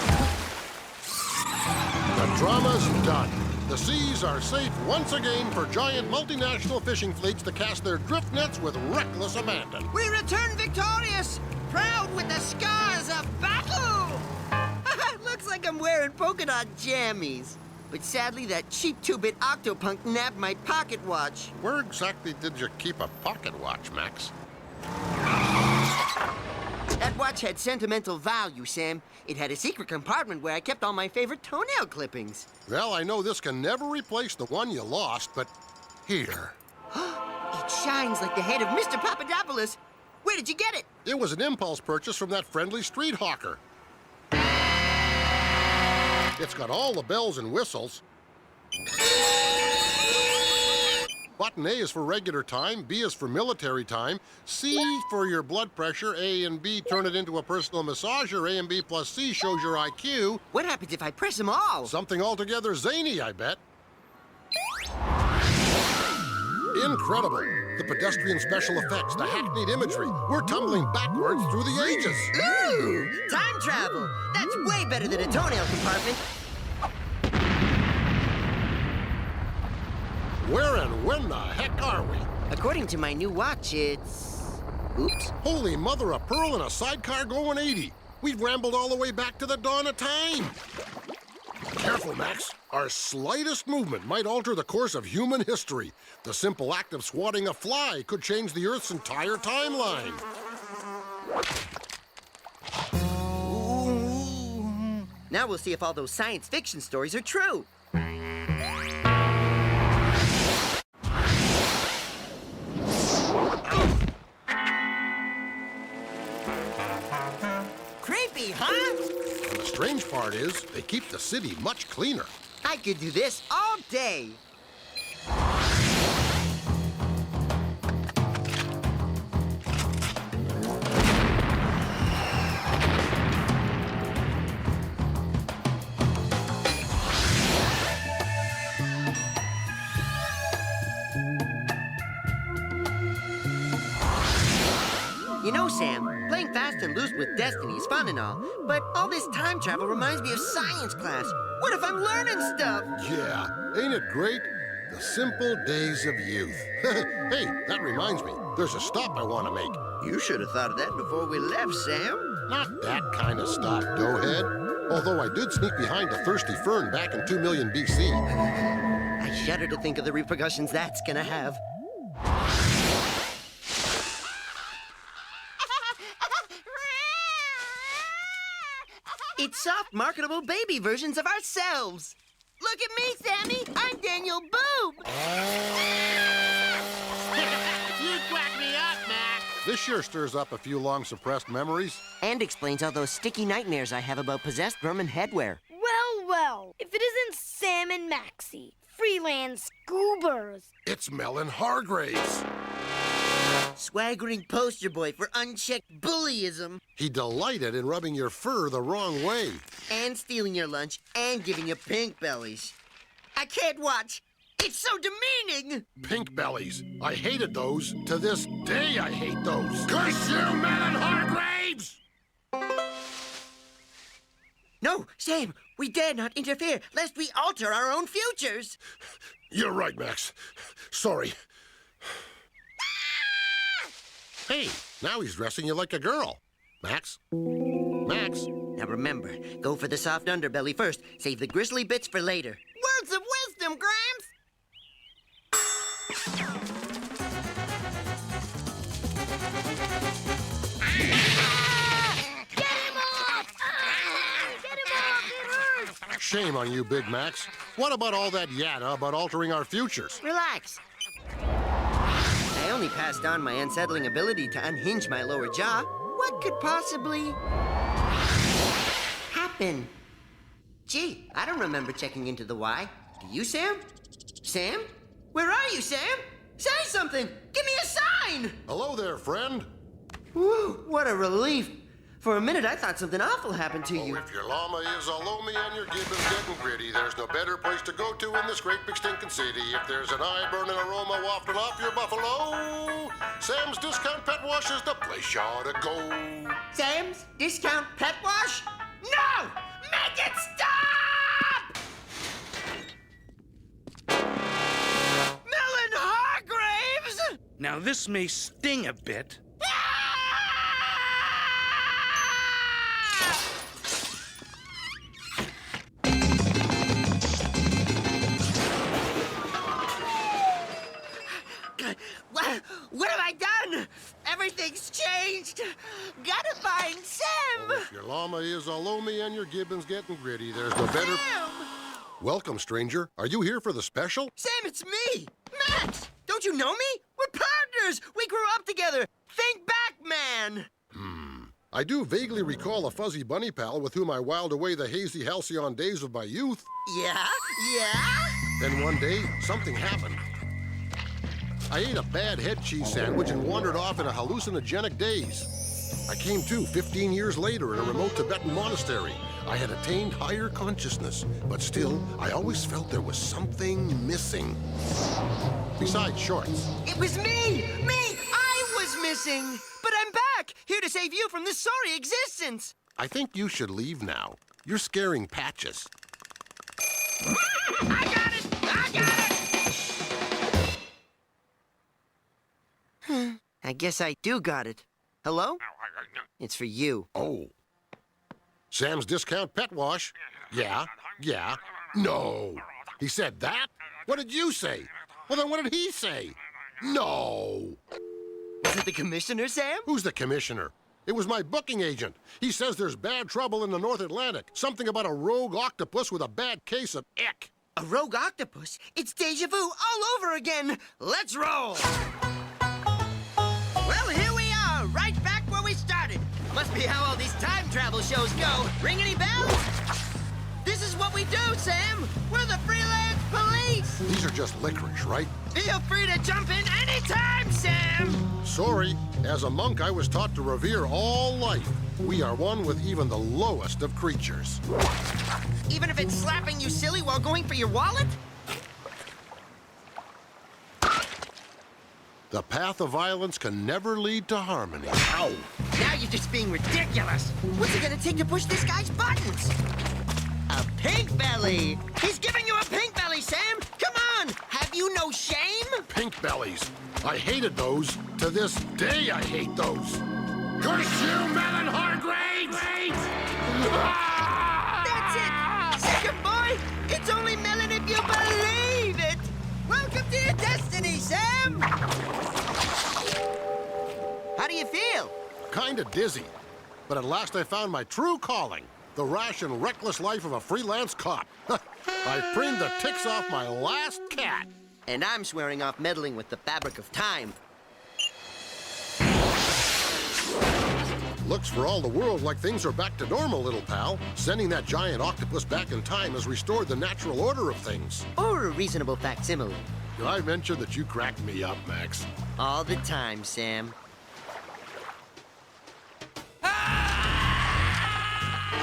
The drama's done. The seas are safe once again for giant multinational fishing fleets to cast their drift nets with reckless abandon. We return victorious, proud with the scars of battle! Looks like I'm wearing polka dot jammies. But sadly, that cheap two-bit Octopunk nabbed my pocket watch. Where exactly did you keep a pocket watch, Max? That watch had sentimental value, Sam. It had a secret compartment where I kept all my favorite toenail clippings. Well, I know this can never replace the one you lost, but here. It shines like the head of Mr. Papadopoulos. Where did you get it? It was an impulse purchase from that friendly street hawker. It's got all the bells and whistles. Button A is for regular time, B is for military time, C for your blood pressure, A and B turn it into a personal massager, A and B plus C shows your IQ. What happens if I press them all? Something altogether zany, I bet. Incredible. The pedestrian special effects, the hackneyed imagery. We're tumbling backwards through the ages. Ooh! time travel. That's way better than a toenail compartment. Where and when the heck are we? According to my new watch, it's... Oops. Holy mother of pearl and a sidecar going 80. We've rambled all the way back to the dawn of time. Careful, Max. Our slightest movement might alter the course of human history. The simple act of swatting a fly could change the Earth's entire timeline. Now we'll see if all those science fiction stories are true. Creepy, huh? And the strange part is, they keep the city much cleaner. I could do this all day. You know, Sam, playing fast and loose with Destiny is fun and all, but all this time travel reminds me of science class. What if I'm learning stuff? Yeah, ain't it great? The simple days of youth. Hey, that reminds me. There's a stop I want to make. You should have thought of that before we left, Sam. Not that kind of stop, doughhead. Although I did sneak behind a thirsty fern back in 2 million BC. I shudder to think of the repercussions that's gonna have. It's soft, marketable baby versions of ourselves. Look at me, Sammy. I'm Daniel Boob. You quack me up, Mac. This sure stirs up a few long-suppressed memories. And explains all those sticky nightmares I have about possessed vermin headwear. Well, well, if it isn't Sam and Maxie, freelance scoobers. It's Melon Hargraves. Swaggering poster boy for unchecked bullyism. He delighted in rubbing your fur the wrong way. And stealing your lunch and giving you pink bellies. I can't watch. It's so demeaning. Pink bellies. I hated those. To this day, I hate those. Curse you, Melon Hargraves! No, Sam, we dare not interfere, lest we alter our own futures. You're right, Max. Sorry. Hey, now he's dressing you like a girl. Max? Max? Now remember, go for the soft underbelly first. Save the grisly bits for later. Words of wisdom, Gramps! Get him off! Get him off! It hurts! Shame on you, Big Max. What about all that yatta about altering our futures? Relax. I only passed on my unsettling ability to unhinge my lower jaw. What could possibly happen? Gee, I don't remember checking into the Y. Do you, Sam? Sam? Where are you, Sam? Say something! Give me a sign! Hello there, friend. Whew, what a relief. For a minute, I thought something awful happened to you. If your llama is all loamy and your gibbon's getting gritty, there's no better place to go to in this great big stinking city. If there's an eye-burning aroma wafting off your buffalo, Sam's Discount Pet Wash is the place you ought to go. Sam's Discount Pet Wash? No! Make it stop! Melon Hargraves! Now, this may sting a bit. What have I done? Everything's changed. Gotta find Sam. If your llama is all loamy and your gibbon's getting gritty, there's no better... Sam! Welcome, stranger. Are you here for the special? Sam, it's me! Max! Don't you know me? We're partners! We grew up together! Think back, man! I do vaguely recall a fuzzy bunny pal with whom I whiled away the hazy halcyon days of my youth. Yeah? Yeah? Then one day, something happened. I ate a bad head cheese sandwich and wandered off in a hallucinogenic daze. I came to 15 years later in a remote Tibetan monastery. I had attained higher consciousness, but still, I always felt there was something missing. Besides shorts. It was me! Me! I was missing! But I'm back! Here to save you from this sorry existence! I think you should leave now. You're scaring Patches. I guess I do got it. Hello? It's for you. Oh. Sam's Discount Pet Wash? Yeah. No. He said that? What did you say? Well, then what did he say? No. Was it the commissioner, Sam? Who's the commissioner? It was my booking agent. He says there's bad trouble in the North Atlantic. Something about a rogue octopus with a bad case of ick. A rogue octopus? It's deja vu all over again. Let's roll. Well, here we are, right back where we started. Must be how all these time travel shows go. Ring any bells? This is what we do, Sam. We're the freelance police. These are just licorice, right? Feel free to jump in anytime, Sam. Sorry. As a monk, I was taught to revere all life. We are one with even the lowest of creatures. Even if it's slapping you silly while going for your wallet? The path of violence can never lead to harmony. Ow! Now you're just being ridiculous. What's it gonna take to push this guy's buttons? A pink belly! He's giving you a pink belly, Sam! Come on! Have you no shame? Pink bellies. I hated those. To this day, I hate those. Curse you, Melon Hargraves! That's it! Second boy! It's only melon if you believe it! Welcome to your destiny, Sam! How do you feel? Kinda dizzy. But at last I found my true calling. The rash and reckless life of a freelance cop. I've preened the ticks off my last cat. And I'm swearing off meddling with the fabric of time. Looks for all the world like things are back to normal, little pal. Sending that giant octopus back in time has restored the natural order of things. Or a reasonable facsimile. Did I mention that you cracked me up, Max? All the time, Sam.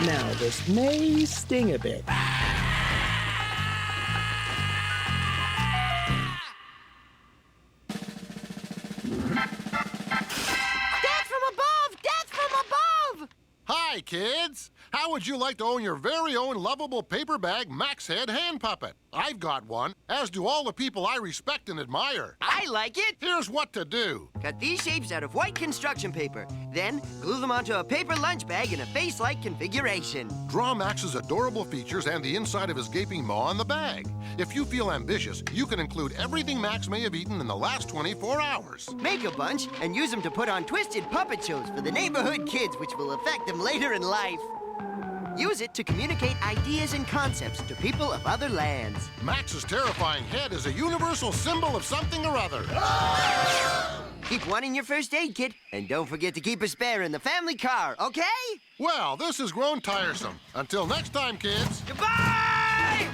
Now, this may sting a bit. Death from above! Death from above! Hi, kids. How would you like to own your very own lovable paper bag Max Head hand puppet? I've got one, as do all the people I respect and admire. I like it. Here's what to do. Cut these shapes out of white construction paper. Then glue them onto a paper lunch bag in a face-like configuration. Draw Max's adorable features and the inside of his gaping maw on the bag. If you feel ambitious, you can include everything Max may have eaten in the last 24 hours. Make a bunch and use them to put on twisted puppet shows for the neighborhood kids, which will affect them later in life. Use it to communicate ideas and concepts to people of other lands. Max's terrifying head is a universal symbol of something or other. Keep one in your first aid kit, and don't forget to keep a spare in the family car, okay? Well, this has grown tiresome. Until next time, kids. Goodbye!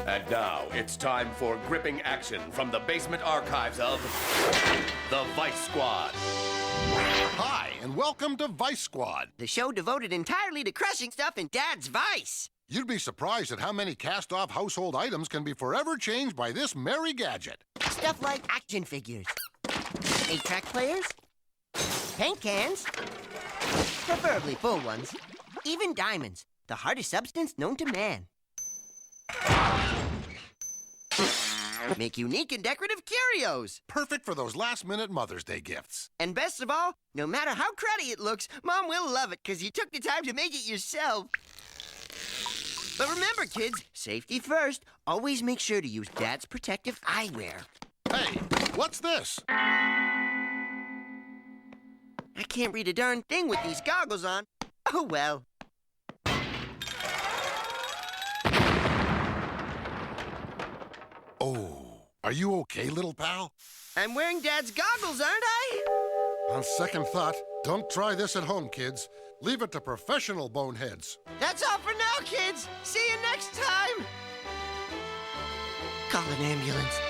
And now, it's time for gripping action from the basement archives of the Vice Squad. Hi, and welcome to Vice Squad. The show devoted entirely to crushing stuff in Dad's vice. You'd be surprised at how many cast-off household items can be forever changed by this merry gadget. Stuff like action figures, 8-track players, paint cans, preferably full ones, even diamonds, the hardest substance known to man. Make unique and decorative curios. Perfect for those last-minute Mother's Day gifts. And best of all, no matter how cruddy it looks, Mom will love it because you took the time to make it yourself. But remember, kids, safety first. Always make sure to use Dad's protective eyewear. Hey, what's this? I can't read a darn thing with these goggles on. Oh, well. Oh, are you okay, little pal? I'm wearing Dad's goggles, aren't I? On second thought, don't try this at home, kids. Leave it to professional boneheads. That's all for now, kids. See you next time. Call an ambulance.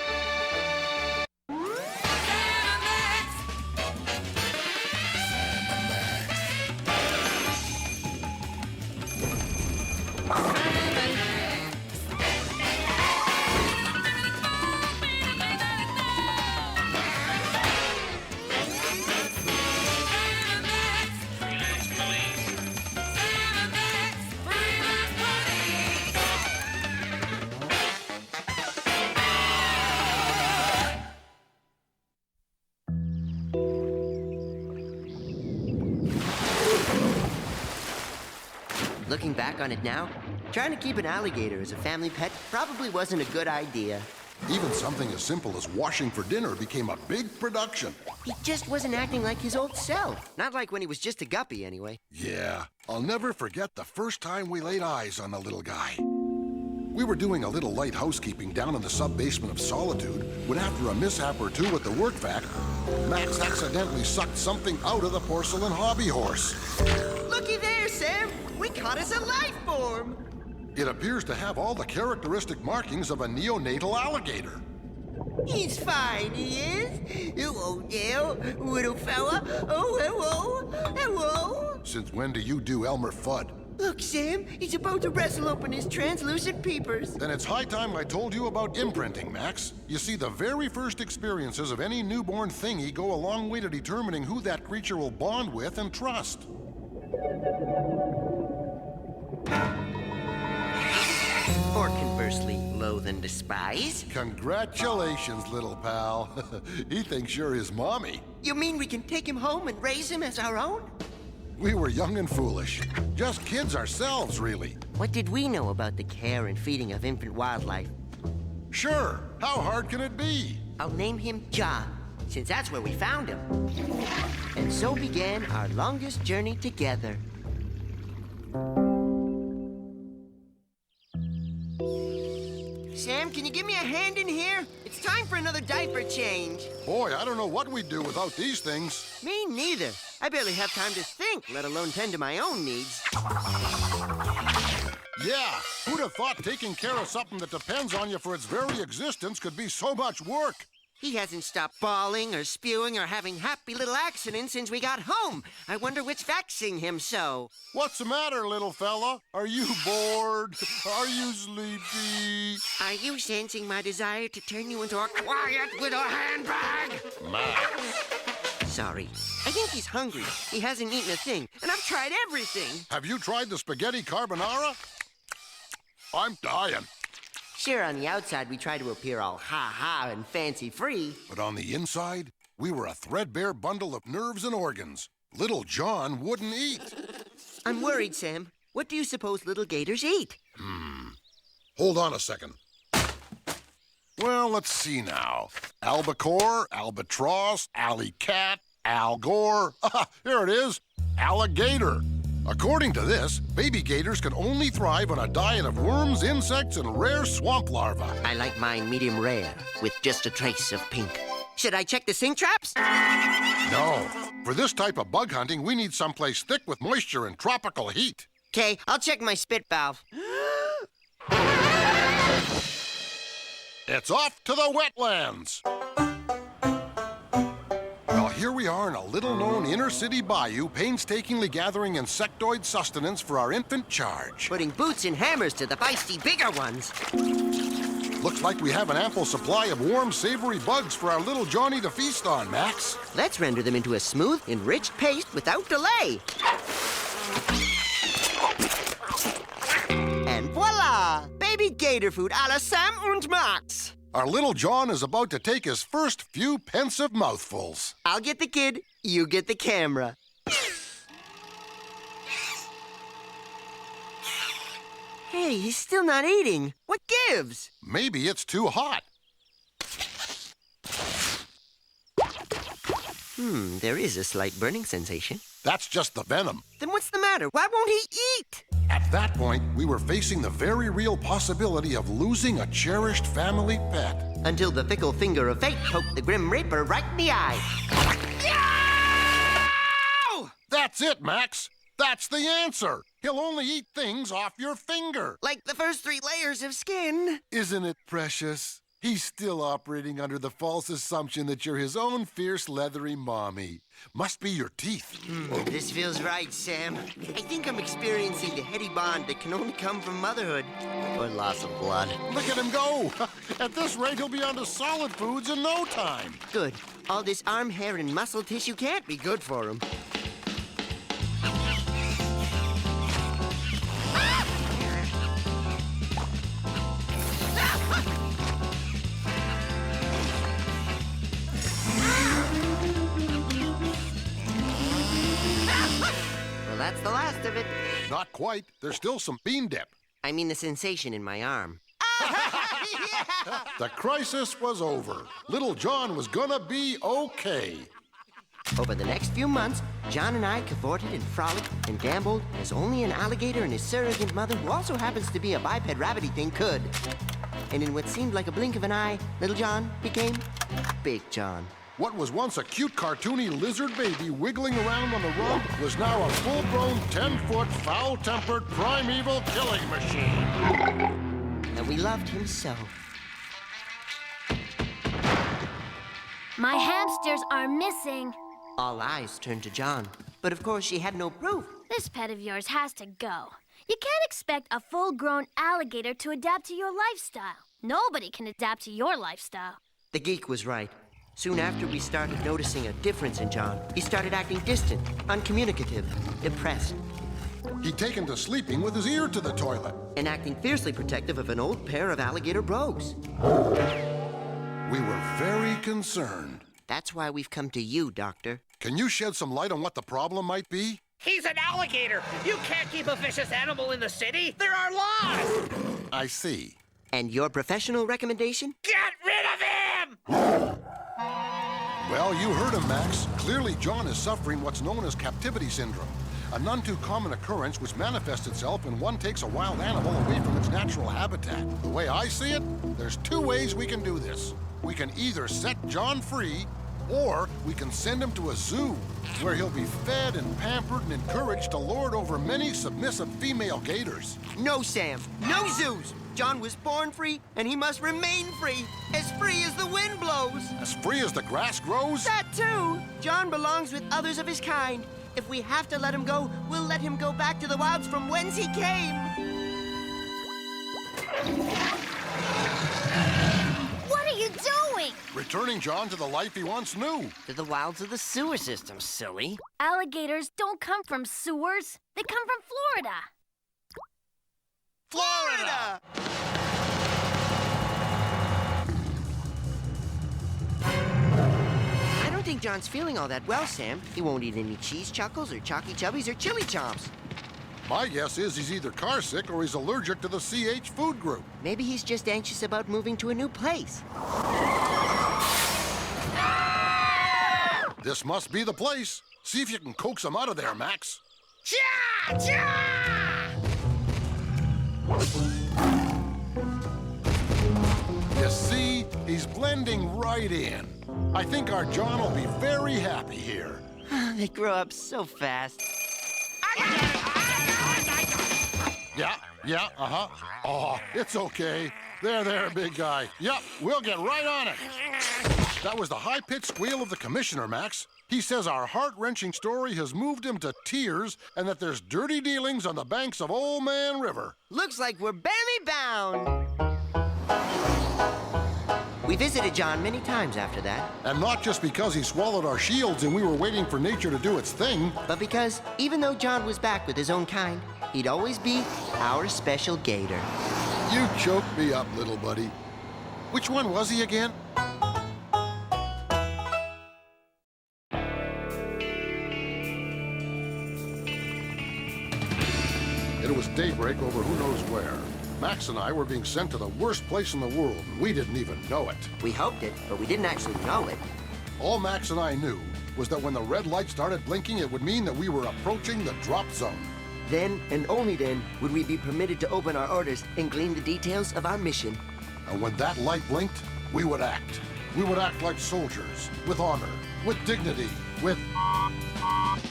Looking back on it now, trying to keep an alligator as a family pet probably wasn't a good idea. Even something as simple as washing for dinner became a big production. He just wasn't acting like his old self. Not like when he was just a guppy, anyway. Yeah, I'll never forget the first time we laid eyes on the little guy. We were doing a little light housekeeping down in the sub-basement of Solitude when, after a mishap or two at the work vac, Max accidentally sucked something out of the porcelain hobby horse. Looky there, Sam! We caught us a life form! It appears to have all the characteristic markings of a neonatal alligator. He's fine, he is. Hello there, little fella. Oh, hello. Hello. Since when do you do Elmer Fudd? Look, Sam, he's about to wrestle open his translucent peepers. Then it's high time I told you about imprinting, Max. You see, the very first experiences of any newborn thingy go a long way to determining who that creature will bond with and trust. Or conversely, loathe and despise. Congratulations, little pal. He thinks you're his mommy. You mean we can take him home and raise him as our own? We were young and foolish. Just kids ourselves, really. What did we know about the care and feeding of infant wildlife? Sure. How hard can it be? I'll name him John, since that's where we found him. And so began our longest journey together. Sam, can you give me a hand in here? It's time for another diaper change. Boy, I don't know what we'd do without these things. Me neither. I barely have time to think, let alone tend to my own needs. Yeah, who'd have thought taking care of something that depends on you for its very existence could be so much work? He hasn't stopped bawling or spewing or having happy little accidents since we got home. I wonder what's vexing him so. What's the matter, little fella? Are you bored? Are you sleepy? Are you sensing my desire to turn you into a quiet little handbag? Max. Sorry. I think he's hungry. He hasn't eaten a thing, and I've tried everything. Have you tried the spaghetti carbonara? I'm dying. Sure, on the outside, we try to appear all ha-ha and fancy-free. But on the inside, we were a threadbare bundle of nerves and organs. Little John wouldn't eat. I'm worried, Sam. What do you suppose little gators eat? Hold on a second. Well, let's see now. Albacore, albatross, alley-cat, algore. Here it is. Alligator. According to this, baby gators can only thrive on a diet of worms, insects, and rare swamp larvae. I like mine medium rare, with just a trace of pink. Should I check the sink traps? No. For this type of bug hunting, we need someplace thick with moisture and tropical heat. Okay, I'll check my spit valve. It's off to the wetlands. Well, here we are in a little-known inner-city bayou, painstakingly gathering insectoid sustenance for our infant charge. Putting boots and hammers to the feisty bigger ones. Looks like we have an ample supply of warm, savory bugs for our little Johnny to feast on, Max. Let's render them into a smooth, enriched paste without delay. And voila! Baby gator food a la Sam und Max. Our little John is about to take his first few pensive mouthfuls. I'll get the kid, you get the camera. Hey, he's still not eating. What gives? Maybe it's too hot. There is a slight burning sensation. That's just the venom. Then what's the matter? Why won't he eat? At that point, we were facing the very real possibility of losing a cherished family pet. Until the fickle finger of fate poked the Grim Reaper right in the eye. Yow! That's it, Max. That's the answer. He'll only eat things off your finger. Like the first 3 layers of skin. Isn't it precious? He's still operating under the false assumption that you're his own fierce, leathery mommy. Must be your teeth. This feels right, Sam. I think I'm experiencing the heady bond that can only come from motherhood. Or loss of blood. Look at him go. At this rate, he'll be onto solid foods in no time. Good. All this arm hair and muscle tissue can't be good for him. Well, that's the last of it. Not quite. There's still some bean dip. I mean the sensation in my arm. The crisis was over. Little John was gonna be okay. Over the next few months, John and I cavorted and frolicked and gambled as only an alligator and his surrogate mother, who also happens to be a biped rabbity thing, could. And in what seemed like a blink of an eye, Little John became Big John. What was once a cute, cartoony lizard baby wiggling around on the rug was now a full-grown, 10-foot, foul-tempered, primeval killing machine. And we loved him so. My hamsters are missing. All eyes turned to John. But of course, she had no proof. This pet of yours has to go. You can't expect a full-grown alligator to adapt to your lifestyle. Nobody can adapt to your lifestyle. The geek was right. Soon after we started noticing a difference in John, he started acting distant, uncommunicative, depressed. He'd taken to sleeping with his ear to the toilet. And acting fiercely protective of an old pair of alligator brogues. We were very concerned. That's why we've come to you, Doctor. Can you shed some light on what the problem might be? He's an alligator. You can't keep a vicious animal in the city. There are laws. I see. And your professional recommendation? Get rid of him! Well, you heard him, Max. Clearly, John is suffering what's known as captivity syndrome, a none too common occurrence which manifests itself when one takes a wild animal away from its natural habitat. The way I see it, there's two ways we can do this. We can either set John free, or we can send him to a zoo, where he'll be fed and pampered and encouraged to lord over many submissive female gators. No, Sam. No zoos. John was born free, and he must remain free as the wind blows. As free as the grass grows? That too. John belongs with others of his kind. If we have to let him go, we'll let him go back to the wilds from whence he came. What are you doing? Returning John to the life he once knew. To the wilds of the sewer system, silly. Alligators don't come from sewers. They come from Florida. Florida! I don't think John's feeling all that well, Sam. He won't eat any cheese chuckles or chalky chubbies or chili chomps. My guess is he's either carsick or he's allergic to the CH food group. Maybe he's just anxious about moving to a new place. This must be the place. See if you can coax him out of there, Max. Cha! Cha! You see, he's blending right in. I think our John will be very happy here. They grow up so fast. Yeah, uh-huh. Oh, it's okay. There, big guy. Yep, we'll get right on it. That was the high-pitched squeal of the commissioner, Max. He says our heart-wrenching story has moved him to tears and that there's dirty dealings on the banks of Old Man River. Looks like we're barely bound. We visited John many times after that. And not just because he swallowed our shields and we were waiting for nature to do its thing. But because even though John was back with his own kind, he'd always be our special gator. You choked me up, little buddy. Which one was he again? It was daybreak over who knows where. Max and I were being sent to the worst place in the world, and we didn't even know it. We hoped it, but we didn't actually know it. All Max and I knew was that when the red light started blinking, it would mean that we were approaching the drop zone. Then, and only then, would we be permitted to open our orders and glean the details of our mission. And when that light blinked, we would act. We would act like soldiers, with honor, with dignity, with... Mine!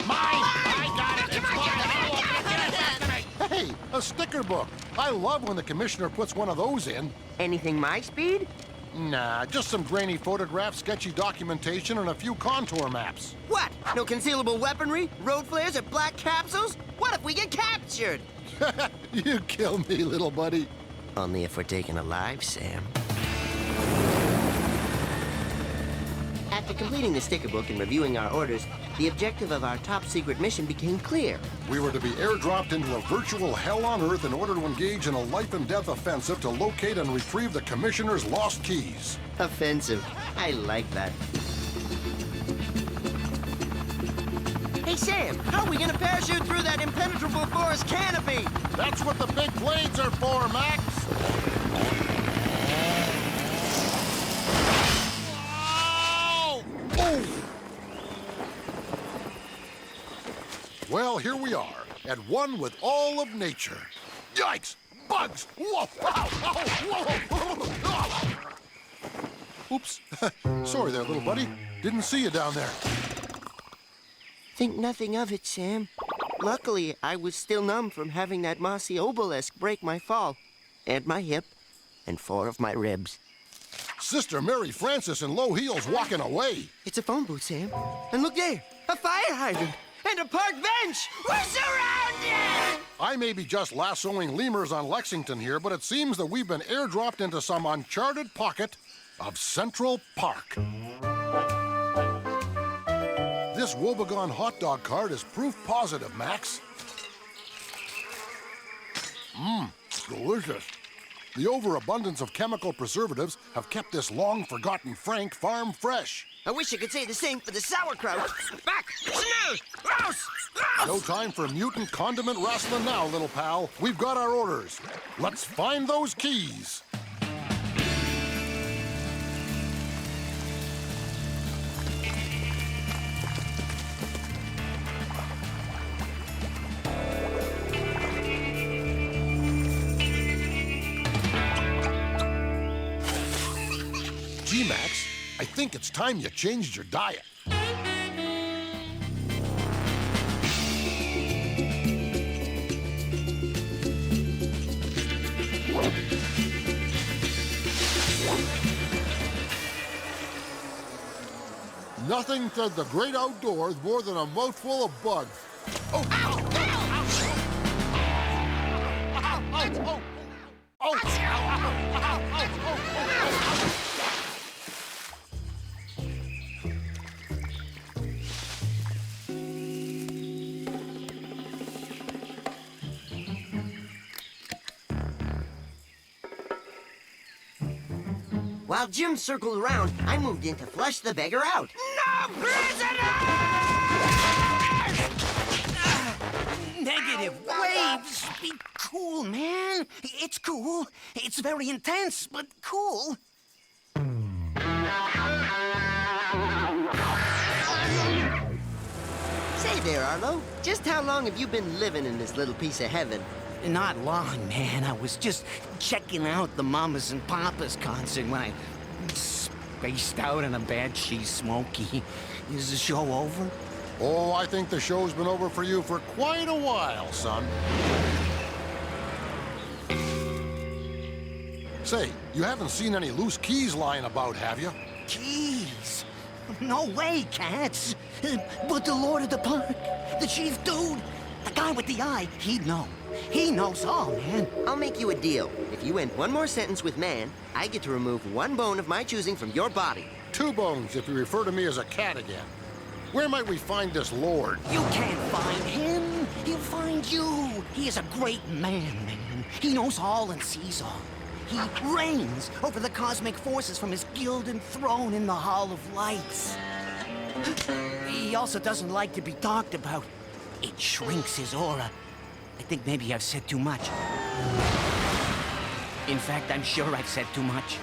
I got it! Hey, a sticker book. I love when the commissioner puts one of those in. Anything my speed? Nah, just some grainy photographs, sketchy documentation, and a few contour maps. What? No concealable weaponry, road flares, or black capsules? What if we get captured? You kill me, little buddy. Only if we're taken alive, Sam. After completing the sticker book and reviewing our orders, the objective of our top-secret mission became clear. We were to be airdropped into a virtual hell on Earth in order to engage in a life-and-death offensive to locate and retrieve the Commissioner's lost keys. Offensive. I like that. Hey, Sam, how are we gonna parachute through that impenetrable forest canopy? That's what the big blades are for, Max. Oh! Well, here we are, at one with all of nature. Yikes! Bugs! Whoa! Ow! Ow! Whoa! Oops. Sorry there, little buddy. Didn't see you down there. Think nothing of it, Sam. Luckily, I was still numb from having that mossy obelisk break my fall, and my hip, and 4 of my ribs. Sister Mary Frances in low heels walking away. It's a phone booth, Sam. And look there, a fire hydrant and a park bench. We're surrounded! I may be just lassoing lemurs on Lexington here, but it seems that we've been airdropped into some uncharted pocket of Central Park. This Wobegon hot dog cart is proof positive, Max. Delicious. The overabundance of chemical preservatives have kept this long-forgotten Frank farm fresh. I wish I could say the same for the sauerkraut. Back! Schnell! Raus! Raus! No time for mutant condiment wrestling now, little pal. We've got our orders. Let's find those keys. G-Max, I think it's time you changed your diet. Nothing says the great outdoors more than a mouthful of bugs. Oh! Ow! Ow! Ow! Ow! Oh! While Jim circled around, I moved in to flush the beggar out. No prisoners! Negative waves. Be cool, man. It's cool. It's very intense, but cool. Say there, Arlo. Just how long have you been living in this little piece of heaven? Not long, man. I was just checking out the Mamas and Papas concert when I spaced out in a bad cheese smoky. Is the show over? Oh, I think the show's been over for you for quite a while, son. Say, you haven't seen any loose keys lying about, have you? Keys? No way, cats. But the Lord of the Park, the chief dude, the guy with the eye, he'd know. He knows all, man. I'll make you a deal. If you end one more sentence with man, I get to remove 1 bone of my choosing from your body. 2 bones if you refer to me as a cat again. Where might we find this Lord? You can't find him. He'll find you. He is a great man. He knows all and sees all. He reigns over the cosmic forces from his gilded throne in the Hall of Lights. He also doesn't like to be talked about. It shrinks his aura. I think maybe I've said too much. In fact, I'm sure I've said too much.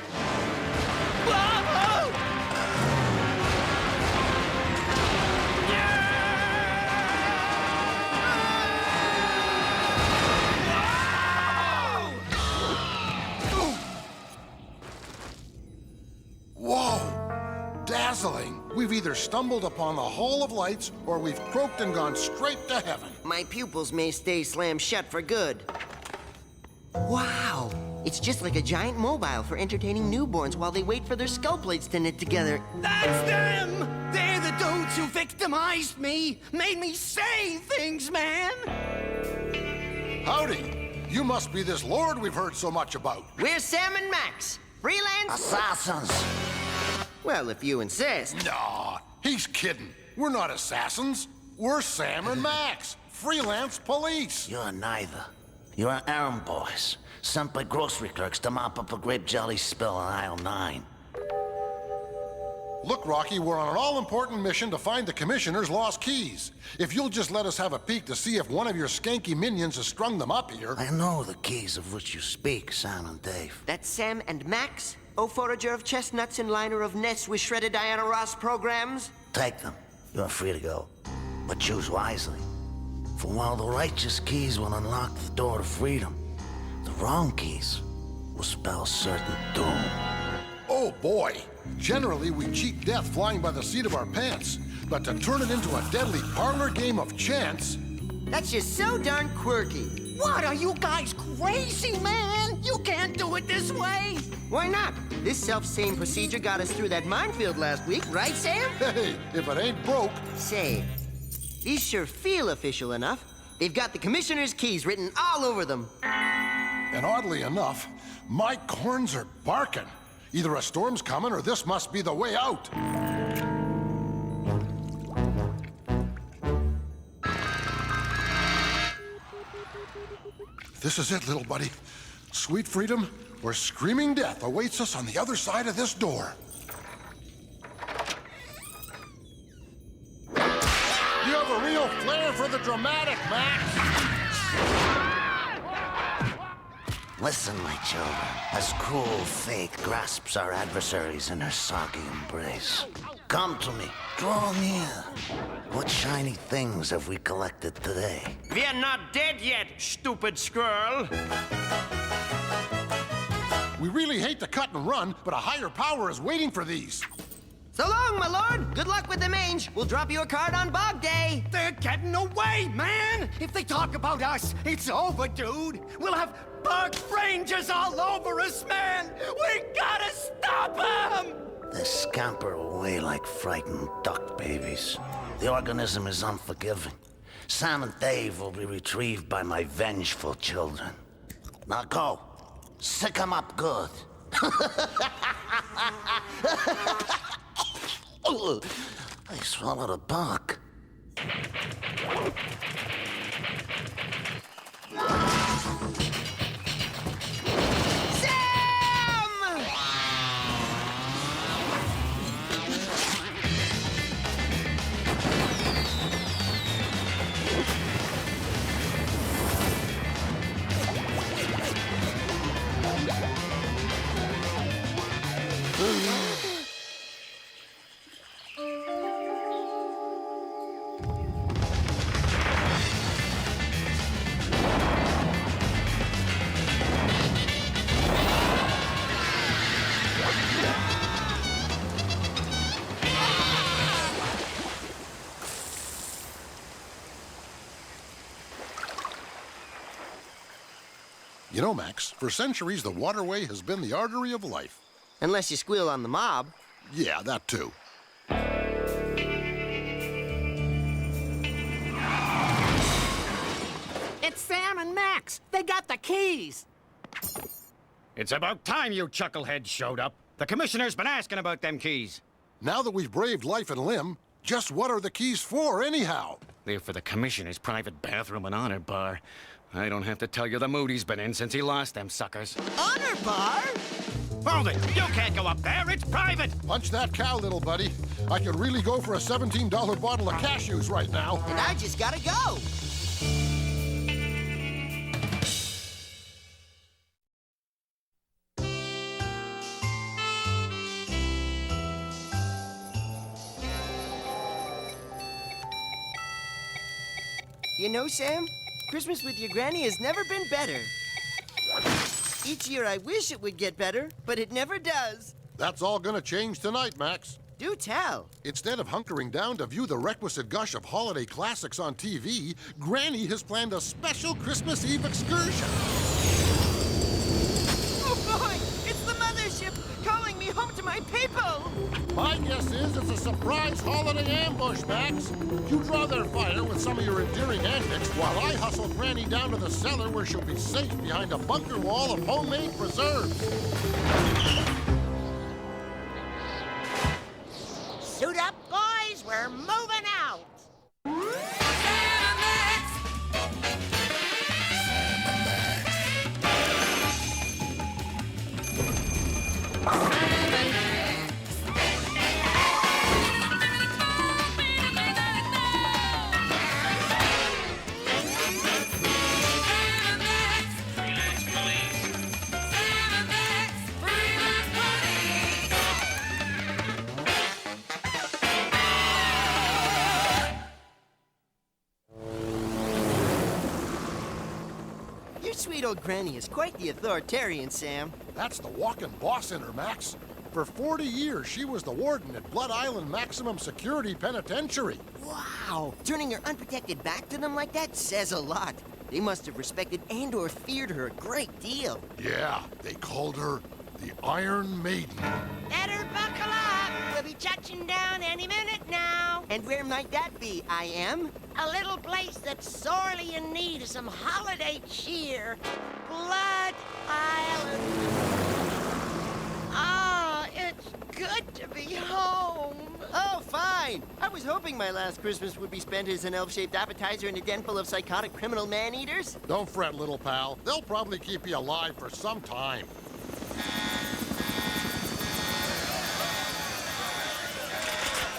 Whoa! Dazzling! We've either stumbled upon the Hall of Lights or we've croaked and gone straight to heaven. My pupils may stay slammed shut for good. Wow! It's just like a giant mobile for entertaining newborns while they wait for their skull plates to knit together. That's them! They're the dudes who victimized me! Made me say things, man! Howdy! You must be this Lord we've heard so much about. We're Sam and Max, freelance assassins. Well, if you insist. Nah, he's kidding. We're not assassins. We're Sam and Max, freelance police. You're neither. You're errand boys, sent by grocery clerks to mop up a grape jelly spill on aisle 9. Look, Rocky, we're on an all-important mission to find the Commissioner's lost keys. If you'll just let us have a peek to see if one of your skanky minions has strung them up here... I know the keys of which you speak, Sam and Dave. That's Sam and Max? O forager of chestnuts and liner of nests with shredded Diana Ross programs? Take them. You're free to go. But choose wisely. For while the righteous keys will unlock the door to freedom, the wrong keys will spell certain doom. Oh, boy. Generally, we cheat death flying by the seat of our pants. But to turn it into a deadly parlor game of chance... That's just so darn quirky. What, are you guys crazy, man? You can't do it this way. Why not? This self-same procedure got us through that minefield last week, right, Sam? Hey, if it ain't broke... Say, these sure feel official enough. They've got the Commissioner's keys written all over them. And oddly enough, my corns are barking. Either a storm's coming or this must be the way out. This is it, little buddy. Sweet freedom or screaming death awaits us on the other side of this door. You have a real flair for the dramatic, Max. Listen, my children, as cruel fate grasps our adversaries in her soggy embrace. Come to me, draw near. What shiny things have we collected today? We're not dead yet, stupid squirrel. We really hate to cut and run, but a higher power is waiting for these. So long, my lord. Good luck with the mange. We'll drop you a card on Bog Day. They're getting away, man! If they talk about us, it's over, dude. We'll have park rangers all over us, man! We gotta stop them! They scamper away like frightened duck babies. The organism is unforgiving. Sam and Dave will be retrieved by my vengeful children. Now go. Sick 'em up good. I swallowed a bug. You know, Max, for centuries the waterway has been the artery of life. Unless you squeal on the mob. Yeah, that too. It's Sam and Max. They got the keys. It's about time you chuckleheads showed up. The Commissioner's been asking about them keys. Now that we've braved life and limb, just what are the keys for, anyhow? They're for the Commissioner's private bathroom and honor bar. I don't have to tell you the mood he's been in since he lost them suckers. Honor bar? Hold it! You can't go up there! It's private! Punch that cow, little buddy. I could really go for a $17 bottle of cashews right now. And I just gotta go. You know, Sam, Christmas with your granny has never been better. Each year I wish it would get better, but it never does. That's all gonna change tonight, Max. Do tell. Instead of hunkering down to view the requisite gush of holiday classics on TV, Granny has planned a special Christmas Eve excursion. Oh boy! It's the mothership calling me home to my people! My guess is it's a surprise holiday ambush, Max. You draw their fire with some of your endearing antics while I hustle Granny down to the cellar where she'll be safe behind a bunker wall of homemade preserves. Suit up, boys! We're moving out! sweet old granny is quite the authoritarian, Sam. That's the walking boss in her, Max. For 40 years, she was the warden at Blood Island Maximum Security Penitentiary. Wow! Turning her unprotected back to them like that says a lot. They must have respected and/or feared her a great deal. Yeah, they called her the Iron Maiden. Better buckle up. We'll be touching down any minute now. And where might that be, I am? A little place that's sorely in need of some holiday cheer. Blood Island. Ah, it's good to be home. Oh, fine. I was hoping my last Christmas would be spent as an elf-shaped appetizer in a den full of psychotic criminal man-eaters. Don't fret, little pal. They'll probably keep you alive for some time.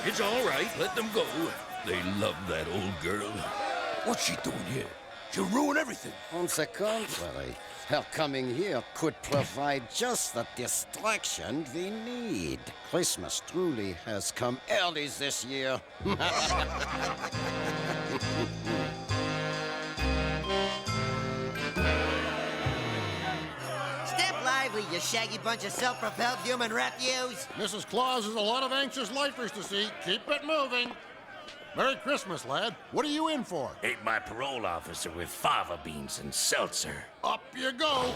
It's all right. Let them go. They love that old girl. What's she doing here? She'll ruin everything. On the contrary, her coming here could provide just the distraction we need. Christmas truly has come early this year. Step lively, you shaggy bunch of self-propelled human refuse. Mrs. Claus has a lot of anxious lifers to see. Keep it moving. Merry Christmas, lad. What are you in for? Ate my parole officer with fava beans and seltzer. Up you go.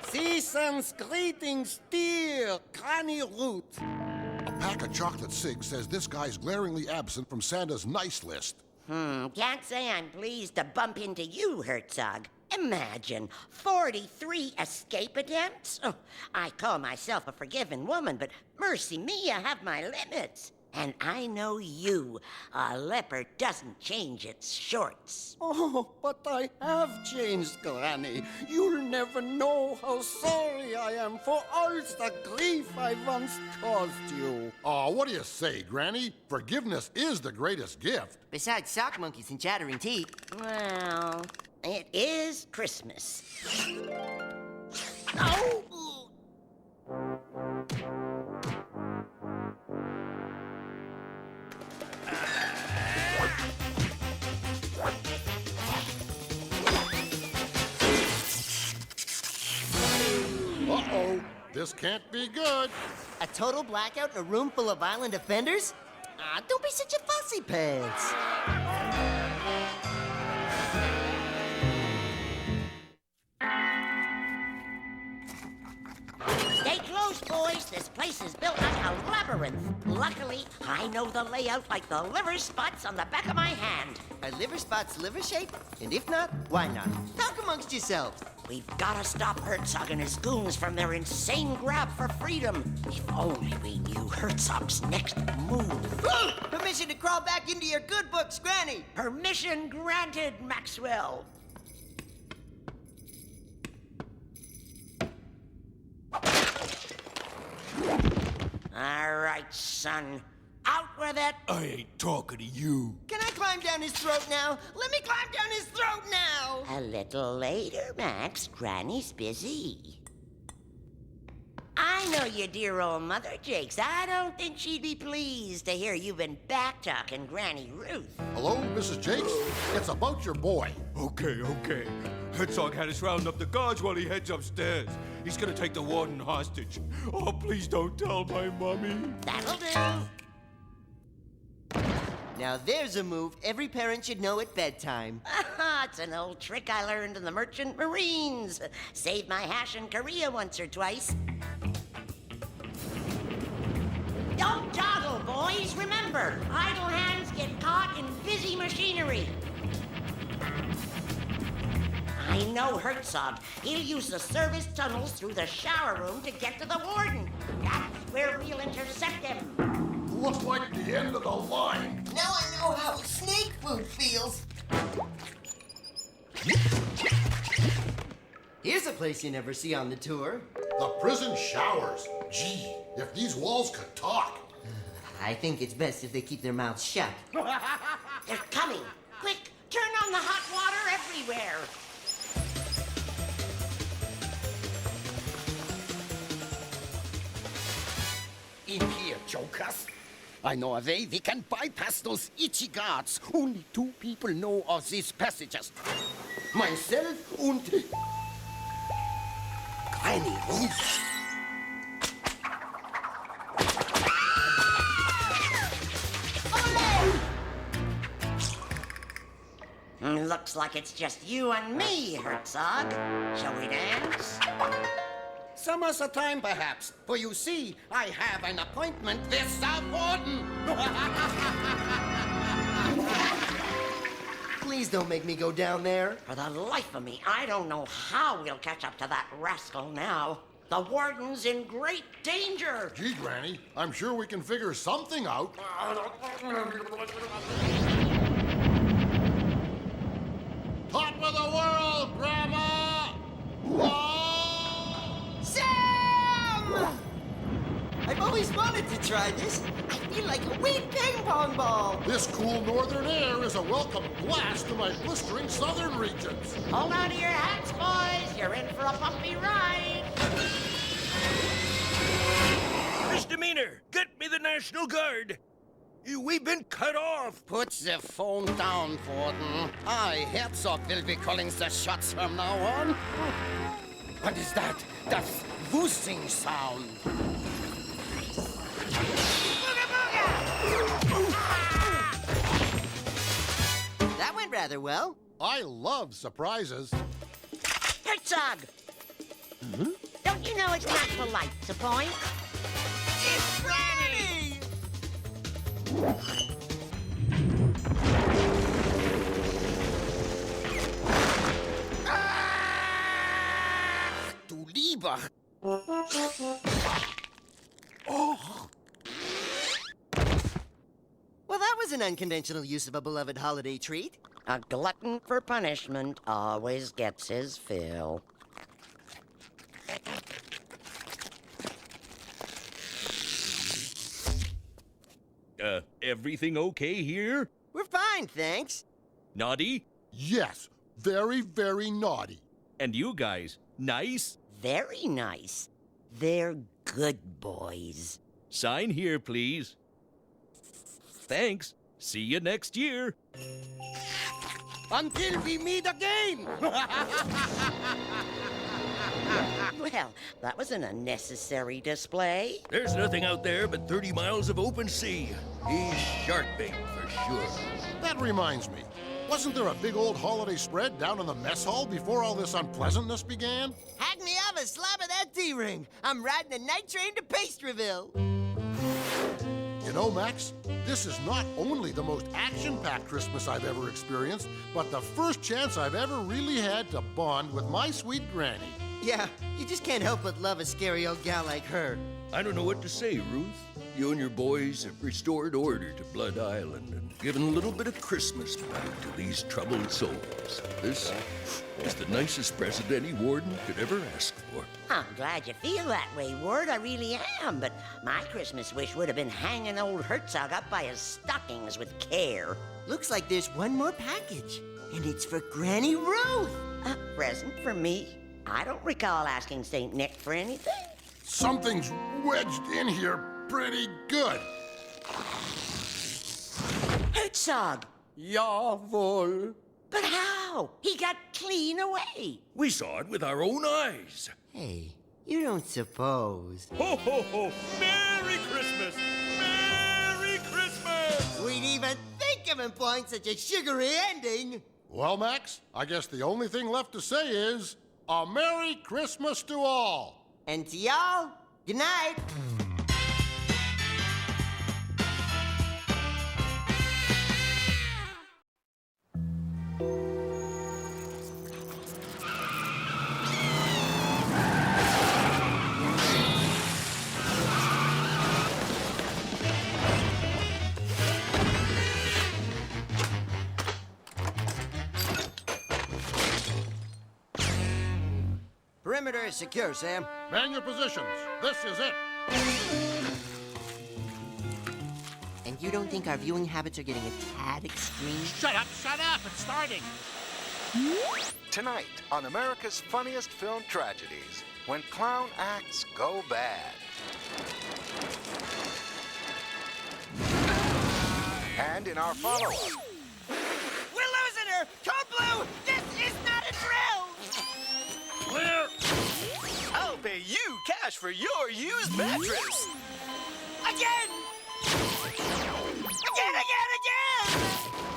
Season's greetings, dear Granny Ruth. A pack of chocolate cigs says this guy's glaringly absent from Santa's nice list. Can't say I'm pleased to bump into you, Herzog. Imagine, 43 escape attempts? Oh, I call myself a forgiving woman, but mercy me, I have my limits. And I know you. A leopard doesn't change its shorts. Oh, but I have changed, Granny. You'll never know how sorry I am for all the grief I once caused you. Oh, what do you say, Granny? Forgiveness is the greatest gift. Besides sock monkeys and chattering teeth. Well, it is Christmas. Oh! Uh-oh, this can't be good. A total blackout in a room full of violent offenders? Don't be such a fussy pants. Stay close, boys. This place is built like a labyrinth. Luckily, I know the layout like the liver spots on the back of my hand. Are liver spots liver shaped? And if not, why not? Talk amongst yourselves. We've got to stop Herzog and his goons from their insane grab for freedom. If only we knew Herzog's next move. Ooh, permission to crawl back into your good books, Granny. Permission granted, Maxwell. All right, son. Out with it. I ain't talking to you. Can I climb down his throat now? Let me climb down his throat now! A little later, Max. Granny's busy. I know your dear old mother, Jakes. I don't think she'd be pleased to hear you've been back-talking Granny Ruth. Hello, Mrs. Jakes? It's about your boy. Okay. Herzog had us round up the guards while he heads upstairs. He's gonna take the warden hostage. Oh, please don't tell my mommy. That'll do. Now there's a move every parent should know at bedtime. It's an old trick I learned in the Merchant Marines. Saved my hash in Korea once or twice. Don't dawdle, boys. Remember, idle hands get caught in busy machinery. I know Herzog. He'll use the service tunnels through the shower room to get to the warden. That's where we'll intercept him. Looks like the end of the line. Now I know how snake food feels. Here's a place you never see on the tour. The prison showers. Gee, if these walls could talk. I think it's best if they keep their mouths shut. They're coming. Quick, turn on the hot water everywhere. In here, jokers. I know a way we can bypass those itchy guards. Only 2 people know of these passages. myself und Granny Ruth. Looks like it's just you and me, Herzog. Shall we dance? Some other time, perhaps. For you see, I have an appointment with the warden. Please don't make me go down there. For the life of me, I don't know how we'll catch up to that rascal now. The warden's in great danger. Gee, Granny, I'm sure we can figure something out. Top of the world, Grandma! Whoa! Sam! I've always wanted to try this. I feel like a wee ping pong ball. This cool northern air is a welcome blast to my blistering southern regions. Hold on to your hats, boys. You're in for a bumpy ride. Misdemeanor! Get me the National Guard! We've been cut off! Put the phone down, Warden. I, Herzog, will be calling the shots from now on. What is that? That's whoosing sound. That went rather well. I love surprises. Herzog! Don't you know it's not polite to point? It's Granny! Du lieber. Oh. Well, that was an unconventional use of a beloved holiday treat. A glutton for punishment always gets his fill. Everything okay here? We're fine, thanks. Naughty? Yes, very, very naughty. And you guys, nice? Very nice. They're good boys. Sign here, please. Thanks. See you next year. Until we meet again! Well, that was an unnecessary display. There's nothing out there but 30 miles of open sea. He's shark bait for sure. That reminds me. Wasn't there a big old holiday spread down in the mess hall before all this unpleasantness began? Hack me up a slab of that tea-ring. I'm riding a night train to Pastryville. You know, Max, this is not only the most action-packed Christmas I've ever experienced, but the first chance I've ever really had to bond with my sweet Granny. Yeah, you just can't help but love a scary old gal like her. I don't know what to say, Ruth. You and your boys have restored order to Blood Island and given a little bit of Christmas back to these troubled souls. This is the nicest present any warden could ever ask for. I'm glad you feel that way, Ward. I really am. But my Christmas wish would have been hanging old Herzog up by his stockings with care. Looks like there's one more package, and it's for Granny Ruth. A present for me? I don't recall asking St. Nick for anything. Something's wedged in here pretty good. Herzog! Jawohl. But how? He got clean away. We saw it with our own eyes. Hey, you don't suppose. Ho, ho, ho! Merry Christmas! Merry Christmas! We'd even think of employing such a sugary ending. Well, Max, I guess the only thing left to say is, a Merry Christmas to all. And to y'all, good night. Perimeter is secure, Sam. Man your positions. This is it. And you don't think our viewing habits are getting a tad extreme? Shut up, it's starting. Tonight on America's Funniest Film Tragedies, when clown acts go bad. And in our follow-up, We're losing her! Code Blue, this is not an cash for your used mattress. Again! Again!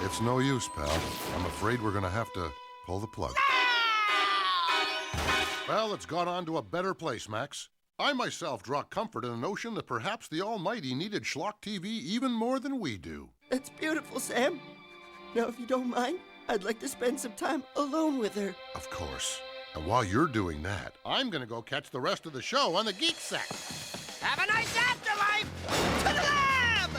It's no use, pal. I'm afraid we're gonna have to pull the plug. Well, it's gone on to a better place, Max. I myself draw comfort in the notion that perhaps the Almighty needed Schlock TV even more than we do. That's beautiful, Sam. Now, if you don't mind, I'd like to spend some time alone with her. Of course. And while you're doing that, I'm gonna go catch the rest of the show on the Geek Set. Have a nice afterlife! To the lab!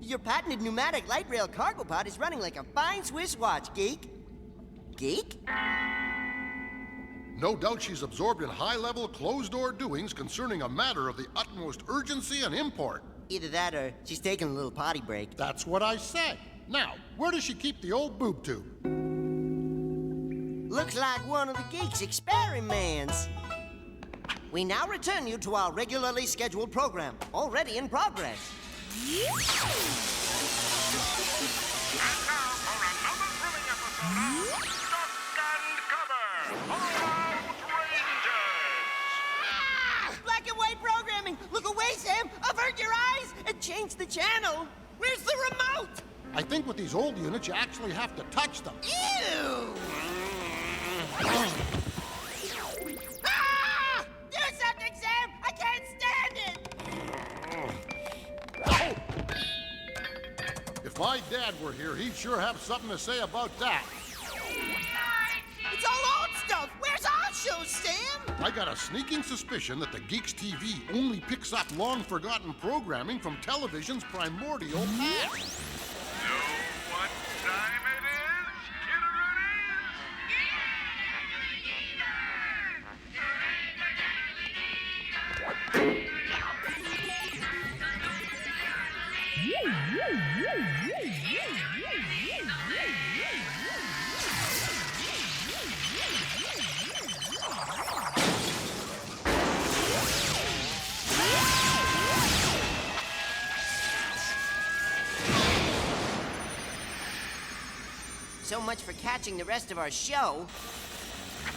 Your patented pneumatic light rail cargo pod is running like a fine Swiss watch, Geek. Geek? No doubt she's absorbed in high-level, closed-door doings concerning a matter of the utmost urgency and import. Either that or she's taking a little potty break. That's what I said. Now, where does she keep the old boob tube? Looks like one of the Geek's experiments. We now return you to our regularly scheduled program, already in progress. Black and white programming! Look away, Sam! Avert your eyes and change the channel! Where's the remote? I think with these old units, you actually have to touch them. Ew! Ah! Do something, Sam! I can't stand it! If my dad were here, he'd sure have something to say about that. It's all old stuff! Where's our show, Sam? I got a sneaking suspicion that the Geeks TV only picks up long-forgotten programming from television's primordial past. Know what time it is, So much for catching the rest of our show.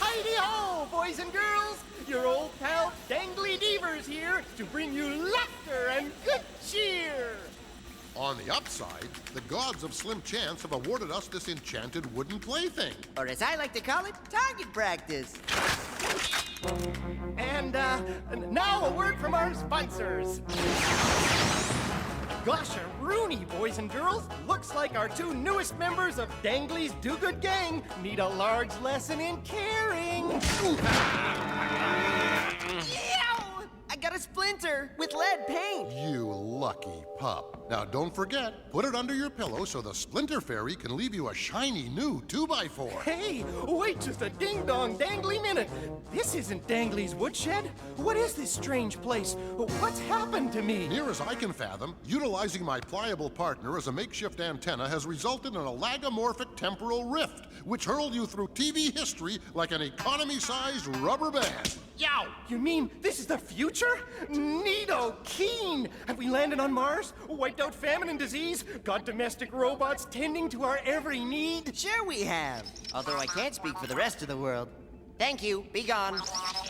Heidi-ho, boys and girls! Your old pal Dangly Deavers here to bring you laughter and good cheer! On the upside, the gods of Slim Chance have awarded us this enchanted wooden plaything. Or as I like to call it, target practice. And now a word from our sponsors. Gosh-a-rooney, boys and girls. Looks like our two newest members of Dangly's Do-Good Gang need a large lesson in caring. Ew! I got a splinter with lead paint. You lucky pup. Now don't forget, put it under your pillow so the Splinter Fairy can leave you a shiny new 2x4. Hey, wait just a ding-dong dangly minute. This isn't Dangly's woodshed. What is this strange place? What's happened to me? Near as I can fathom, utilizing my pliable partner as a makeshift antenna has resulted in a lagomorphic temporal rift, which hurled you through TV history like an economy-sized rubber band. Yow! You mean this is the future? Neato keen! Have we landed on Mars? Wiped out famine and disease? Got domestic robots tending to our every need? Sure we have. Although I can't speak for the rest of the world. Thank you. Be gone.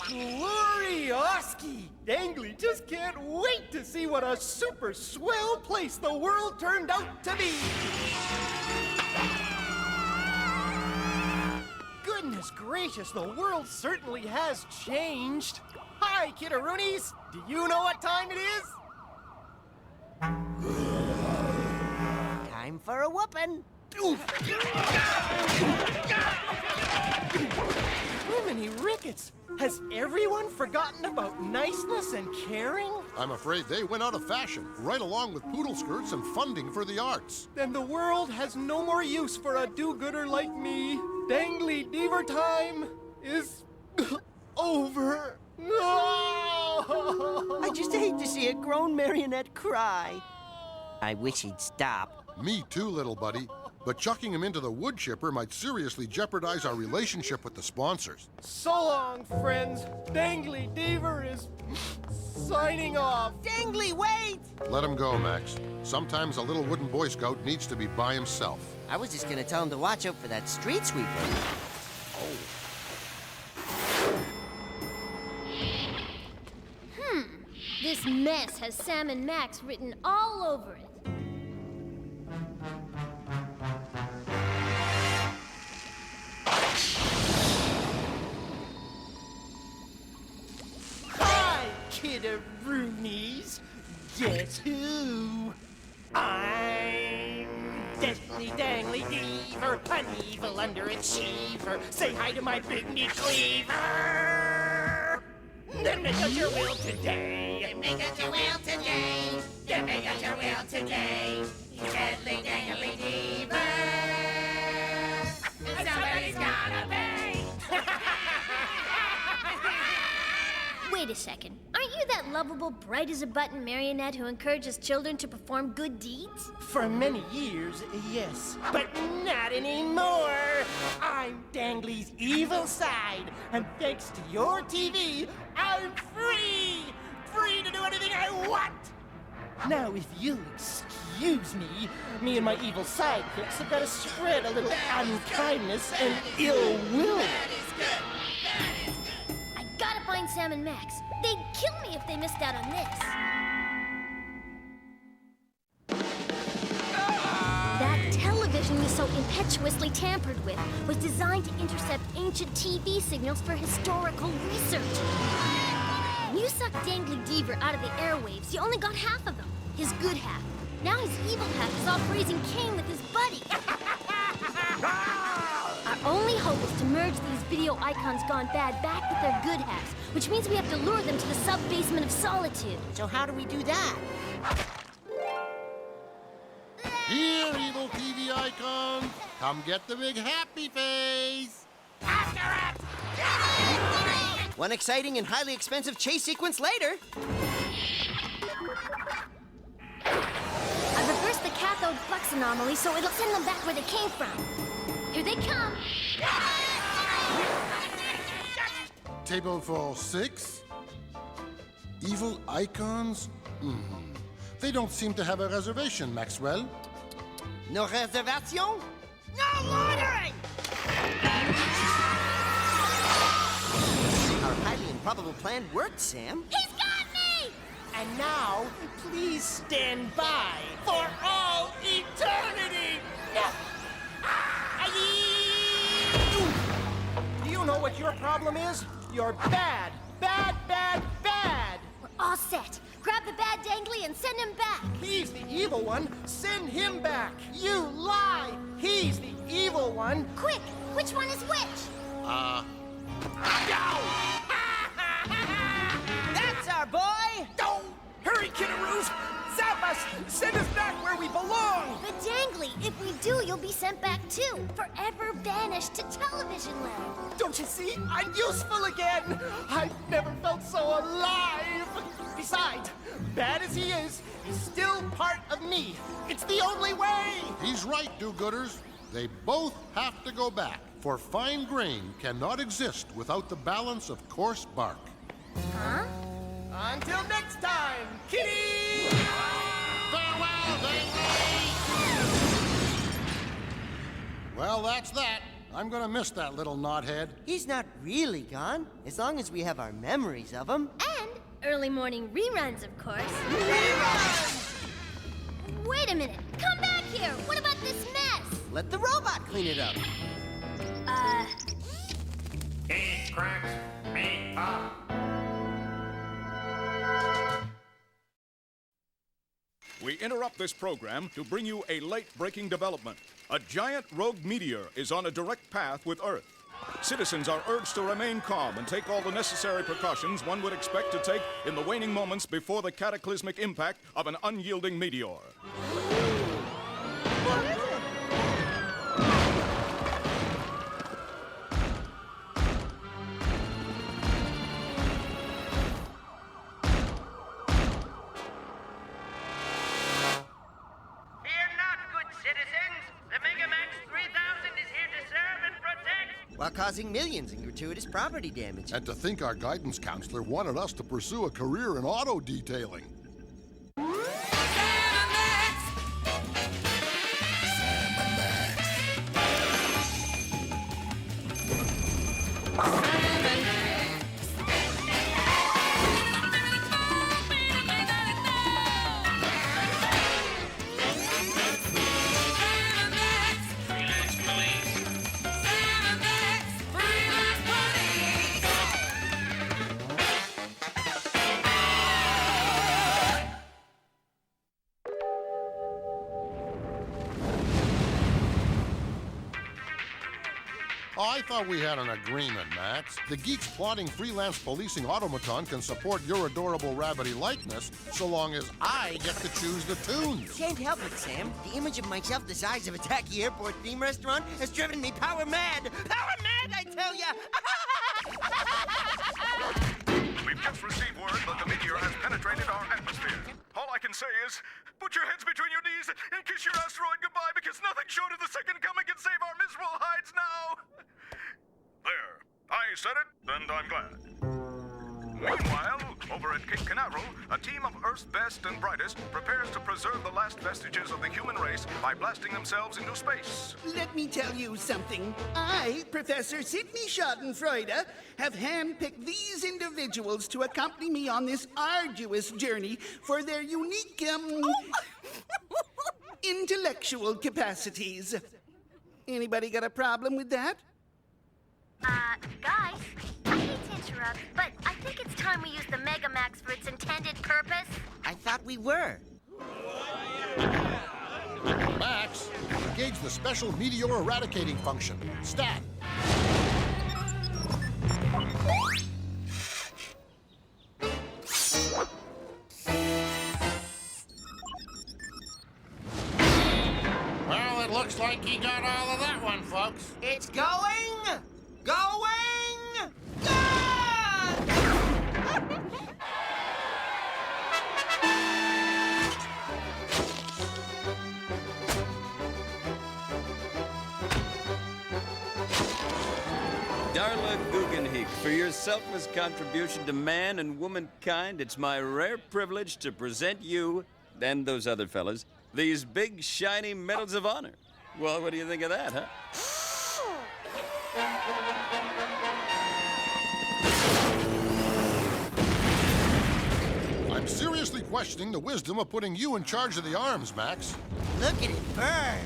Glorioski! Dangly just can't wait to see what a super swell place the world turned out to be! Goodness gracious, the world certainly has changed. Hi, kiddaroonies. Do you know what time it is? Time for a whoopin'. Jiminy Ricketts! Has everyone forgotten about niceness and caring? I'm afraid they went out of fashion, right along with poodle skirts and funding for the arts. Then the world has no more use for a do-gooder like me. Dangly Deaver time is over. No! I just hate to see a grown marionette cry. I wish he'd stop. Me too, little buddy. but chucking him into the wood chipper might seriously jeopardize our relationship with the sponsors. So long, friends. Dangly Deaver is signing off. Dangly, wait! Let him go, Max. Sometimes a little wooden Boy Scout needs to be by himself. I was just gonna tell him to watch out for that street sweeper. This mess has Sam and Max written all over it. Hi, kiddaroonies. Guess who? I'm Deadly Dangly Deaver, an evil underachiever. Say hi to my big meat cleaver. Then make us your will today. Make us your will today. Yeah, make us your will today. Deadly Dangly Deaver. Somebody's gotta pay. Wait a second. Aren't you that lovable, bright-as-a-button marionette who encourages children to perform good deeds? For many years, yes. But not anymore. I'm Dangly's evil side. And thanks to your TV, I'm free! Free to do anything I want! Now, if you'll excuse me, me and my evil sidekicks have got to spread a little unkindness and ill will. I gotta find Sam and Max. They'd kill me if they missed out on this. That television you so impetuously tampered with was designed to intercept ancient TV signals for historical research. When you sucked Dangly Deaver out of the airwaves, you only got half of them. His good half. Now his evil half is off raising Cain with his buddy. Our only hope is to merge these video icons gone bad back with their good halves, which means we have to lure them to the sub-basement of solitude. So how do we do that? Here, evil TV icons. Come get the big happy face. One exciting and highly expensive chase sequence later. I've reversed the cathode flux anomaly so it'll send them back where they came from. Here they come. Table for 6? Evil icons? They don't seem to have a reservation, Maxwell. No reservation? No loitering! Our highly improbable plan worked, Sam. He's got me! And now, please stand by for all eternity! Do you know what your problem is? You're bad, bad, bad, bad! We're all set. Grab the bad Dangly and send him back. He's the evil one. Send him back. You lie. He's the evil one. Quick, which one is which? That's our boy! Don't! Hurry, kiddaroos! Zap us! Send us back where we belong! But Dangly, if we do, you'll be sent back too. Forever banished to television land. Don't you see? I'm useful again! I've never felt so alive! Besides, bad as he is, he's still part of me. It's the only way! He's right, do-gooders. They both have to go back, for fine grain cannot exist without the balance of coarse bark. Huh? Until next time, kitty! Farewell, Dangly! Well, that's that. I'm gonna miss that little knothead. He's not really gone, as long as we have our memories of him. And early morning reruns, of course. Reruns! Wait a minute. Come back here. What about this mess? Let the robot clean it up. He cracks me up. We interrupt this program to bring you a late-breaking development. A giant rogue meteor is on a direct path with Earth. Citizens are urged to remain calm and take all the necessary precautions one would expect to take in the waning moments before the cataclysmic impact of an unyielding meteor. What is it? Fear not, good citizens. The Mega Man while causing millions in gratuitous property damage. And to think our guidance counselor wanted us to pursue a career in auto detailing. I thought we had an agreement, Max. The geeks plotting freelance policing automaton can support your adorable rabbity likeness so long as I get to choose the tunes. Can't help it, Sam. The image of myself the size of a tacky airport theme restaurant has driven me power mad. Power mad, I tell ya! We've just received word that the meteor has penetrated our atmosphere. All I can say is, put your heads between your knees and kiss your asteroid goodbye because nothing short of the second coming can save our miserable hides now. There. I said it, and I'm glad. Meanwhile, over at Cape Canaveral, a team of Earth's best and brightest prepares to preserve the last vestiges of the human race by blasting themselves into space. Let me tell you something. I, Professor Sidney Schadenfreude, have handpicked these individuals to accompany me on this arduous journey for their unique, intellectual capacities. Anybody got a problem with that? Guys, I hate to interrupt, but I think it's time we use the Megamax for its intended purpose. I thought we were. Max, engage the special meteor eradicating function. Stat. Well, it looks like he got all of that one, folks. It's going! Going! Darla Guggenheim, for your selfless contribution to man and womankind, it's my rare privilege to present you, and those other fellas, these big, shiny medals of honor. Well, what do you think of that, huh? I'm seriously questioning the wisdom of putting you in charge of the arms, Max. Look at it burn!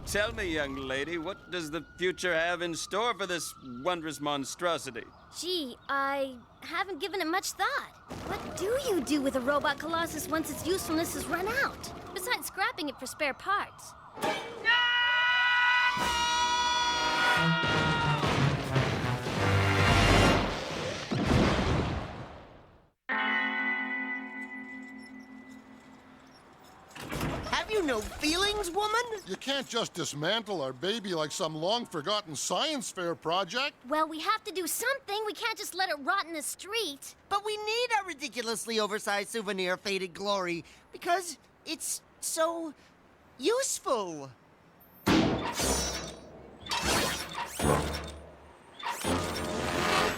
Tell me, young lady, what does the future have in store for this wondrous monstrosity? Gee, I haven't given it much thought. What do you do with a robot colossus once its usefulness is run out? Besides scrapping it for spare parts. Have you no feelings, woman? You can't just dismantle our baby like some long-forgotten science fair project. Well, we have to do something. We can't just let it rot in the street. But we need a ridiculously oversized souvenir of faded glory because it's so useful.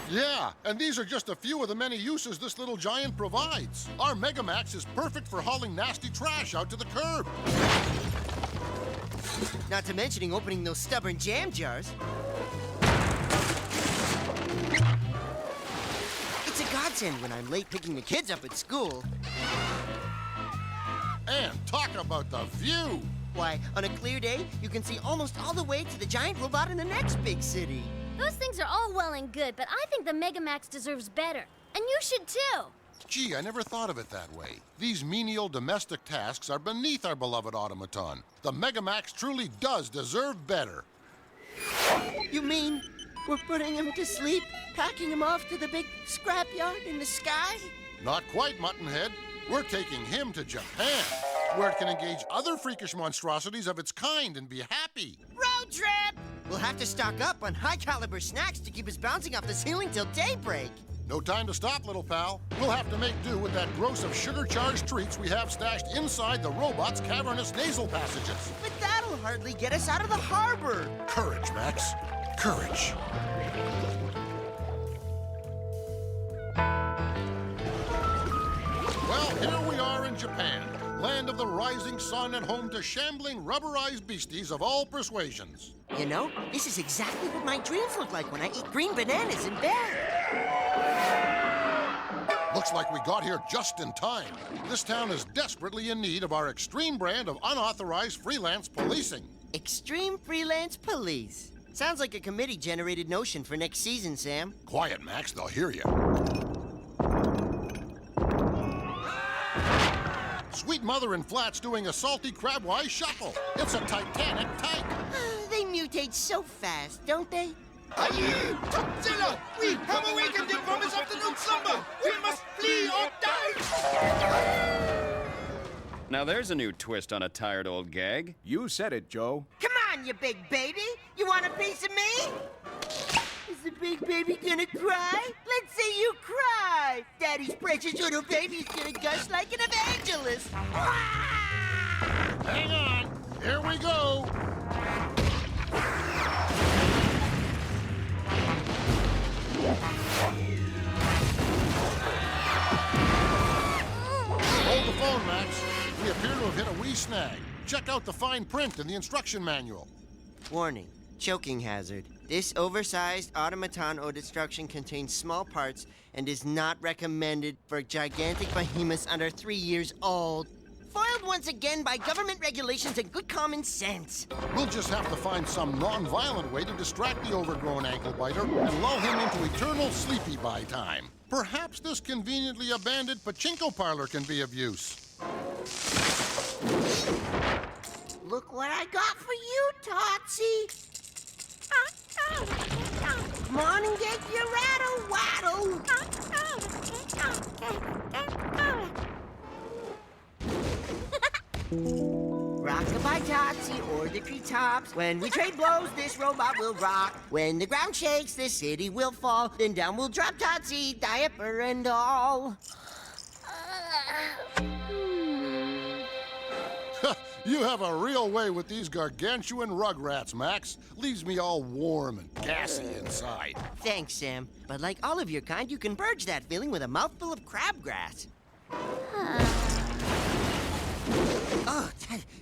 Yeah, and these are just a few of the many uses this little giant provides. Our Megamax is perfect for hauling nasty trash out to the curb. Not to mentioning opening those stubborn jam jars. It's a godsend when I'm late picking the kids up at school. And talk about the view! Why, on a clear day, you can see almost all the way to the giant robot in the next big city. Those things are all well and good, but I think the Megamax deserves better. And you should too. Gee, I never thought of it that way. These menial domestic tasks are beneath our beloved automaton. The Megamax truly does deserve better. You mean we're putting him to sleep, packing him off to the big scrapyard in the sky? Not quite, Muttonhead. We're taking him to Japan, where it can engage other freakish monstrosities of its kind and be happy. Road trip! We'll have to stock up on high-caliber snacks to keep us bouncing off the ceiling till daybreak. No time to stop, little pal. We'll have to make do with that gross of sugar-charged treats we have stashed inside the robot's cavernous nasal passages. But that'll hardly get us out of the harbor. Courage, Max. courage. Well, here we are in Japan, land of the rising sun and home to shambling, rubberized beasties of all persuasions. You know, this is exactly what my dreams look like when I eat green bananas in bed. Looks like we got here just in time. This town is desperately in need of our extreme brand of unauthorized freelance policing. Extreme Freelance Police. Sounds like a committee-generated notion for next season, Sam. Quiet, Max, they'll hear you. Sweet Mother in Flat's doing a salty crabwise shuffle. It's a titanic type. They mutate so fast, don't they? Aye, Topzilla! We have awakened him from his afternoon slumber! We must flee or die! Now there's a new twist on a tired old gag. You said it, Joe. Come on, you big baby! You want a piece of me? Is the big baby gonna cry? Let's see you cry! Daddy's precious little baby's gonna gush like an evangelist! Hang on, here we go. Hold the phone, Max. We appear to have hit a wee snag. Check out the fine print in the instruction manual. Warning. Choking hazard. This oversized automaton or destruction contains small parts and is not recommended for gigantic behemoths under 3 years old. Foiled once again by government regulations and good common sense. We'll just have to find some non-violent way to distract the overgrown ankle biter and lull him into eternal sleepy-by time. Perhaps this conveniently abandoned pachinko parlor can be of use. Look what I got for you, Tootsie. Come on and get your rattle-waddle. Rock-a-bye, Tootsie, or the treetops. When we trade blows, this robot will rock. When the ground shakes, this city will fall. Then down will drop Tootsie, diaper and all. You have a real way with these gargantuan rugrats, Max. Leaves me all warm and gassy inside. Thanks, Sam. But like all of your kind, you can purge that feeling with a mouthful of crabgrass. Oh,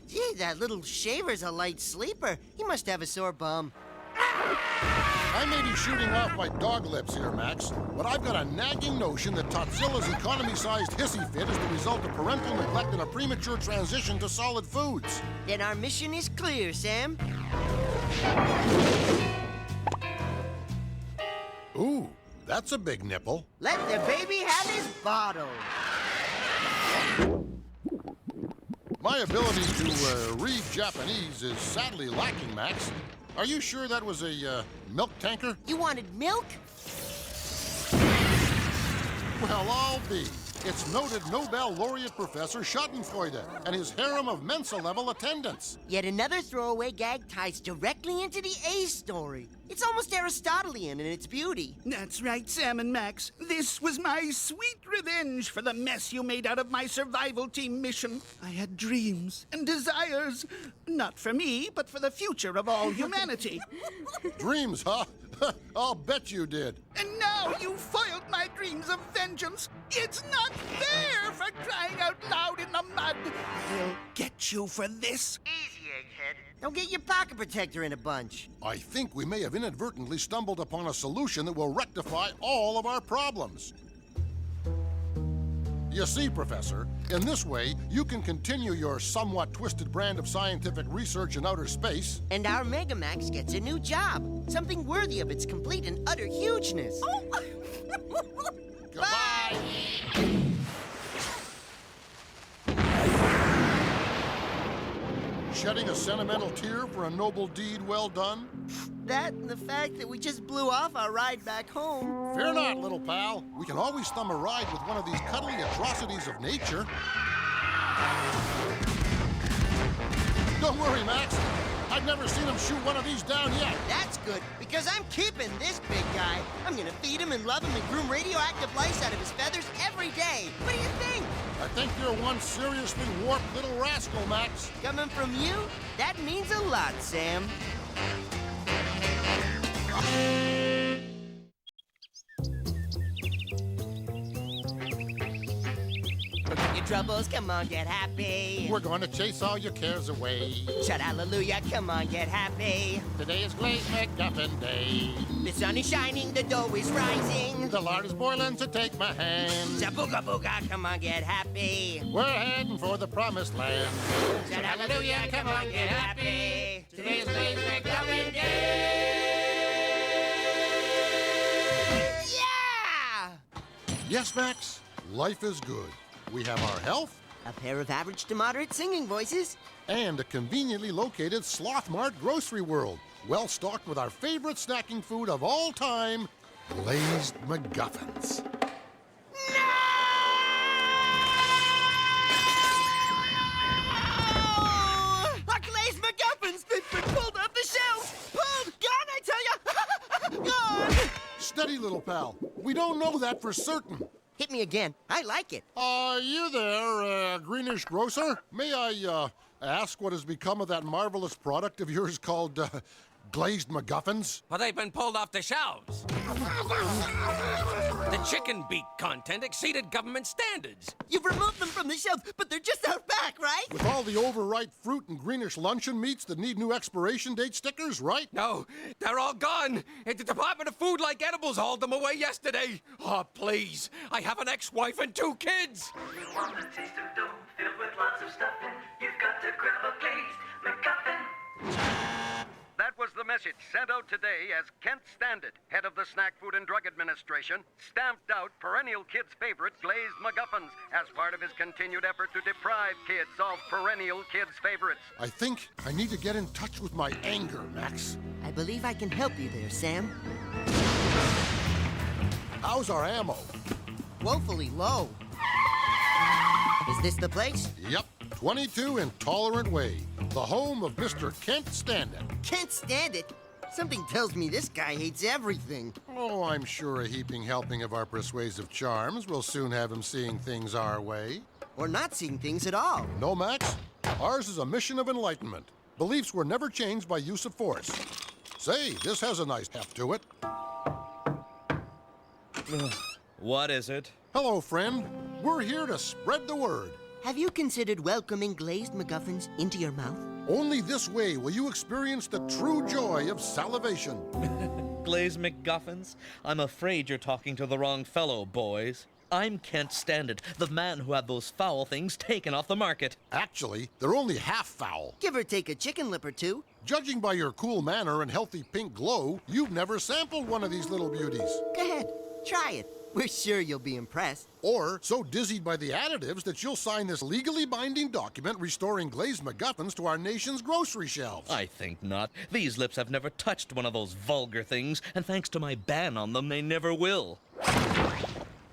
gee, that little shaver's a light sleeper. He must have a sore bum. I may be shooting off my dog lips here, Max, but I've got a nagging notion that Totzilla's economy-sized hissy fit is the result of parental neglect and a premature transition to solid foods. Then our mission is clear, Sam. Ooh, that's a big nipple. Let the baby have his bottle. My ability to read Japanese is sadly lacking, Max. Are you sure that was a milk tanker? You wanted milk? Well, I'll be. It's noted Nobel laureate Professor Schadenfreude and his harem of Mensa-level attendants. Yet another throwaway gag ties directly into the A story. It's almost Aristotelian in its beauty. That's right, Sam and Max. This was my sweet revenge for the mess you made out of my survival team mission. I had dreams and desires. Not for me, but for the future of all humanity. Dreams, huh? I'll bet you did. And now you foiled my dreams of vengeance. It's not fair for crying out loud in the mud. I'll get you for this. Easy, egghead. Don't get your pocket protector in a bunch. I think we may have inadvertently stumbled upon a solution that will rectify all of our problems. You see, Professor, in this way, you can continue your somewhat twisted brand of scientific research in outer space. And our Megamax gets a new job. Something worthy of its complete and utter hugeness. Goodbye! Shedding a sentimental tear for a noble deed well done? That and the fact that we just blew off our ride back home. Fear not, little pal. We can always thumb a ride with one of these cuddly atrocities of nature. Don't worry, Max. I've never seen him shoot one of these down yet. That's good, because I'm keeping this big guy. I'm gonna feed him and love him and groom radioactive lice out of his feathers every day. What do you think? I think you're one seriously warped little rascal, Max. Coming from you, that means a lot, Sam. Forget your troubles, come on, get happy. We're going to chase all your cares away. Shout hallelujah, come on, get happy. Today is Glazed McGuffin Day. The sun is shining, the dough is rising. The lard is boiling, so take my hand. Shabooga booga, come on, get happy. We're heading for the promised land. Shout hallelujah, come on, get happy. Today is Glazed McGuffin Day. Yeah! Yes, Max, life is good. We have our health. A pair of average to moderate singing voices. And a conveniently located Sloth Mart grocery world, well stocked with our favorite snacking food of all time, Glazed McGuffins. Our Glazed McGuffins, they've been pulled off the shelves! Pulled! Gone, I tell ya! Gone! Steady, little pal. We don't know that for certain. Hit me again. I like it. You there, greenish grocer? May I, ask what has become of that marvelous product of yours called, Glazed McGuffins? Well, they've been pulled off the shelves. The chicken beak content exceeded government standards. You've removed them from the shelves, but they're just out back, right? With all the overripe fruit and greenish luncheon meats that need new expiration date stickers, right? No, they're all gone. The Department of Food Like Edibles hauled them away yesterday. Oh, please. I have an ex-wife and 2 kids. You want a taste of dough filled with lots of stuffing? You've got to grab a Glazed McGuffin. That was the message sent out today as Kent Standard, head of the Snack Food and Drug Administration, stamped out perennial kids' favorite Glazed McGuffins as part of his continued effort to deprive kids of perennial kids' favorites. I think I need to get in touch with my anger, Max. I believe I can help you there, Sam. How's our ammo? Woefully low. Is this the place? Yep, 22 Intolerant Way, the home of Mr. Kent Standard. Can't stand it. Something tells me this guy hates everything. Oh, I'm sure a heaping helping of our persuasive charms will soon have him seeing things our way. Or not seeing things at all. No, Max. Ours is a mission of enlightenment. Beliefs were never changed by use of force. Say, this has a nice heft to it. What is it? Hello, friend. We're here to spread the word. Have you considered welcoming Glazed McGuffins into your mouth? Only this way will you experience the true joy of salivation. Glazed McGuffins? I'm afraid you're talking to the wrong fellow, boys. I'm Kent Standard, the man who had those foul things taken off the market. Actually, they're only half foul. Give or take a chicken lip or two. Judging by your cool manner and healthy pink glow, you've never sampled one of these little beauties. Go ahead, try it. We're sure you'll be impressed. Or so dizzied by the additives that you'll sign this legally binding document restoring Glazed McGuffins to our nation's grocery shelves. I think not. These lips have never touched one of those vulgar things, and thanks to my ban on them, they never will.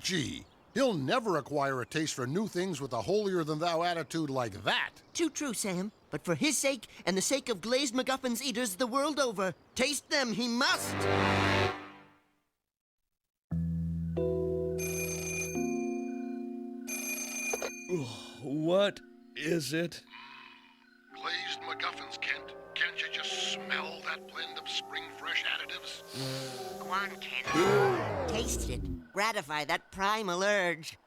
Gee, he'll never acquire a taste for new things with a holier-than-thou attitude like that. Too true, Sam. But for his sake and the sake of Glazed McGuffins eaters the world over, taste them he must. What is it? Glazed McGuffins, Kent. Can't you just smell that blend of spring fresh additives? Go on, Kent. Taste it. Gratify that primal urge.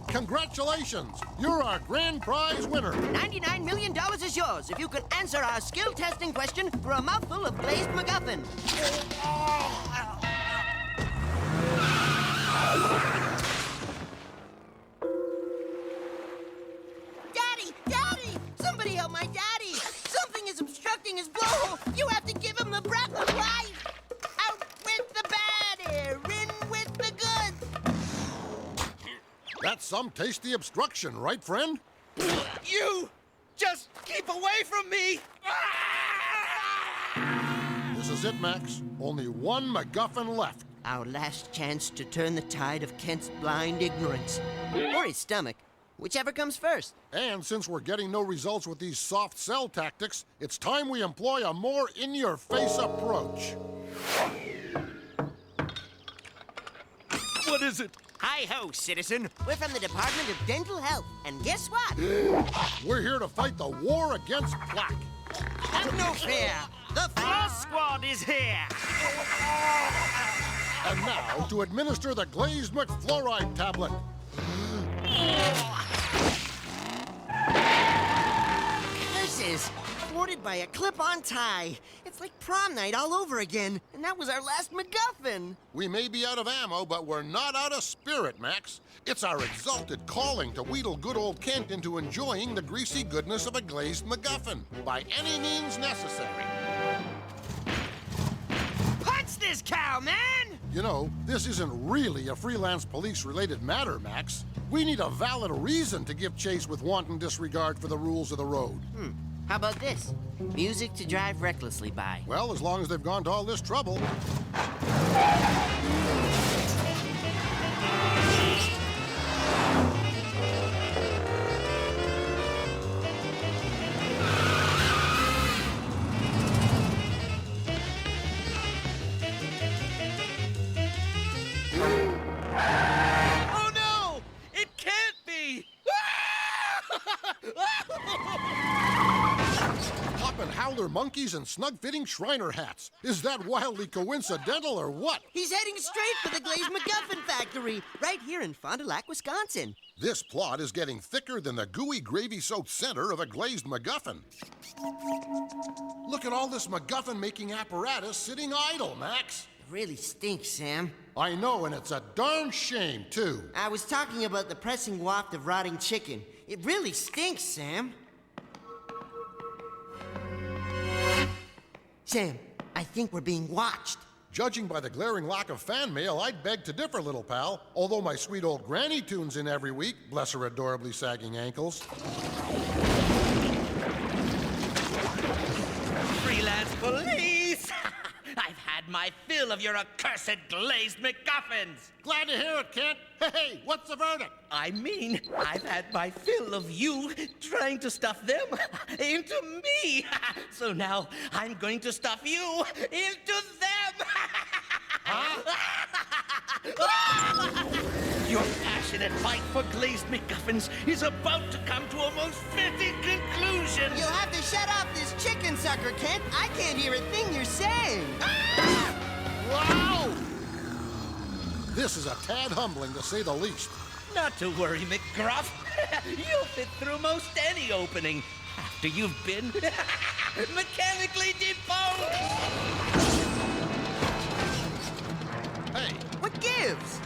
Congratulations! You're our grand prize winner. $99 million is yours if you can answer our skill testing question for a mouthful of Glazed McGuffin. Daddy! Daddy! Somebody help my daddy! Something is obstructing his blowhole! You have to give him the breath of life! Out with the bad air! In with the good! That's some tasty obstruction, right, friend? You! Just keep away from me! This is it, Max. Only one McGuffin left. Our last chance to turn the tide of Kent's blind ignorance. Or his stomach. Whichever comes first. And since we're getting no results with these soft sell tactics, it's time we employ a more in-your-face approach. What is it? Hi-ho, citizen. We're from the Department of Dental Health. And guess what? We're here to fight the war against plaque. Have no fear. The Floss Squad is here. And now, to administer the glazed McFluoride tablet. Curses! Thwarted by a clip-on tie. It's like prom night all over again. And that was our last MacGuffin. We may be out of ammo, but we're not out of spirit, Max. It's our exalted calling to wheedle good old Kent into enjoying the greasy goodness of a glazed MacGuffin, by any means necessary. Punch this cow, man! You know, this isn't really a freelance police-related matter, Max. We need a valid reason to give chase with wanton disregard for the rules of the road. How about this? Music to drive recklessly by. Well, as long as they've gone to all this trouble. Oh no! It can't be! Hoppin' howler monkeys and snug-fitting Shriner hats. Is that wildly coincidental or what? He's heading straight for the Glazed MacGuffin factory, right here in Fond du Lac, Wisconsin. This plot is getting thicker than the gooey, gravy-soaked center of a glazed MacGuffin. Look at all this MacGuffin-making apparatus sitting idle, Max. It really stinks, Sam. I know, and it's a darn shame, too. I was talking about the pressing waft of rotting chicken. It really stinks, Sam. Sam, I think we're being watched. Judging by the glaring lack of fan mail, I'd beg to differ, little pal. Although my sweet old granny tunes in every week, bless her adorably sagging ankles. Freelance police! I've had my fill of your accursed glazed MacGuffins! Glad to hear it, Kent. Hey, what's the verdict? I mean, I've had my fill of you trying to stuff them into me. So now I'm going to stuff you into them. Your passionate fight for glazed MacGuffins is about to come to a most fitting conclusion. You'll have to shut up this chicken sucker, Kent. I can't hear a thing you're saying. Wow! This is a tad humbling, to say the least. Not to worry, McGruff. You'll fit through most any opening after you've been mechanically deposed. Hey. What gives?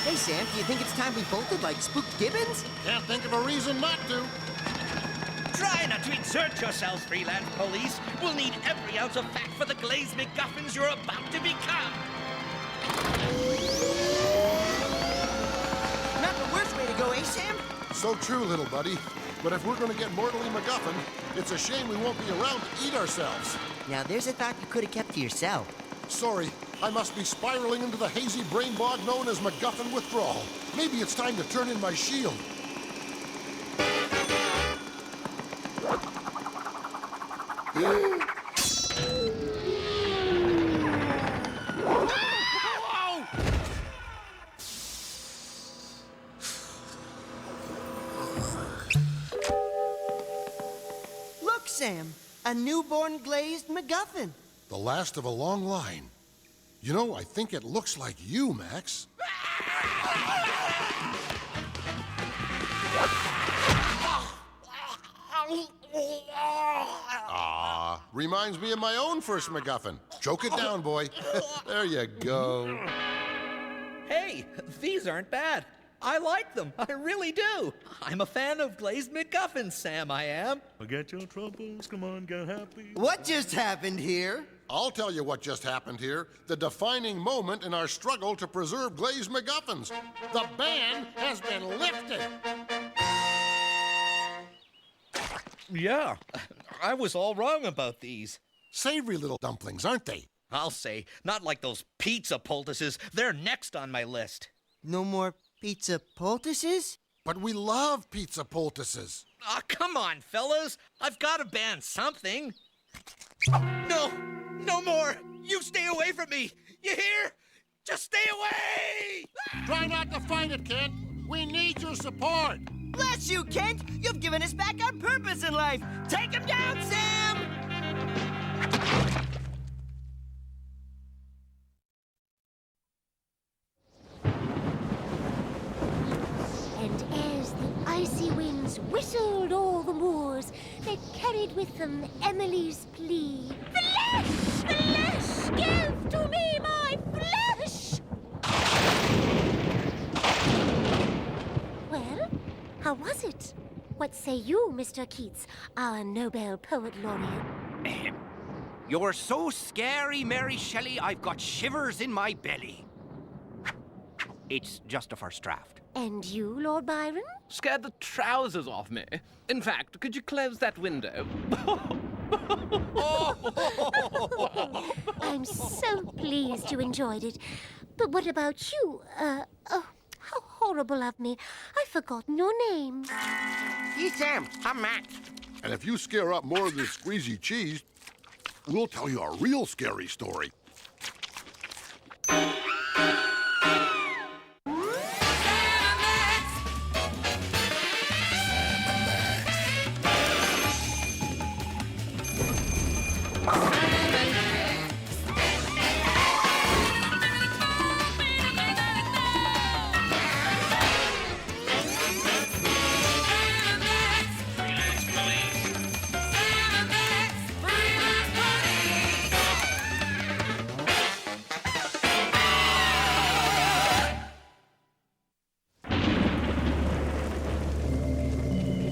Hey, Sam, do you think it's time we bolted like Spooked Gibbons? Can't think of a reason not to. Try not to exert yourselves, freelance police. We'll need every ounce of fat for the glazed MacGuffins you're about to become. Not the worst way to go, eh, Sam? So true, little buddy. But if we're going to get mortally MacGuffin, it's a shame we won't be around to eat ourselves. Now, there's a thought you could have kept to yourself. Sorry, I must be spiraling into the hazy brain bog known as MacGuffin withdrawal. Maybe it's time to turn in my shield. Look, Sam, a newborn glazed MacGuffin. The last of a long line. You know, I think it looks like you, Max. Reminds me of my own first MacGuffin. Choke it down, boy. There you go. Hey, these aren't bad. I like them. I really do. I'm a fan of glazed MacGuffins, Sam, I am. Forget your troubles, come on, get happy. What just happened here? I'll tell you what just happened here. The defining moment in our struggle to preserve glazed MacGuffins. The ban has been lifted. Yeah, I was all wrong about these. Savory little dumplings, aren't they? I'll say, not like those pizza poultices. They're next on my list. No more pizza poultices? But we love pizza poultices. Ah, come on, fellas. I've got to ban something. No, no more. You stay away from me. You hear? Just stay away! Try not to fight it, Kent. We need your support. Bless you, Kent! You've given us back our purpose in life! Take him down, Sam! And as the icy winds whistled o'er the moors, they carried with them Emily's plea. Flesh! Flesh! Give to me my flesh! Well, how was it? What say you, Mr. Keats, our Nobel Poet Laureate? You're so scary, Mary Shelley, I've got shivers in my belly. It's just a first draft. And you, Lord Byron? Scared the trousers off me. In fact, could you close that window? I'm so pleased you enjoyed it. But what about you? Oh, how horrible of me. I've forgotten your name. Hey, Sam, I'm Max. And if you scare up more of this squeezy cheese, we'll tell you a real scary story.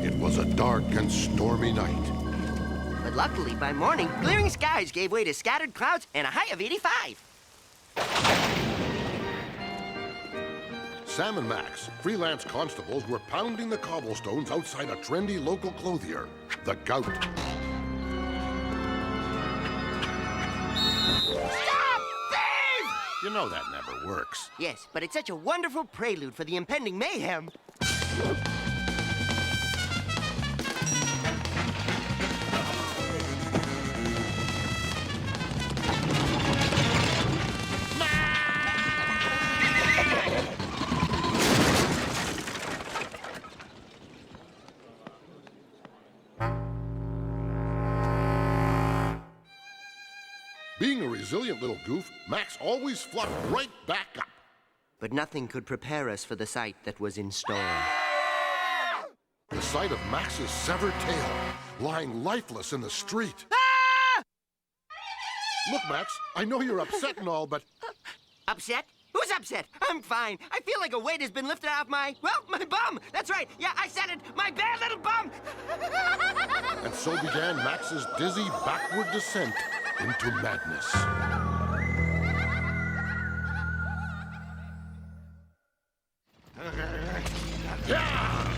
It was a dark and stormy night. But luckily, by morning, clearing skies gave way to scattered clouds and a high of 85. Sam and Max, freelance constables, were pounding the cobblestones outside a trendy local clothier, the Gout. Stop! Thief! You know that never works. Yes, but it's such a wonderful prelude for the impending mayhem. Being a resilient little goof, Max always fluffed right back up. But nothing could prepare us for the sight that was in store. The sight of Max's severed tail, lying lifeless in the street. Ah! Look, Max, I know you're upset and all, but... Upset? Who's upset? I'm fine. I feel like a weight has been lifted off my bum. That's right. Yeah, I said it. My bad little bum. And so began Max's dizzy backward descent into madness.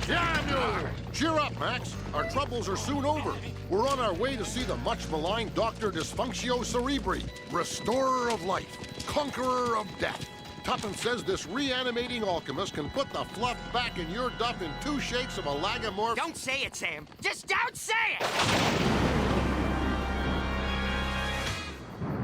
Yeah, Mule! Cheer up, Max. Our troubles are soon over. We're on our way to see the much-maligned Dr. Dysfunctio Cerebri, restorer of life, conqueror of death. Tuppence says this reanimating alchemist can put the fluff back in your duff in 2 shakes of a lagomorph. Don't say it, Sam. Just don't say it!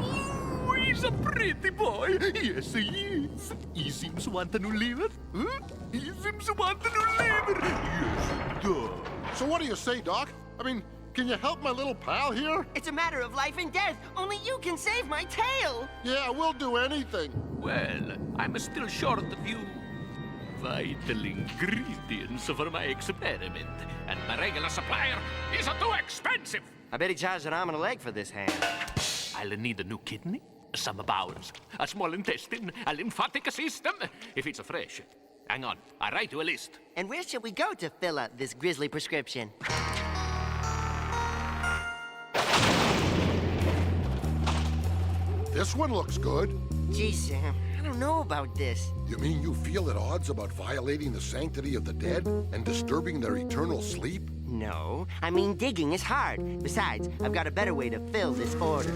Oh, he's a pretty boy. Yes, he is. He seems to want a new liver. Huh? He seems to want a new liver. Yes, he does. So what do you say, Doc? I mean, can you help my little pal here? It's a matter of life and death. Only you can save my tail. Yeah, we'll do anything. Well, I'm still short a few vital ingredients for my experiment, and my regular supplier is too expensive. I bet he charged an arm and a leg for this hand. I'll need a new kidney, some bowels, a small intestine, a lymphatic system, if it's fresh. Hang on, I'll write you a list. And where should we go to fill out this grisly prescription? This one looks good. Gee, Sam, I don't know about this. You mean you feel at odds about violating the sanctity of the dead and disturbing their eternal sleep? No, I mean digging is hard. Besides, I've got a better way to fill this order.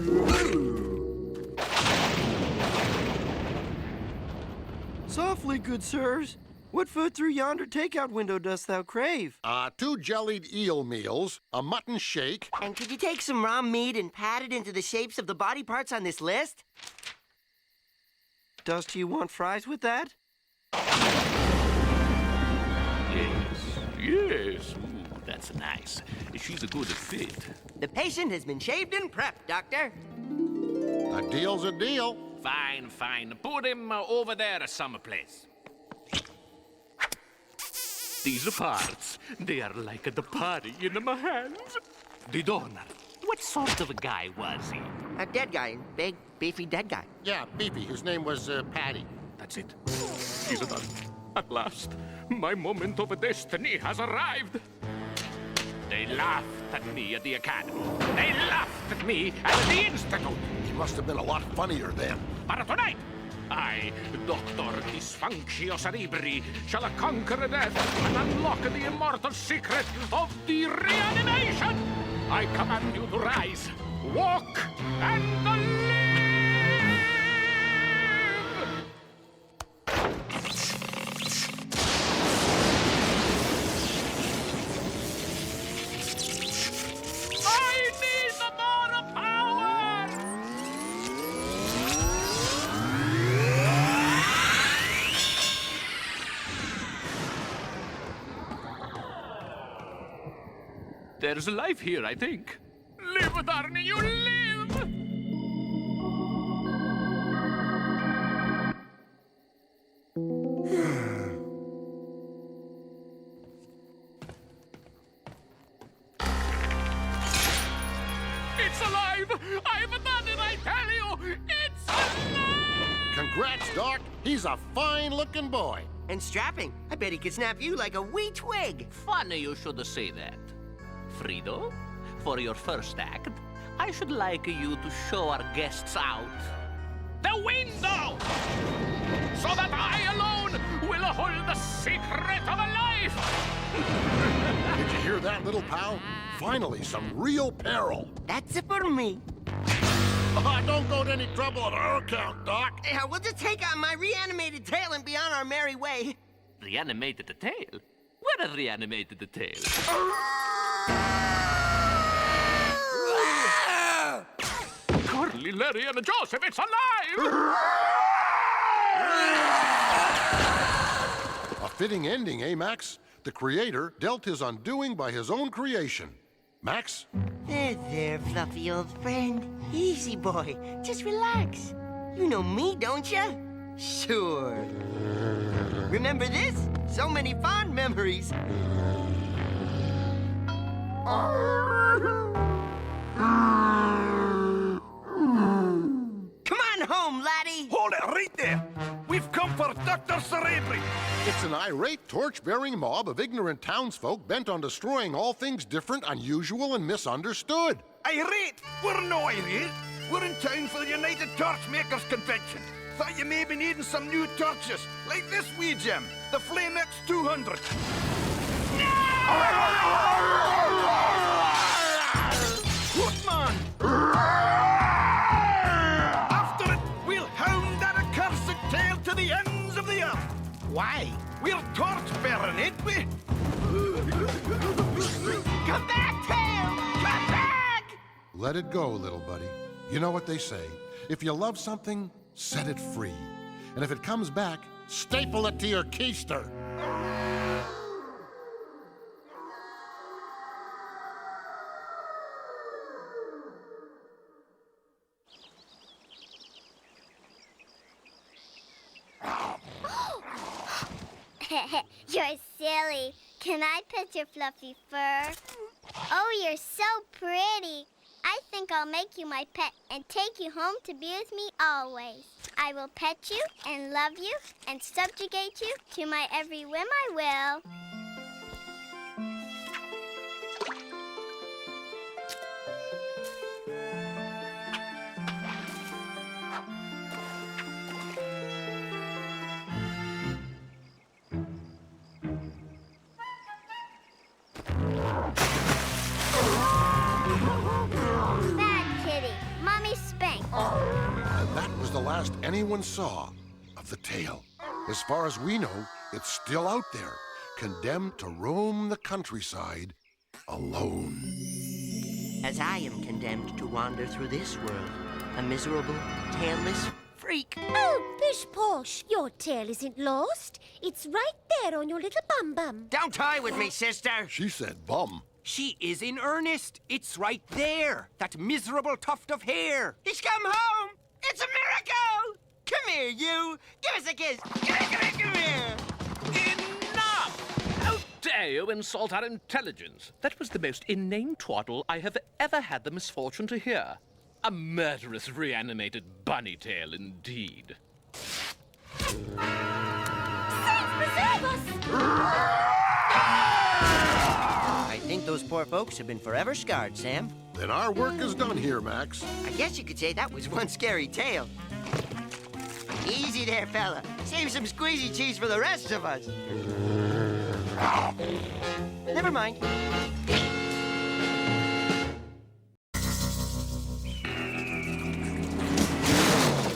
Softly, good sirs. What food through yonder takeout window dost thou crave? 2 jellied eel meals, a mutton shake. And could you take some raw meat and pat it into the shapes of the body parts on this list? This one looks good. You mean you feel at odds about violating the sanctity of the dead and disturbing their eternal sleep? No, I mean digging is hard. Besides, I've got a better way to fill this order. Softly, good sirs. What food through yonder takeout window dost thou crave? And could you take some raw meat and pat it into the shapes of the body parts on this list? Dust, you want fries with that? Yes. Ooh, that's nice. She's a good fit. The patient has been shaved and prepped, Doctor. A deal's a deal. Fine, fine. Put him over there someplace. These parts, they are like the party in my hands. The donor, what sort of a guy was he? A dead guy. Big, beefy dead guy. Yeah, beefy. His name was Patty. That's it. He's done. At last, my moment of destiny has arrived. They laughed at me at the academy. They laughed at me at the institute. He must have been a lot funnier then. But tonight, I, Doctor Dysfunctio Cerebri, shall conquer death and unlock the immortal secret of the reanimation. I command you to rise, walk, and live! I need more power! There's life here, I think. Live, Darny, you live! It's alive! I've done it, I tell you! It's alive! Congrats, Doc. He's a fine-looking boy. And strapping. I bet he could snap you like a wee twig. Funny you should say that. Frido, for your first act, I should like you to show our guests out the window! So that I alone will hold the secret of life! Did you hear that, little pal? Finally, some real peril. That's it for me. Don't go to any trouble on our account, Doc. Yeah, we'll just take on my reanimated tail and be on our merry way. Reanimated the tail? Where reanimated the tail? Carly, Larry, and Joseph, it's alive! A fitting ending, eh, Max? The creator dealt his undoing by his own creation. Max? There, fluffy old friend. Easy, boy. Just relax. You know me, don't you? Sure. Remember this? So many fond memories. Come on home, laddie. Hold it right there. We've come for Dr. Cerebri. It's an irate, torch-bearing mob of ignorant townsfolk bent on destroying all things different, unusual, and misunderstood. Irate? We're no irate. We're in town for the United Torchmakers Convention. Thought you may be needing some new torches, like this wee gem, the Flame X200. What, man? After it, we'll hound that accursed tail to the ends of the earth. Why? We're torch-bearing, ain't we? Come back, tail! Come back! Let it go, little buddy. You know what they say. If you love something, set it free. And if it comes back, Staple it to your keister. You're silly. Can I pet your fluffy fur? Oh, you're so pretty. I think I'll make you my pet and take you home to be with me always. I will pet you and love you and subjugate you to my every whim I will. Bad kitty. Mommy spanked. and that was the last anyone saw of the tail. As far as we know, it's still out there, condemned to roam the countryside alone. As I am condemned to wander through this world, a miserable, tailless freak. Oh, Shush, Posh. Your tail isn't lost. It's right there on your little bum-bum. Don't toy with me, sister. She said bum. She is in earnest. It's right there. That miserable tuft of hair. He's come home. It's a miracle. Come here, you. Give us a kiss. Come here. Enough! How dare you insult our intelligence? That was the most inane twaddle I have ever had the misfortune to hear. A murderous reanimated bunny tail, indeed. Saints preserve us! I think those poor folks have been forever scarred, Sam. Then our work is done here, Max. I guess you could say that was one scary tale. Easy there, fella. Save some squeezy cheese for the rest of us. Never mind.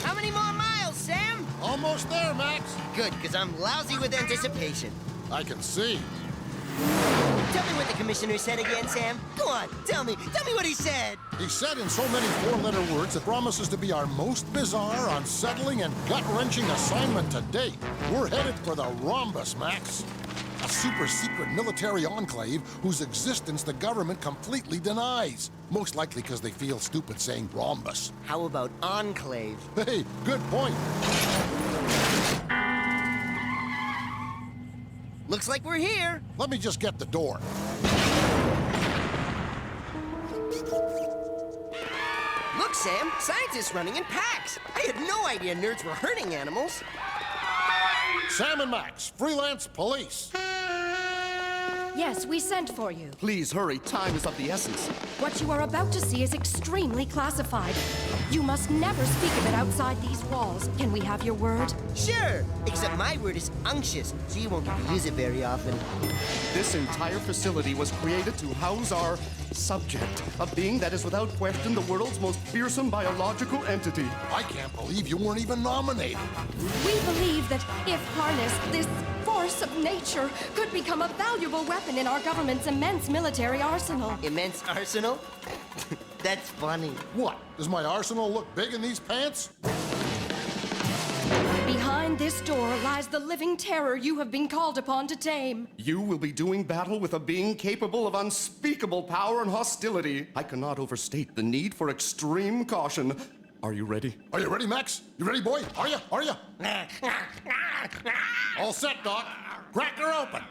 How many more miles, Sam? Almost there, Max. Good, because I'm lousy with anticipation. I can see. Tell me what the commissioner said again, Sam. Go on, tell me what he said. He said in so many four-letter words it promises to be our most bizarre, unsettling, and gut-wrenching assignment to date. We're headed for the Rhombus, Max. A super-secret military enclave whose existence the government completely denies. Most likely because they feel stupid saying Rhombus. How about enclave? Hey, good point. Looks like we're here. Let me just get the door. Look, Sam, scientists running in packs. I had no idea nerds were hurting animals. Sam and Max, freelance police. Yes, we sent for you. Please hurry, time is of the essence. What you are about to see is extremely classified. You must never speak of it outside these walls. Can we have your word? Sure, except my word is unctuous, so you won't get to use it very often. This entire facility was created to house our subject, a being that is without question the world's most fearsome biological entity. I can't believe you weren't even nominated. We believe that if harnessed, this force of nature could become a valuable weapon in our government's immense military arsenal. Immense arsenal? That's funny. What? Does my arsenal look big in these pants? Behind this door lies the living terror you have been called upon to tame. You will be doing battle with a being capable of unspeakable power and hostility. I cannot overstate the need for extreme caution. Are you ready? Are you ready, Max? You ready, boy? Are you? Are you? All set, Doc. Crack her open.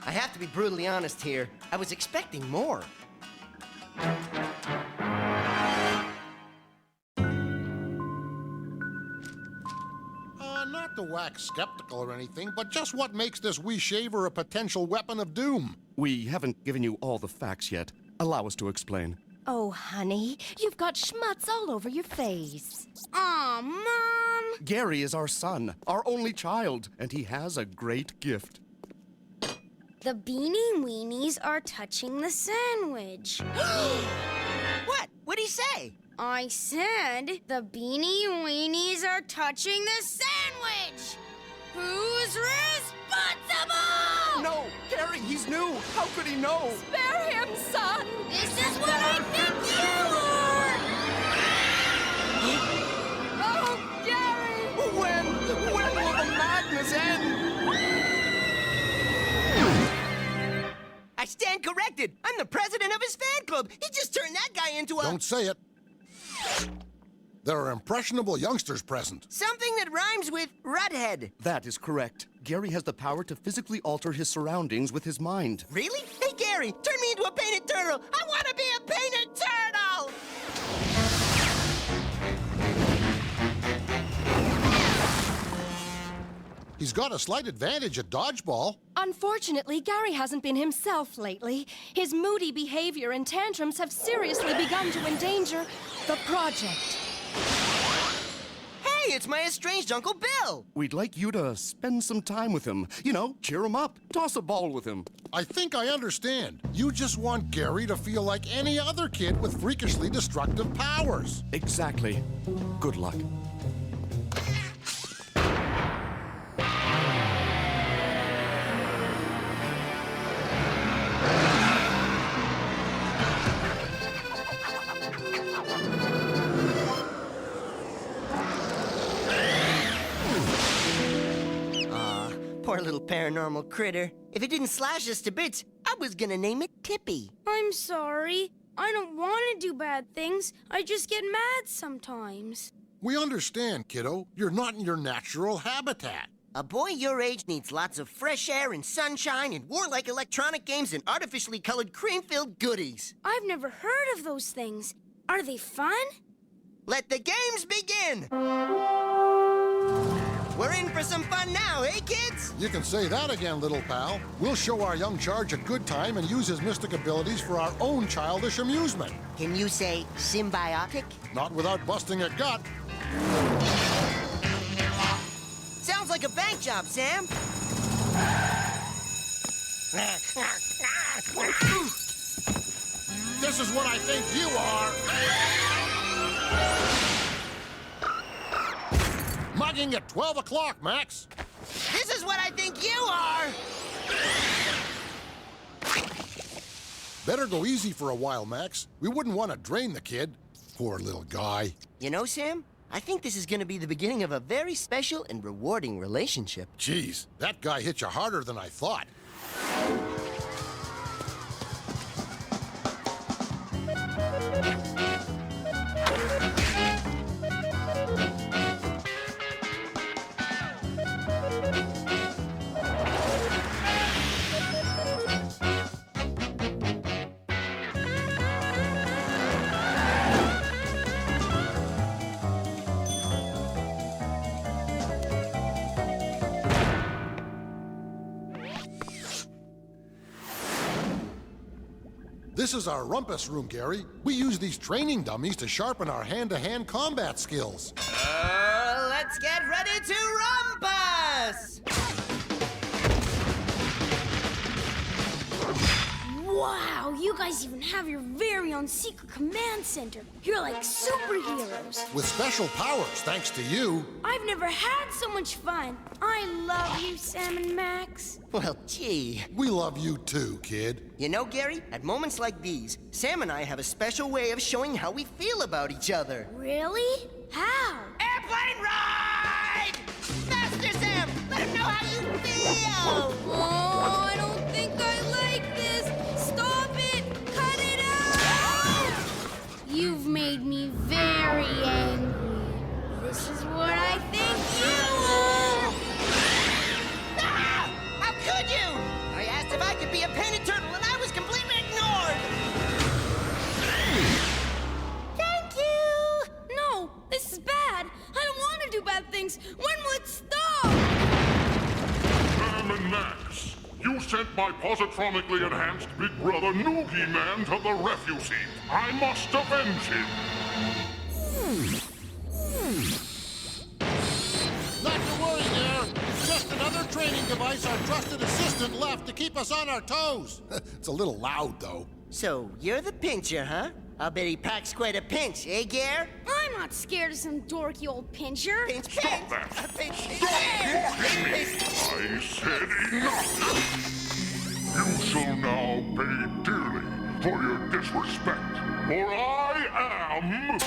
I have to be brutally honest here. I was expecting more. Not to wax skeptical or anything, but just what makes this wee shaver a potential weapon of doom? We haven't given you all the facts yet. Allow us to explain. Oh, honey, you've got schmutz all over your face. Aw, Mom! Gary is our son, our only child, and he has a great gift. The Beanie Weenies are touching the sandwich. What? What'd he say? I said the Beanie Weenies are touching the sandwich! Who's responsible? No! Gary, he's new! How could he know? Spare him, son! This is what I think you are! Oh, Gary! When will the madness end? I stand corrected. I'm the president of his fan club. He just turned that guy into a... Don't say it. There are impressionable youngsters present. Something that rhymes with Rudhead. That is correct. Gary has the power to physically alter his surroundings with his mind. Really? Hey, Gary, turn me into a painted turtle. I want to be a painted turtle! He's got a slight advantage at dodgeball. Unfortunately, Gary hasn't been himself lately. His moody behavior and tantrums have seriously begun to endanger the project. Hey, it's my estranged Uncle Bill! We'd like you to spend some time with him. You know, cheer him up, toss a ball with him. I think I understand. You just want Gary to feel like any other kid with freakishly destructive powers. Exactly. Good luck. Poor little paranormal critter. If it didn't slash us to bits, I was gonna name it Tippy. I'm sorry. I don't want to do bad things. I just get mad sometimes. We understand, kiddo. You're not in your natural habitat. A boy your age needs lots of fresh air and sunshine and warlike electronic games and artificially colored cream-filled goodies. I've never heard of those things. Are they fun? Let the games begin! We're in for some fun now, eh, kids? You can say that again, little pal. We'll show our young charge a good time and use his mystic abilities for our own childish amusement. Can you say symbiotic? Not without busting a gut. Sounds like a bank job, Sam. This is what I think you are. Mugging at 12 o'clock, Max. This is what I think you are. Better go easy for a while, Max. We wouldn't want to drain the kid. Poor little guy. You know, Sam, I think this is going to be the beginning of a very special and rewarding relationship. Jeez, that guy hit you harder than I thought. This is our rumpus room, Gary. We use these training dummies to sharpen our hand-to-hand combat skills. Let's get ready to rumpus! Wow, you guys even have your very own secret command center. You're like superheroes. With special powers, thanks to you. I've never had so much fun. I love you, Sam and Max. Well, gee. We love you too, kid. You know, Gary, at moments like these, Sam and I have a special way of showing how we feel about each other. Really? How? Airplane ride! Faster, Sam! Let him know how you feel! Oh, I don't think I like this. Stop it! Cut it out! You've made me very angry. This is what I think you are. Ah! How could you? I asked if I could be a painted turtle and I was completely ignored! Thank you! No, this is bad. I don't want to do bad things. When will it stop? Sam and Max, you sent my positronically enhanced big brother Noogie Man to the refuse heap. I must avenge him. Not to worry there. It's just another training device our trusted assistant left to keep us on our toes. It's a little loud, though. So, you're the pincher, huh? I'll bet he packs quite a pinch, eh, Gare? I'm not scared of some dorky old pincher. Pinch, Stop that! I said enough! You shall now pay dearly for your disrespect, for I am...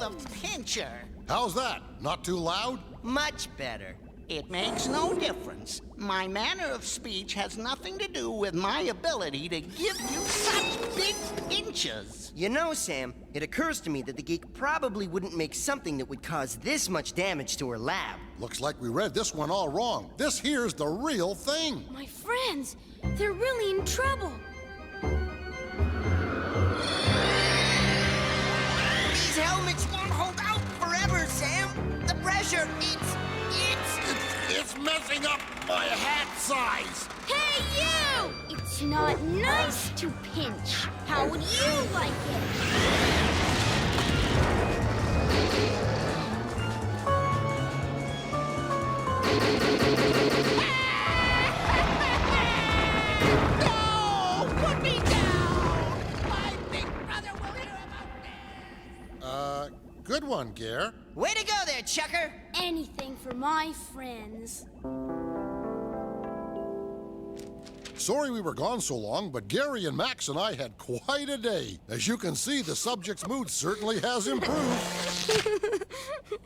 The pincher. How's that? Not too loud? Much better. It makes no difference. My manner of speech has nothing to do with my ability to give you such big pinches. You know, Sam, it occurs to me that the geek probably wouldn't make something that would cause this much damage to her lab. Looks like we read this one all wrong. This here's the real thing. My friends, they're really in trouble. These helmets won't hold out forever, Sam. The pressure, it's messing up my hat size. Hey, you! It's not nice to pinch. How would you like it? No! Put me down! My big brother will hear about me! Good one, Gare. Way to go there, Chucker! Anything for my friends. Sorry we were gone so long, but Gary and Max and I had quite a day. As you can see, the subject's mood certainly has improved.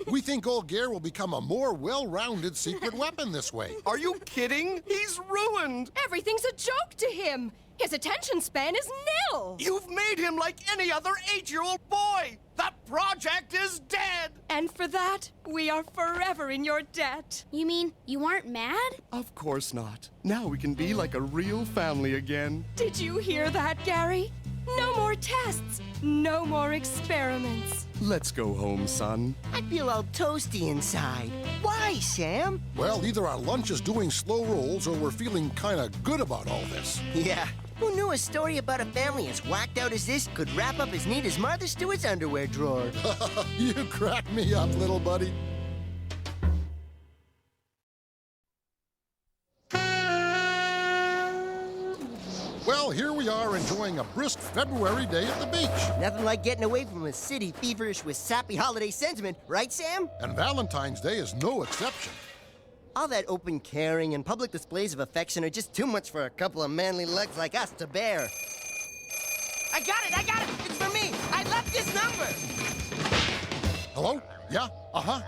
We think old Gare will become a more well-rounded secret weapon this way. Are you kidding? He's ruined! Everything's a joke to him. His attention span is nil. You've made him like any other 8-year-old boy! That project is dead! And for that, we are forever in your debt. You mean you aren't mad? Of course not. Now we can be like a real family again. Did you hear that, Gary? No more tests. No more experiments. Let's go home, son. I feel all toasty inside. Why, Sam? Well, either our lunch is doing slow rolls or we're feeling kind of good about all this. Yeah. Who knew a story about a family as whacked out as this could wrap up as neat as Martha Stewart's underwear drawer? You crack me up, little buddy. Well, here we are enjoying a brisk February day at the beach. Nothing like getting away from a city feverish with sappy holiday sentiment, right, Sam? And Valentine's Day is no exception. All that open caring and public displays of affection are just too much for a couple of manly lugs like us to bear. I got it! It's for me! I left this number! Hello? Yeah? Uh-huh.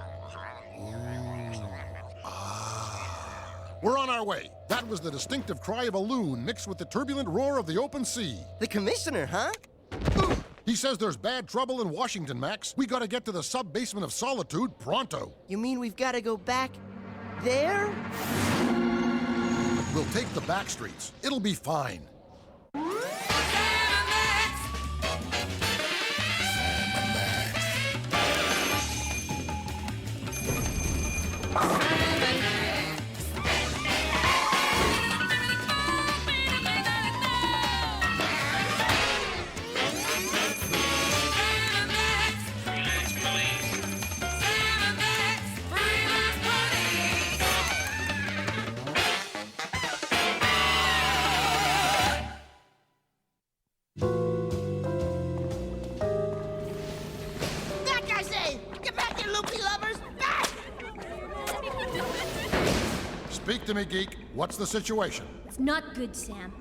We're on our way. That was the distinctive cry of a loon mixed with the turbulent roar of the open sea. The commissioner, huh? He says there's bad trouble in Washington, Max. We gotta get to the sub-basement of Solitude pronto. You mean we've gotta go back there? We'll take the back streets. It'll be fine. Speak to me, geek. What's the situation? It's not good, Sam.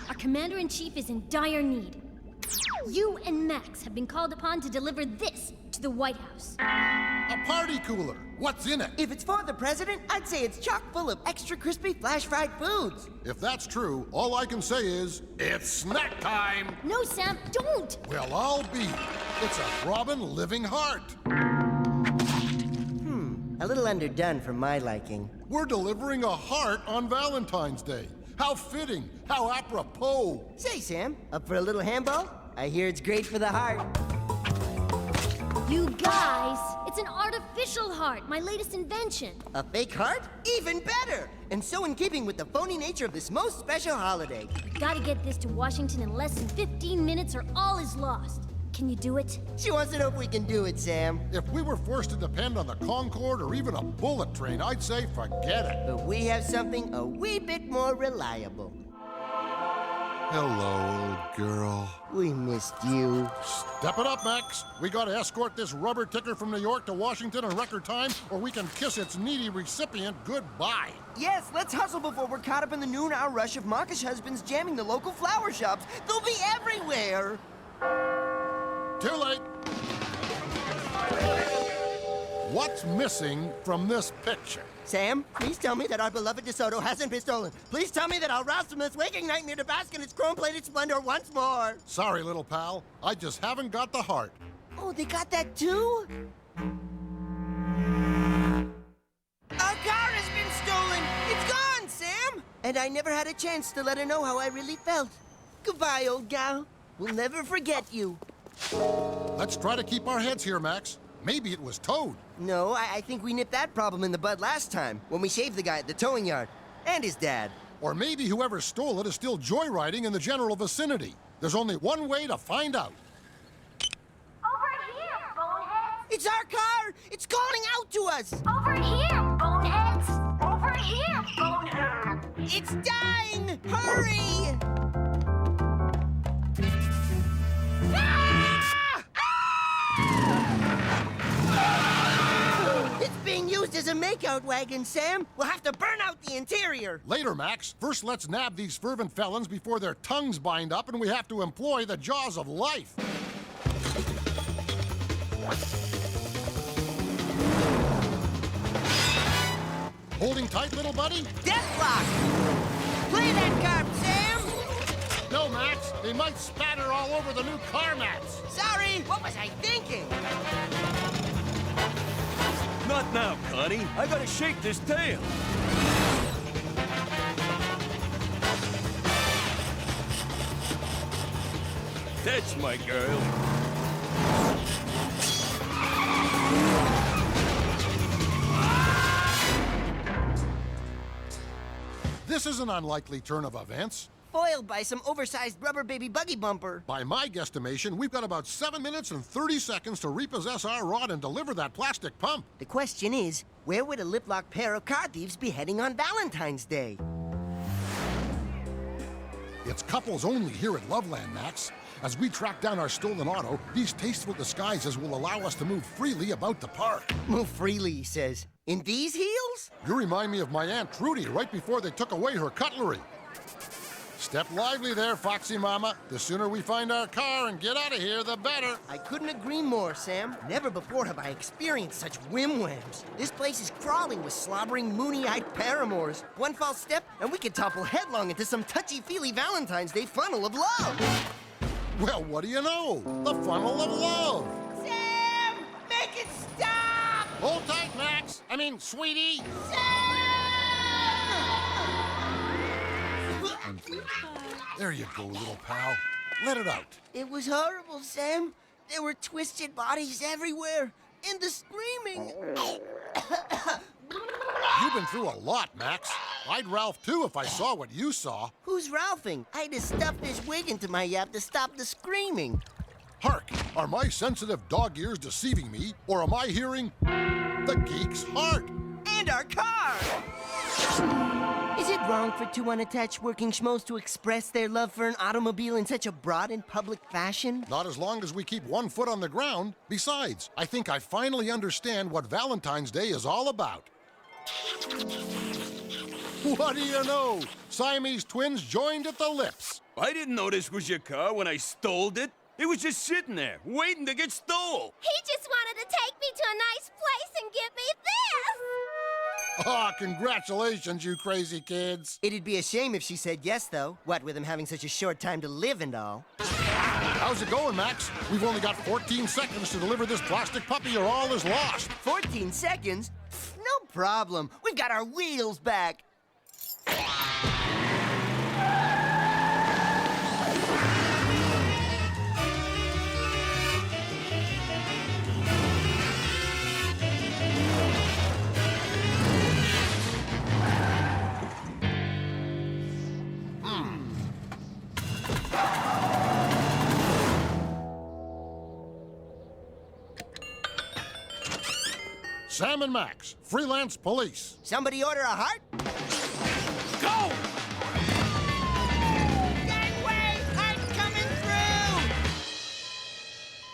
Our commander-in-chief is in dire need. You and Max have been called upon to deliver this to the White House. A party cooler. What's in it? If it's for the president, I'd say it's chock full of extra crispy flash-fried foods. If that's true, all I can say is, it's snack time! No, Sam, don't! Well, I'll be. It's a throbbing, living heart. A little underdone for my liking. We're delivering a heart on Valentine's Day. How fitting, how apropos. Say, Sam, up for a little handball? I hear it's great for the heart. You guys, it's an artificial heart, my latest invention. A fake heart? Even better! And so in keeping with the phony nature of this most special holiday. We gotta get this to Washington in less than 15 minutes or all is lost. Can you do it? She wants to know if we can do it, Sam. If we were forced to depend on the Concorde or even a bullet train, I'd say forget it. But we have something a wee bit more reliable. Hello, old girl. We missed you. Step it up, Max. We gotta escort this rubber ticker from New York to Washington in record time, or we can kiss its needy recipient goodbye. Yes, let's hustle before we're caught up in the noon-hour rush of mawkish husbands jamming the local flower shops. They'll be everywhere. Too late. What's missing from this picture? Sam, please tell me that our beloved DeSoto hasn't been stolen. Please tell me that I'll rouse from this waking nightmare to bask in its chrome-plated splendor once more. Sorry, little pal. I just haven't got the heart. Oh, they got that too? Our car has been stolen! It's gone, Sam! And I never had a chance to let her know how I really felt. Goodbye, old gal. We'll never forget you. Let's try to keep our heads here, Max. Maybe it was Toad. No, I think we nipped that problem in the bud last time, when we shaved the guy at the towing yard. And his dad. Or maybe whoever stole it is still joyriding in the general vicinity. There's only one way to find out. Over here, boneheads! It's our car! It's calling out to us! Over here, boneheads! Over here, boneheads! It's dying! Hurry! It's being used as a makeout wagon, Sam. We'll have to burn out the interior. Later, Max. First, let's nab these fervent felons before their tongues bind up and we have to employ the jaws of life. Holding tight, little buddy? Deathlock! Play that card, Sam! No, Max. They might spatter all over the new car mats. Sorry, what was I thinking? Not now, Connie. I gotta shake this tail. That's my girl. This is an unlikely turn of events. Foiled by some oversized rubber baby buggy bumper. By my guesstimation, we've got about 7 minutes and 30 seconds to repossess our rod and deliver that plastic pump. The question is, where would a lip-locked pair of car thieves be heading on Valentine's Day? It's couples only here at Loveland, Max. As we track down our stolen auto, these tasteful disguises will allow us to move freely about the park. Move freely, he says. In these heels? You remind me of my Aunt Trudy right before they took away her cutlery. Step lively there, Foxy Mama. The sooner we find our car and get out of here, the better. I couldn't agree more, Sam. Never before have I experienced such whim-whams. This place is crawling with slobbering, moony-eyed paramours. One false step, and we could topple headlong into some touchy-feely Valentine's Day funnel of love. Well, what do you know? The funnel of love. Sam! Make it stop! Hold tight, Max. I mean, sweetie. There you go, little pal. Let it out. It was horrible, Sam. There were twisted bodies everywhere, and the screaming. You've been through a lot, Max. I'd Ralph, too, if I saw what you saw. Who's Ralphing? I had to stuff this wig into my yap to stop the screaming. Hark! Are my sensitive dog ears deceiving me, or am I hearing the geek's heart? And our car! Is it wrong for two unattached working schmoes to express their love for an automobile in such a broad and public fashion? Not as long as we keep one foot on the ground. Besides, I think I finally understand what Valentine's Day is all about. What do you know? Siamese twins joined at the lips. I didn't know this was your car when I stole it. It was just sitting there, waiting to get stole. He just wanted to take me to a nice place and give me this! Ah, congratulations, you crazy kids. It'd be a shame if she said yes, though. What, with him having such a short time to live and all. How's it going, Max? We've only got 14 seconds to deliver this plastic puppy or all is lost. 14 seconds? No problem. We've got our wheels back. Sam and Max, freelance police. Somebody order a heart? Go! Gangway! Heart coming through!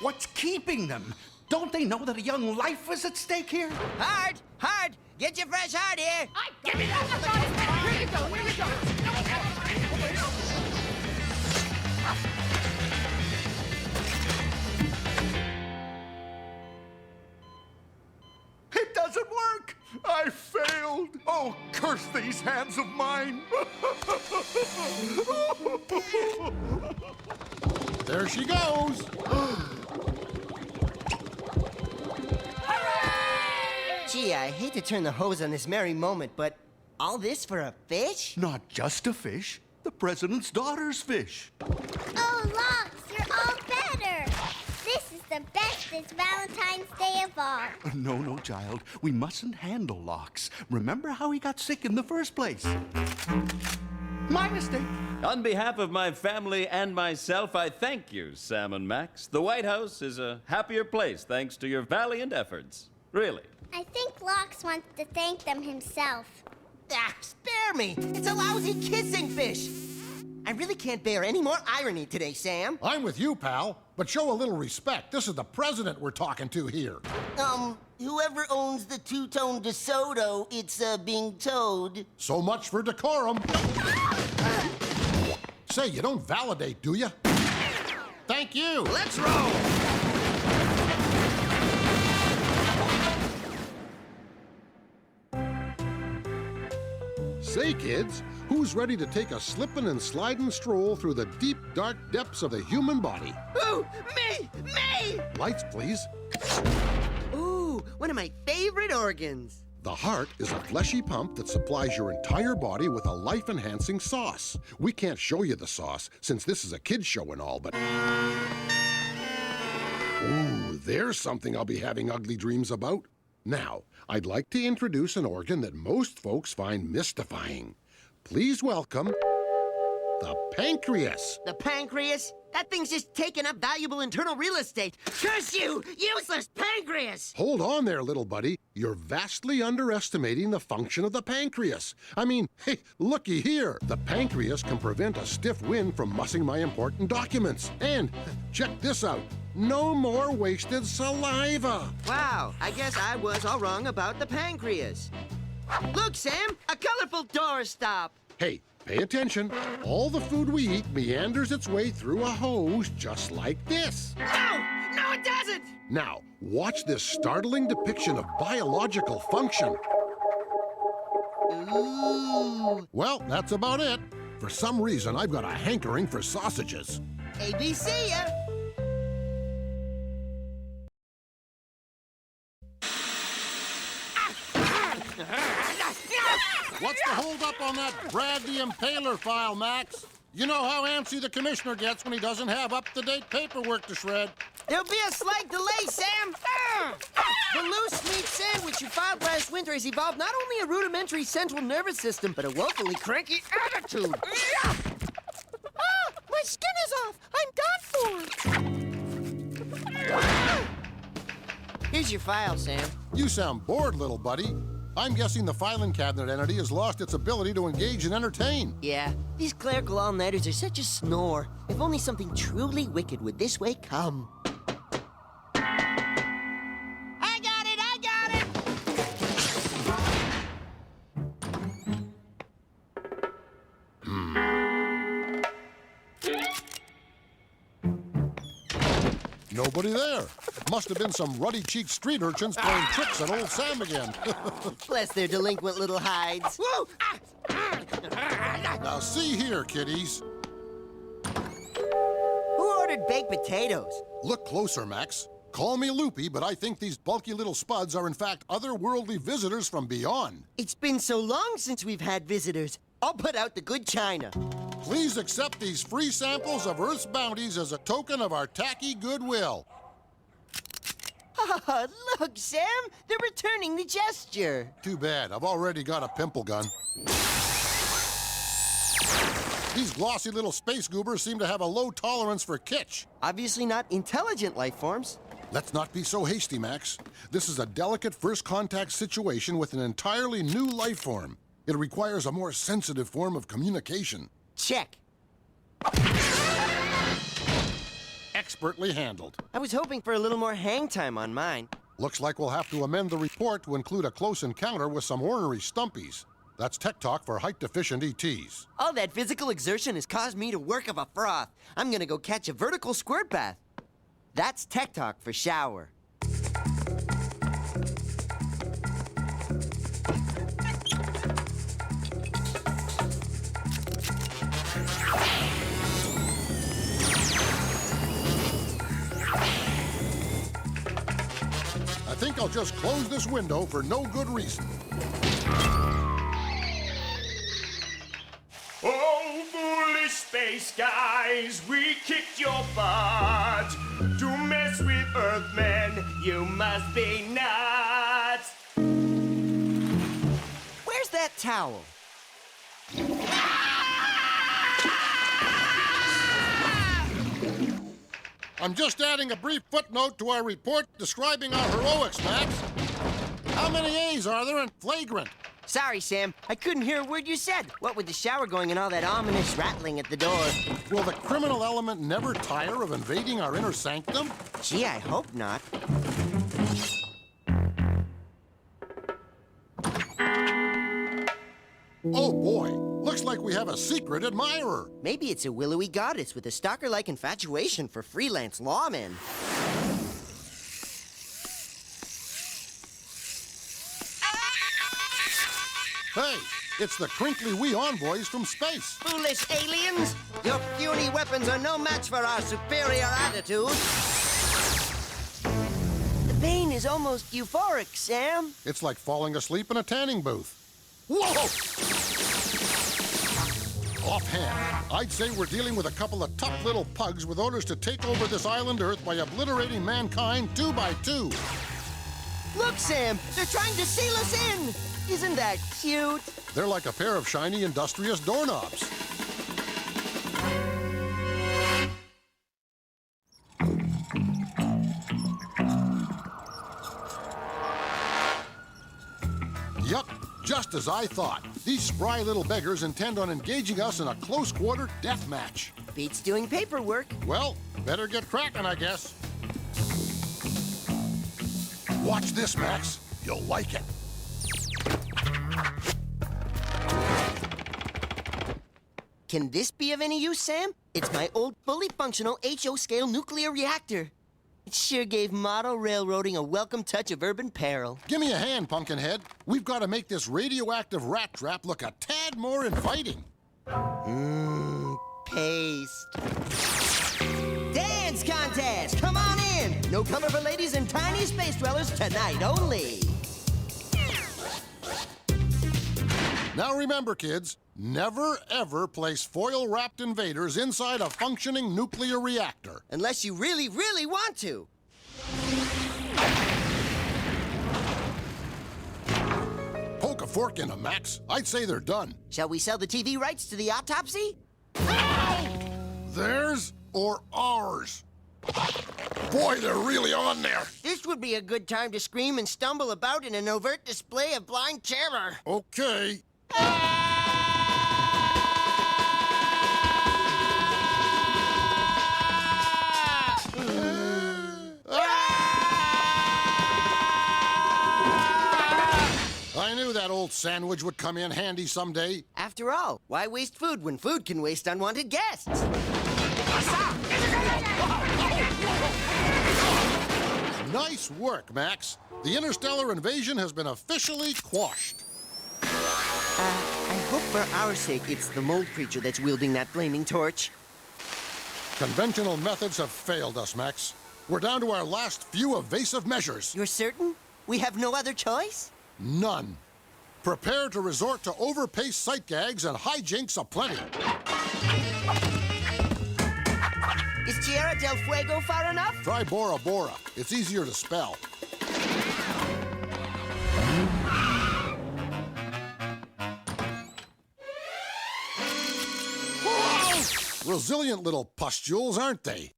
What's keeping them? Don't they know that a young life is at stake here? Heart! Heart! Get your fresh heart here! Give me that! Here you go, here you go! It doesn't work! I failed! Oh, curse these hands of mine! There she goes. Gee, I hate to turn the hose on this merry moment, but all this for a fish? Not just a fish, the president's daughter's fish. Oh, Locks, you're all better! This is the bestest Valentine's Day of all. No, no, child. We mustn't handle Locks. Remember how he got sick in the first place? My mistake. On behalf of my family and myself, I thank you, Sam and Max. The White House is a happier place thanks to your valiant efforts. Really. I think Locks wants to thank them himself. Ah, spare me! It's a lousy kissing fish! I really can't bear any more irony today, Sam. I'm with you, pal. But show a little respect. This is the president we're talking to here. Whoever owns the two-tone DeSoto, it's being towed. So much for decorum. Say, you don't validate, do you? Thank you. Let's roll! Say, kids, who's ready to take a slippin' and slidin' stroll through the deep, dark depths of the human body? Ooh, me! Me! Lights, please. Ooh, one of my favorite organs. The heart is a fleshy pump that supplies your entire body with a life-enhancing sauce. We can't show you the sauce, since this is a kid's show and all, but... Ooh, there's something I'll be having ugly dreams about. Now, I'd like to introduce an organ that most folks find mystifying. Please welcome the pancreas. The pancreas? That thing's just taking up valuable internal real estate. Curse you, useless pancreas! Hold on there, little buddy. You're vastly underestimating the function of the pancreas. I mean, hey, looky here. The pancreas can prevent a stiff wind from mussing my important documents. And check this out. No more wasted saliva. Wow, I guess I was all wrong about the pancreas. Look, Sam, a colorful doorstop. Hey, pay attention. All the food we eat meanders its way through a hose just like this. No, it doesn't! Now, watch this startling depiction of biological function. Ooh. Well, that's about it. For some reason, I've got a hankering for sausages. ABC ya. What's the holdup on that Brad the Impaler file, Max? You know how antsy the commissioner gets when he doesn't have up-to-date paperwork to shred. There'll be a slight delay, Sam. The loose meat sandwich you filed last winter has evolved not only a rudimentary central nervous system, but a woefully cranky attitude. My skin is off! I'm done for! Here's your file, Sam. You sound bored, little buddy. I'm guessing the filing cabinet entity has lost its ability to engage and entertain. Yeah, these clerical all-nighters are such a snore. If only something truly wicked would this way come. I got it! Nobody there. Must have been some ruddy-cheeked street urchins playing tricks on old Sam again. Bless their delinquent little hides. Woo! Now see here, kiddies. Who ordered baked potatoes? Look closer, Max. Call me loopy, but I think these bulky little spuds are in fact otherworldly visitors from beyond. It's been so long since we've had visitors. I'll put out the good china. Please accept these free samples of Earth's bounties as a token of our tacky goodwill. Oh, look, Sam! They're returning the gesture. Too bad. I've already got a pimple gun. These glossy little space goobers seem to have a low tolerance for kitsch. Obviously not intelligent life forms. Let's not be so hasty, Max. This is a delicate first contact situation with an entirely new life form. It requires a more sensitive form of communication. Check. Expertly handled. I was hoping for a little more hang time on mine. Looks like we'll have to amend the report to include a close encounter with some ornery stumpies. That's tech talk for height-deficient ETs. All that physical exertion has caused me to work of a froth. I'm gonna go catch a vertical squirt bath. That's tech talk for shower. I think I'll just close this window for no good reason. Oh, foolish space guys, we kicked your butt. To mess with Earthmen, you must be nuts. Where's that towel? I'm just adding a brief footnote to our report describing our heroics, Max. How many A's are there in flagrant? Sorry, Sam. I couldn't hear a word you said. What with the shower going and all that ominous rattling at the door. Will the criminal element never tire of invading our inner sanctum? Gee, I hope not. Oh, boy. Looks like we have a secret admirer. Maybe it's a willowy goddess with a stalker-like infatuation for freelance lawmen. Hey, It's the crinkly wee envoys from space. Foolish aliens! Your puny weapons are no match for our superior attitude. The pain is almost euphoric, Sam. It's like falling asleep in a tanning booth. Whoa! Offhand, I'd say we're dealing with a couple of tough little pugs with orders to take over this island Earth by obliterating mankind 2 by 2. Look, Sam! They're trying to seal us in! Isn't that cute? They're like a pair of shiny, industrious doorknobs. Yup, just as I thought. These spry little beggars intend on engaging us in a close-quarter death match. Beats doing paperwork. Well, better get cracking, I guess. Watch this, Max. You'll like it. Can this be of any use, Sam? It's my old fully functional HO scale nuclear reactor. It sure gave model railroading a welcome touch of urban peril. Give me a hand, Pumpkinhead. We've got to make this radioactive rat trap look a tad more inviting. Paste. Dance contest! Come on in! No cover for ladies and tiny space dwellers tonight only. Now remember, kids, never ever place foil-wrapped invaders inside a functioning nuclear reactor. Unless you really, really want to. Poke a fork in them, Max. I'd say they're done. Shall we sell the TV rights to the autopsy? Theirs or ours? Boy, they're really on there. This would be a good time to scream and stumble about in an overt display of blind terror. Okay. I knew that old sandwich would come in handy someday. After all, why waste food when food can waste unwanted guests? Nice work, Max. The interstellar invasion has been officially quashed. I hope for our sake it's the mold creature that's wielding that flaming torch. Conventional methods have failed us, Max. We're down to our last few evasive measures. You're certain? We have no other choice? None. Prepare to resort to overpaced sight gags and hijinks aplenty. Is Tierra del Fuego far enough? Try Bora Bora. It's easier to spell. Resilient little pustules, aren't they?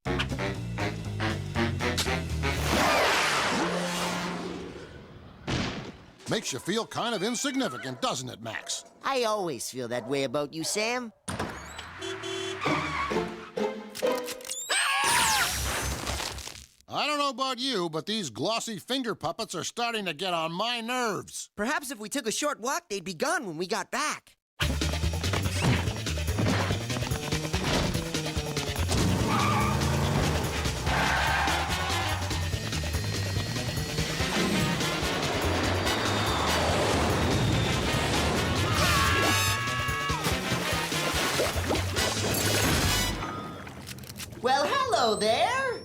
Makes you feel kind of insignificant, doesn't it, Max? I always feel that way about you, Sam. I don't know about you, but these glossy finger puppets are starting to get on my nerves. Perhaps if we took a short walk, they'd be gone when we got back. Well, hello there!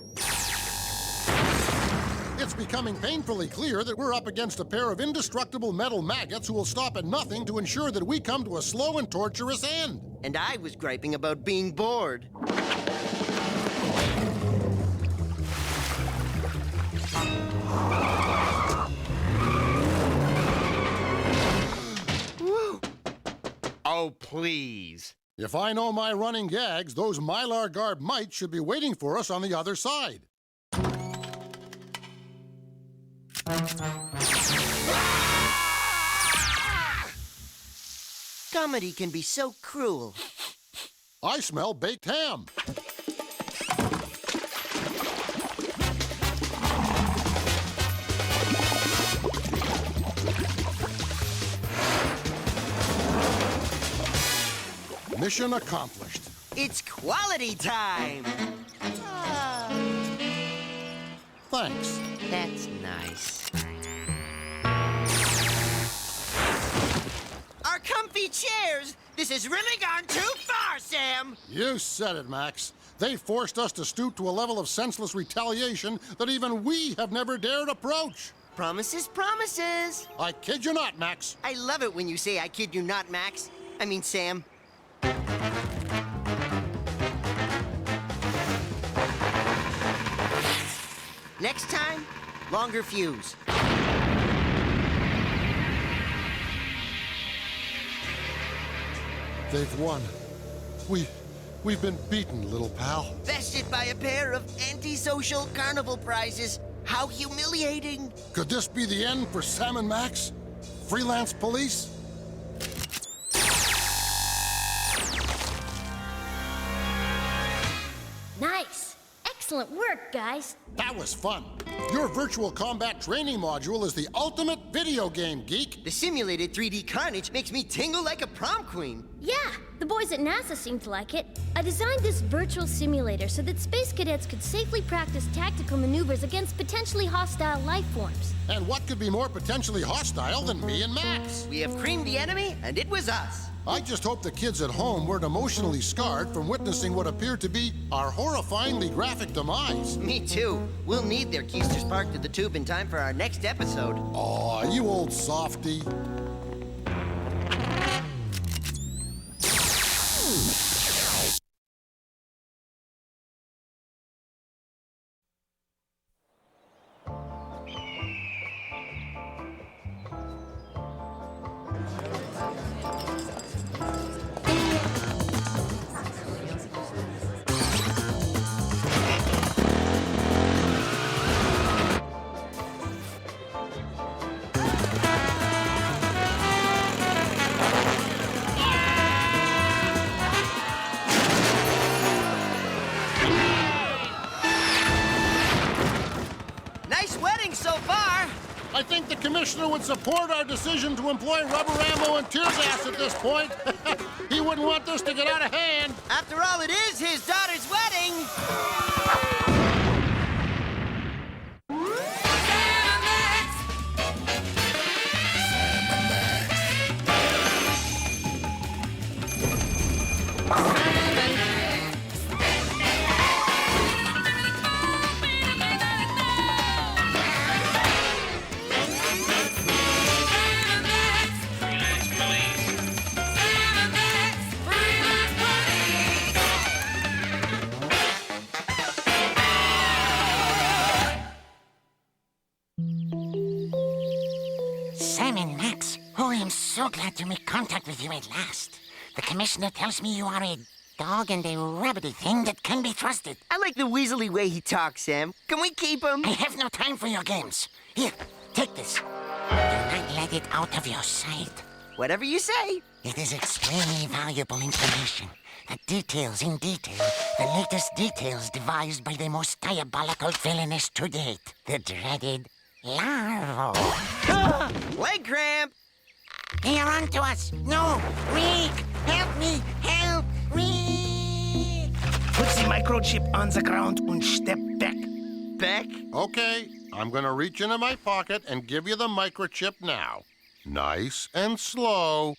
It's becoming painfully clear that we're up against a pair of indestructible metal maggots who will stop at nothing to ensure that we come to a slow and torturous end. And I was griping about being bored. Oh, please. If I know my running gags, those Mylar Garb mites should be waiting for us on the other side. Comedy can be so cruel. I smell baked ham. Mission accomplished. It's quality time! Thanks. That's nice. Our comfy chairs. This has really gone too far, Sam. You said it, Max. They forced us to stoop to a level of senseless retaliation that even we have never dared approach. Promises, promises. I kid you not, Max. I love it when you say I kid you not, Max. I mean, Sam. Next time, longer fuse. They've won. We've been beaten, little pal. Bested by a pair of antisocial carnival prizes. How humiliating. Could this be the end for Sam and Max? Freelance police? Nice. Excellent work, guys. That was fun. Your virtual combat training module is the ultimate video game, geek. The simulated 3D carnage makes me tingle like a prom queen. Yeah, the boys at NASA seemed to like it. I designed this virtual simulator so that space cadets could safely practice tactical maneuvers against potentially hostile life forms. And what could be more potentially hostile than me and Max? We have creamed the enemy, and it was us. I just hope the kids at home weren't emotionally scarred from witnessing what appeared to be our horrifyingly graphic demise. Me too. We'll need their keisters parked to the tube in time for our next episode. Aw, you old softy. I think the commissioner would support our decision to employ rubber ammo and tear gas at this point. He wouldn't want this to get out of hand. After all, it is his daughter's wedding. Sam and Max, oh, I'm so glad to make contact with you at last. The commissioner tells me you are a dog and a rabbity thing that can be trusted. I like the weaselly way he talks, Sam. Can we keep him? I have no time for your games. Here, take this. Do not let it out of your sight. Whatever you say. It is extremely valuable information. The details in detail, the latest details devised by the most diabolical villainess to date. The dreaded Larvo. Leg cramp! They are onto us! No! Rick! Help me! Help! Rick! Put the microchip on the ground and step back. Back? Okay, I'm gonna reach into my pocket and give you the microchip now. Nice and slow.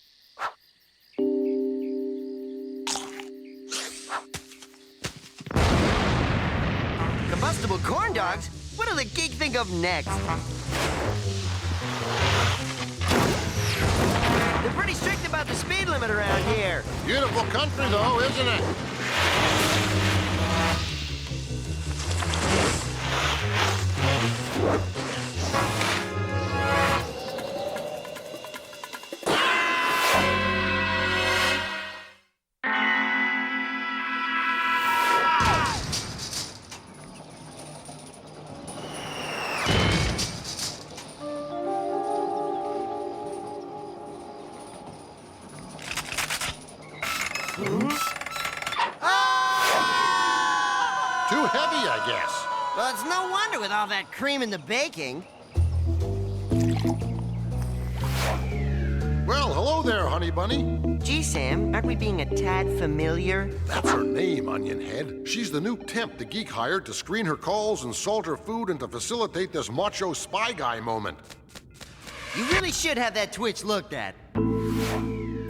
Combustible corn dogs? What do the geek think of next? They're pretty strict about the speed limit around here. Beautiful country, though, isn't it? Too heavy, I guess. Well, it's no wonder with all that cream in the baking. Well, hello there, honey bunny. Gee, Sam, aren't we being a tad familiar? That's her name, Onionhead. She's the new temp the geek hired to screen her calls and salt her food and to facilitate this macho spy guy moment. You really should have that Twitch looked at.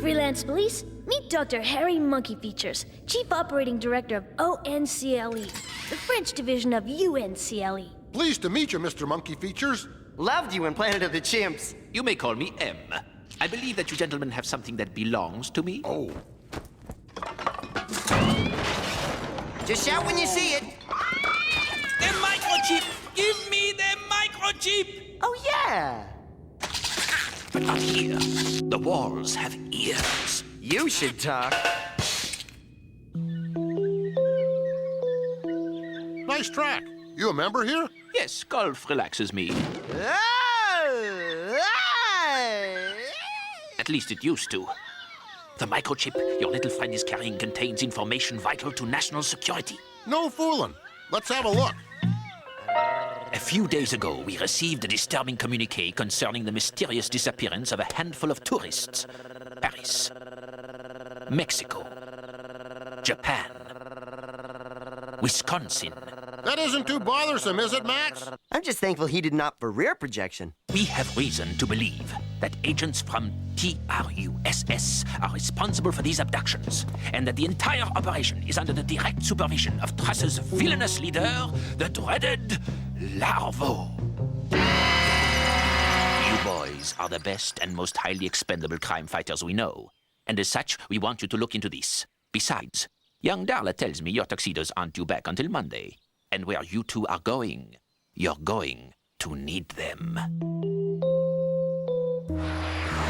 Freelance Police, meet Dr. Harry Monkey Features, Chief Operating Director of ONCLE, the French division of UNCLE. Pleased to meet you, Mr. Monkey Features. Loved you in Planet of the Chimps. You may call me M. I believe that you gentlemen have something that belongs to me. Oh. Just shout when you see it. The microchip! Give me the microchip! Oh, yeah. But up here, the walls have ears. You should talk. Nice track. You a member here? Yes, golf relaxes me. At least it used to. The microchip your little friend is carrying contains information vital to national security. No fooling. Let's have a look. A few days ago, we received a disturbing communique concerning the mysterious disappearance of a handful of tourists. Paris, Mexico, Japan, Wisconsin. That isn't too bothersome, is it, Max? I'm just thankful he didn't opt for rear projection. We have reason to believe that agents from TRUSS are responsible for these abductions, and that the entire operation is under the direct supervision of Truss's villainous leader, the dreaded Larvo. You boys are the best and most highly expendable crime fighters we know, and as such, we want you to look into this. Besides, young Darla tells me your tuxedos aren't due back until Monday, and where you two are going, you're going to need them.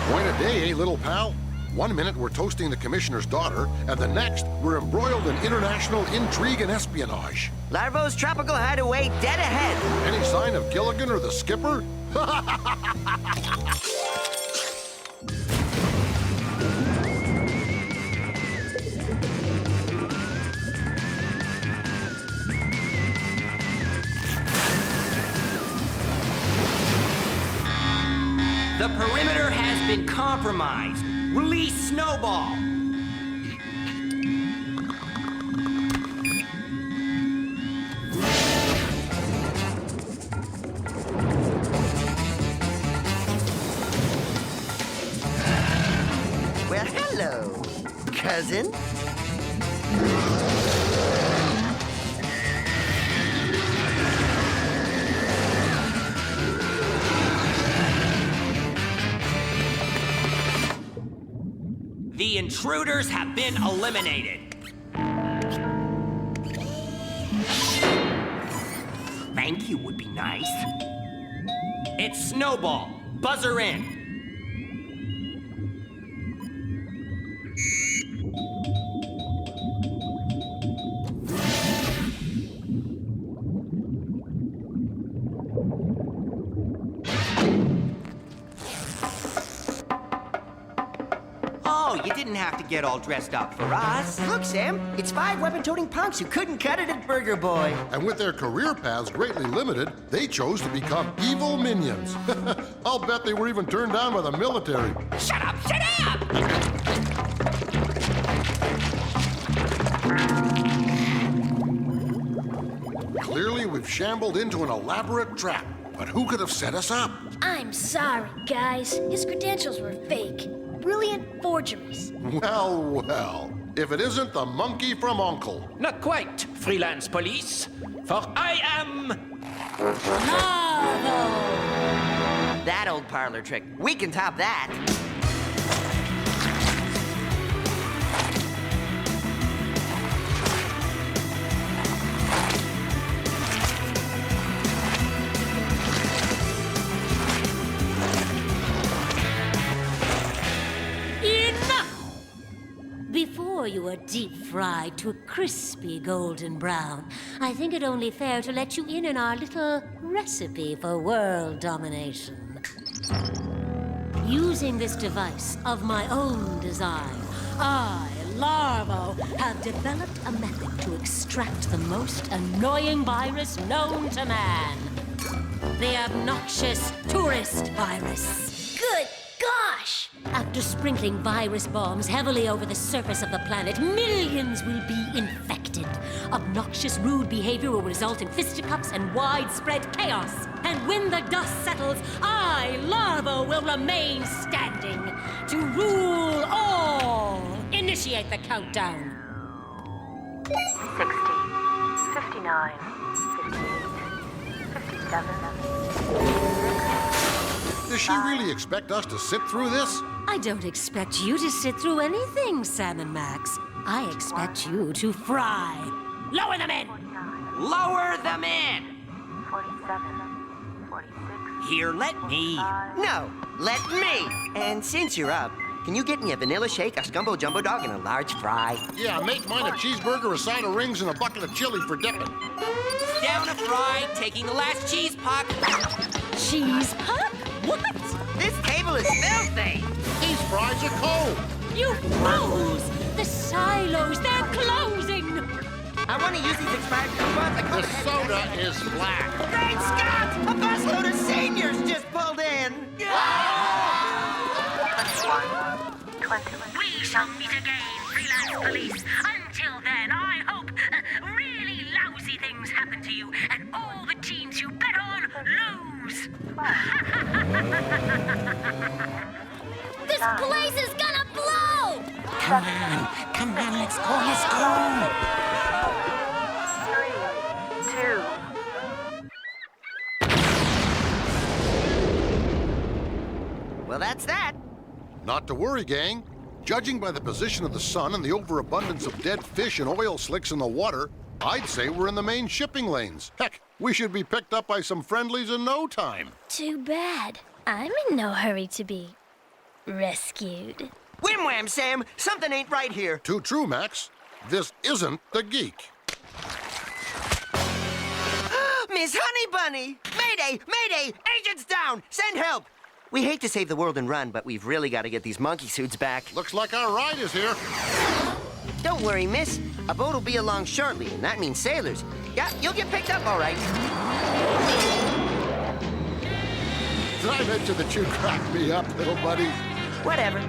Point a day, eh, little pal? 1 minute we're toasting the commissioner's daughter, and the next we're embroiled in international intrigue and espionage. Larvo's tropical hideaway dead ahead. Any sign of Gilligan or the skipper? The perimeter has been compromised. Release Snowball. Well, hello, cousin. The intruders have been eliminated. Thank you would be nice. It's Snowball. Buzzer in. Oh, you didn't have to get all dressed up for us. Look, Sam, it's 5 weapon-toting punks who couldn't cut it at Burger Boy. And with their career paths greatly limited, they chose to become evil minions. I'll bet they were even turned down by the military. Shut up! Shut up! Clearly, we've shambled into an elaborate trap. But who could have set us up? I'm sorry, guys. His credentials were fake. Brilliant forgeries. Well, well. If it isn't the monkey from Uncle. Not quite, freelance police, for I am... That old parlor trick. We can top that. Before you are deep fried to a crispy golden brown, I think it only fair to let you in on our little recipe for world domination. Using this device of my own design, I, Larvo, have developed a method to extract the most annoying virus known to man. The obnoxious tourist virus. Good gosh! After sprinkling virus bombs heavily over the surface of the planet, millions will be infected. Obnoxious, rude behavior will result in fisticuffs and widespread chaos. And when the dust settles, I, Larvo, will remain standing to rule all initiate the countdown. 60, 59, 58, 57. Does she really expect us to sit through this? I don't expect you to sit through anything, Sam and Max. I expect you to fry. Lower them in! Lower them in! 47, 46. Here, let me. No, let me. And since you're up, can you get me a vanilla shake, a scumbo jumbo dog, and a large fry? Yeah, make mine a cheeseburger, a side of rings, and a bucket of chili for dipping. Down a fry, taking the last cheese puck. Cheese puck? What? This table is filthy. These fries are cold. You fools! The silos, they're closing! I want to use these expired coupons. The soda is flat. Great Scott! A busload of seniors just pulled in. 21. We shall meet again, freelance police. Until then, I hope really lousy things happen to you, and all the teams you bet on lose. This place is gonna blow! Come on, let's go. 3, 2. Well, that's that. Not to worry, gang. Judging by the position of the sun and the overabundance of dead fish and oil slicks in the water, I'd say we're in the main shipping lanes. Heck, we should be picked up by some friendlies in no time. Too bad. I'm in no hurry to be rescued. Whim wham, Sam. Something ain't right here. Too true, Max. This isn't the Geek. Miss Honey Bunny! Mayday! Mayday! Agents down! Send help! We hate to save the world and run, but we've really got to get these monkey suits back. Looks like our ride is here. Don't worry, miss. A boat will be along shortly, and that means sailors. Yeah, you'll get picked up all right. Did I mention that you cracked me up, little buddy? Whatever.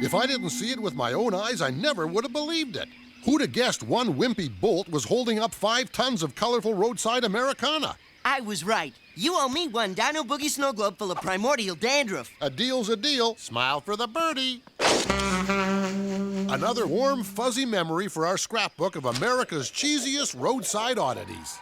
If I didn't see it with my own eyes, I never would have believed it. Who'd have guessed one wimpy bolt was holding up 5 tons of colorful roadside Americana? I was right. You owe me one Dino Boogie snow globe full of primordial dandruff. A deal's a deal. Smile for the birdie. Another warm, fuzzy memory for our scrapbook of America's cheesiest roadside oddities.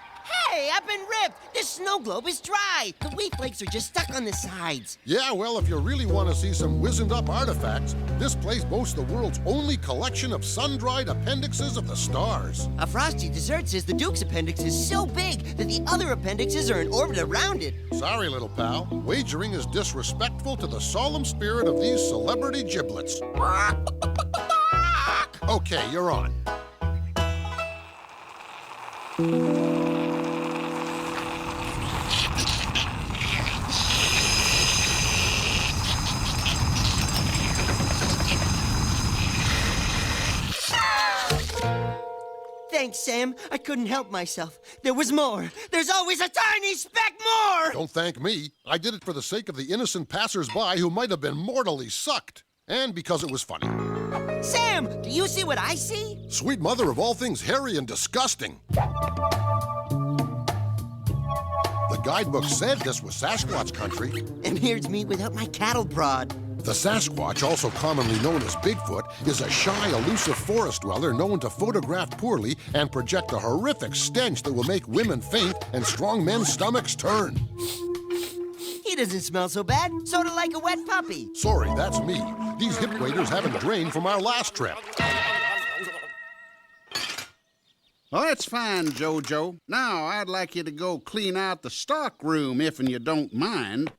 Hey, I've been ripped. This snow globe is dry. The wheat flakes are just stuck on the sides. Yeah, well, if you really want to see some wizened-up artifacts, this place boasts the world's only collection of sun-dried appendixes of the stars. A frosty dessert says the Duke's appendix is so big that the other appendixes are in orbit around it. Sorry, little pal. Wagering is disrespectful to the solemn spirit of these celebrity giblets. Okay, you're on. Thanks, Sam. I couldn't help myself. There was more. There's always a tiny speck more! Don't thank me. I did it for the sake of the innocent passers-by who might have been mortally sucked. And because it was funny. Sam, do you see what I see? Sweet mother of all things hairy and disgusting. The guidebook said this was Sasquatch country. And here's me without my cattle prod. The Sasquatch, also commonly known as Bigfoot, is a shy, elusive forest dweller known to photograph poorly and project a horrific stench that will make women faint and strong men's stomachs turn. He doesn't smell so bad, sorta like a wet puppy. Sorry, that's me. These hip waders haven't drained from our last trip. Well, that's fine, Jojo. Now, I'd like you to go clean out the stock room, if you don't mind.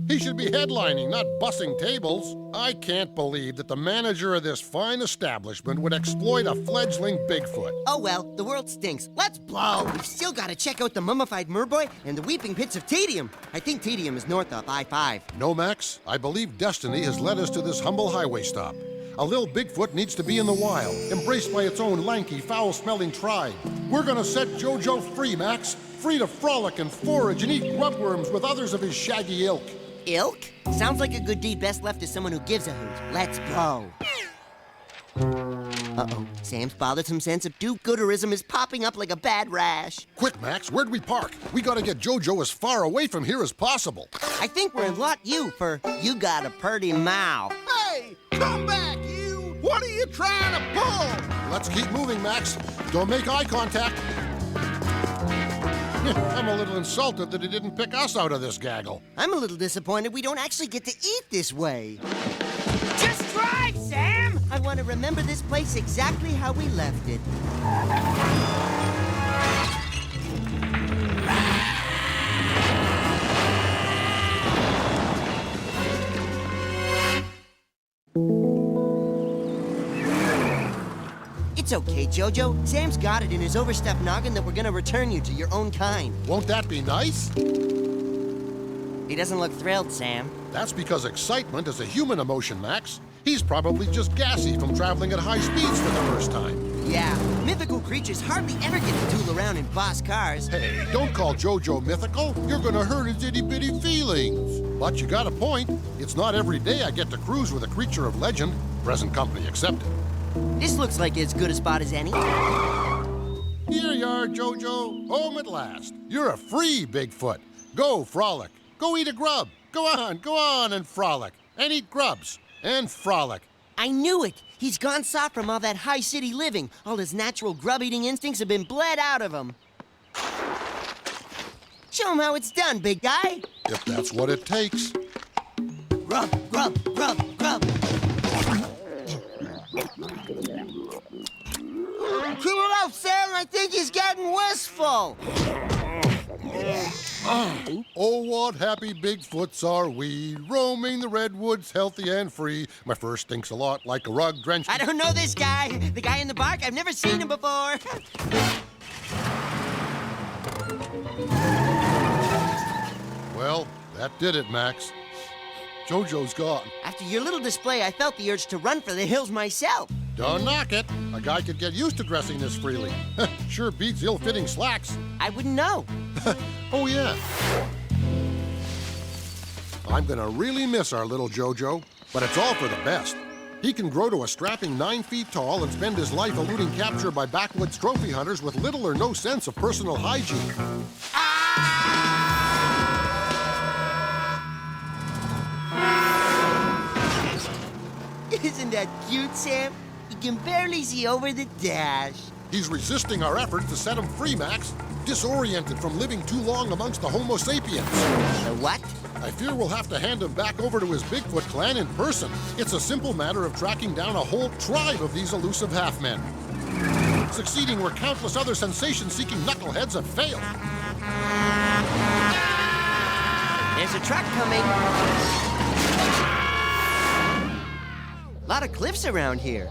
He should be headlining, not bussing tables. I can't believe that the manager of this fine establishment would exploit a fledgling Bigfoot. Oh well, the world stinks. Let's blow! We've still got to check out the mummified merboy and the weeping pits of Tedium. I think Tedium is north of I-5. No, Max. I believe destiny has led us to this humble highway stop. A little Bigfoot needs to be in the wild, embraced by its own lanky, foul-smelling tribe. We're gonna set Jojo free, Max. Free to frolic and forage and eat grubworms with others of his shaggy ilk. Ilk? Sounds like a good deed best left to someone who gives a hoot. Let's blow. Uh-oh. Sam's bothersome sense of do-gooderism is popping up like a bad rash. Quick, Max, where'd we park? We gotta get JoJo as far away from here as possible. I think we're in Lot U for You Got a Purty Mouth. Hey, come back, you! What are you trying to pull? Let's keep moving, Max. Don't make eye contact. I'm a little insulted that he didn't pick us out of this gaggle. I'm a little disappointed we don't actually get to eat this way. Just drive, Sam! I want to remember this place exactly how we left it. It's okay, Jojo. Sam's got it in his overstuffed noggin that we're gonna return you to your own kind. Won't that be nice? He doesn't look thrilled, Sam. That's because excitement is a human emotion, Max. He's probably just gassy from traveling at high speeds for the first time. Yeah, mythical creatures hardly ever get to tool around in boss cars. Hey, don't call JoJo mythical. You're gonna hurt his itty-bitty feelings. But you got a point. It's not every day I get to cruise with a creature of legend, present company accepted. This looks like as good a spot as any. Here you are, JoJo. Home at last. You're a free Bigfoot. Go frolic. Go eat a grub. Go on and frolic. And eat grubs. And frolic. I knew it. He's gone soft from all that high city living. All his natural grub-eating instincts have been bled out of him. Show him how it's done, big guy. If that's what it takes. Grub, grub, grub, grub. Keep it up, Sam. I think he's getting wistful. Oh, what happy Bigfoots are we, roaming the redwoods healthy and free. My fur stinks a lot like a rug drenched. I don't know this guy. The guy in the bark, I've never seen him before. Well, that did it, Max. JoJo's gone. After your little display, I felt the urge to run for the hills myself. Don't knock it. A guy could get used to dressing this freely. Sure beats ill-fitting slacks. I wouldn't know. Oh, yeah. I'm gonna really miss our little JoJo, but it's all for the best. He can grow to a strapping 9 feet tall and spend his life eluding capture by backwoods trophy hunters with little or no sense of personal hygiene. Isn't that cute, Sam? He can barely see over the dash. He's resisting our efforts to set him free, Max. Disoriented from living too long amongst the Homo sapiens. The what? I fear we'll have to hand him back over to his Bigfoot clan in person. It's a simple matter of tracking down a whole tribe of these elusive half-men. Succeeding where countless other sensation-seeking knuckleheads have failed. There's a truck coming. A lot of cliffs around here.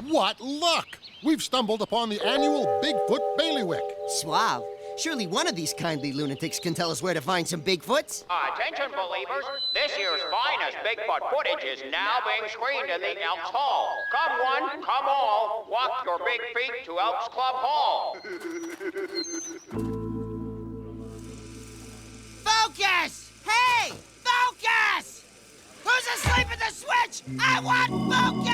What luck! We've stumbled upon the annual Bigfoot Bailiwick. Suave. Surely one of these kindly lunatics can tell us where to find some Bigfoots. Attention, believers. This year's finest Bigfoot footage is now being screened in the Elks Hall. Come one, come all. Walk your big feet to Elks Club Hall. Focus! Hey! Focus! Who's asleep at the switch? I want focus!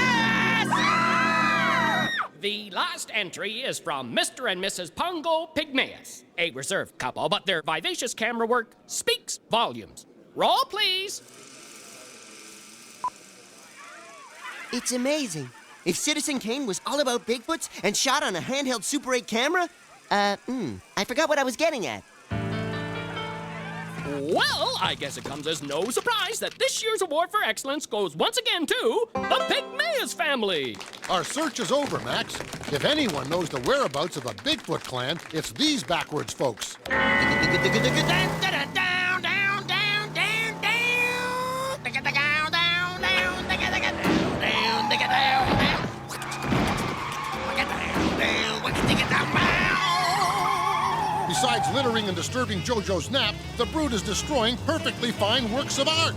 The last entry is from Mr. and Mrs. Pongo Pygmaeus, a reserved couple, but their vivacious camera work speaks volumes. Roll, please. It's amazing. If Citizen Kane was all about Bigfoots and shot on a handheld Super 8 camera, I forgot what I was getting at. Well, I guess it comes as no surprise that this year's award for excellence goes once again to the Pygmaeus family. Our search is over, Max. If anyone knows the whereabouts of a Bigfoot clan, it's these backwards folks. Besides littering and disturbing JoJo's nap, the brood is destroying perfectly fine works of art.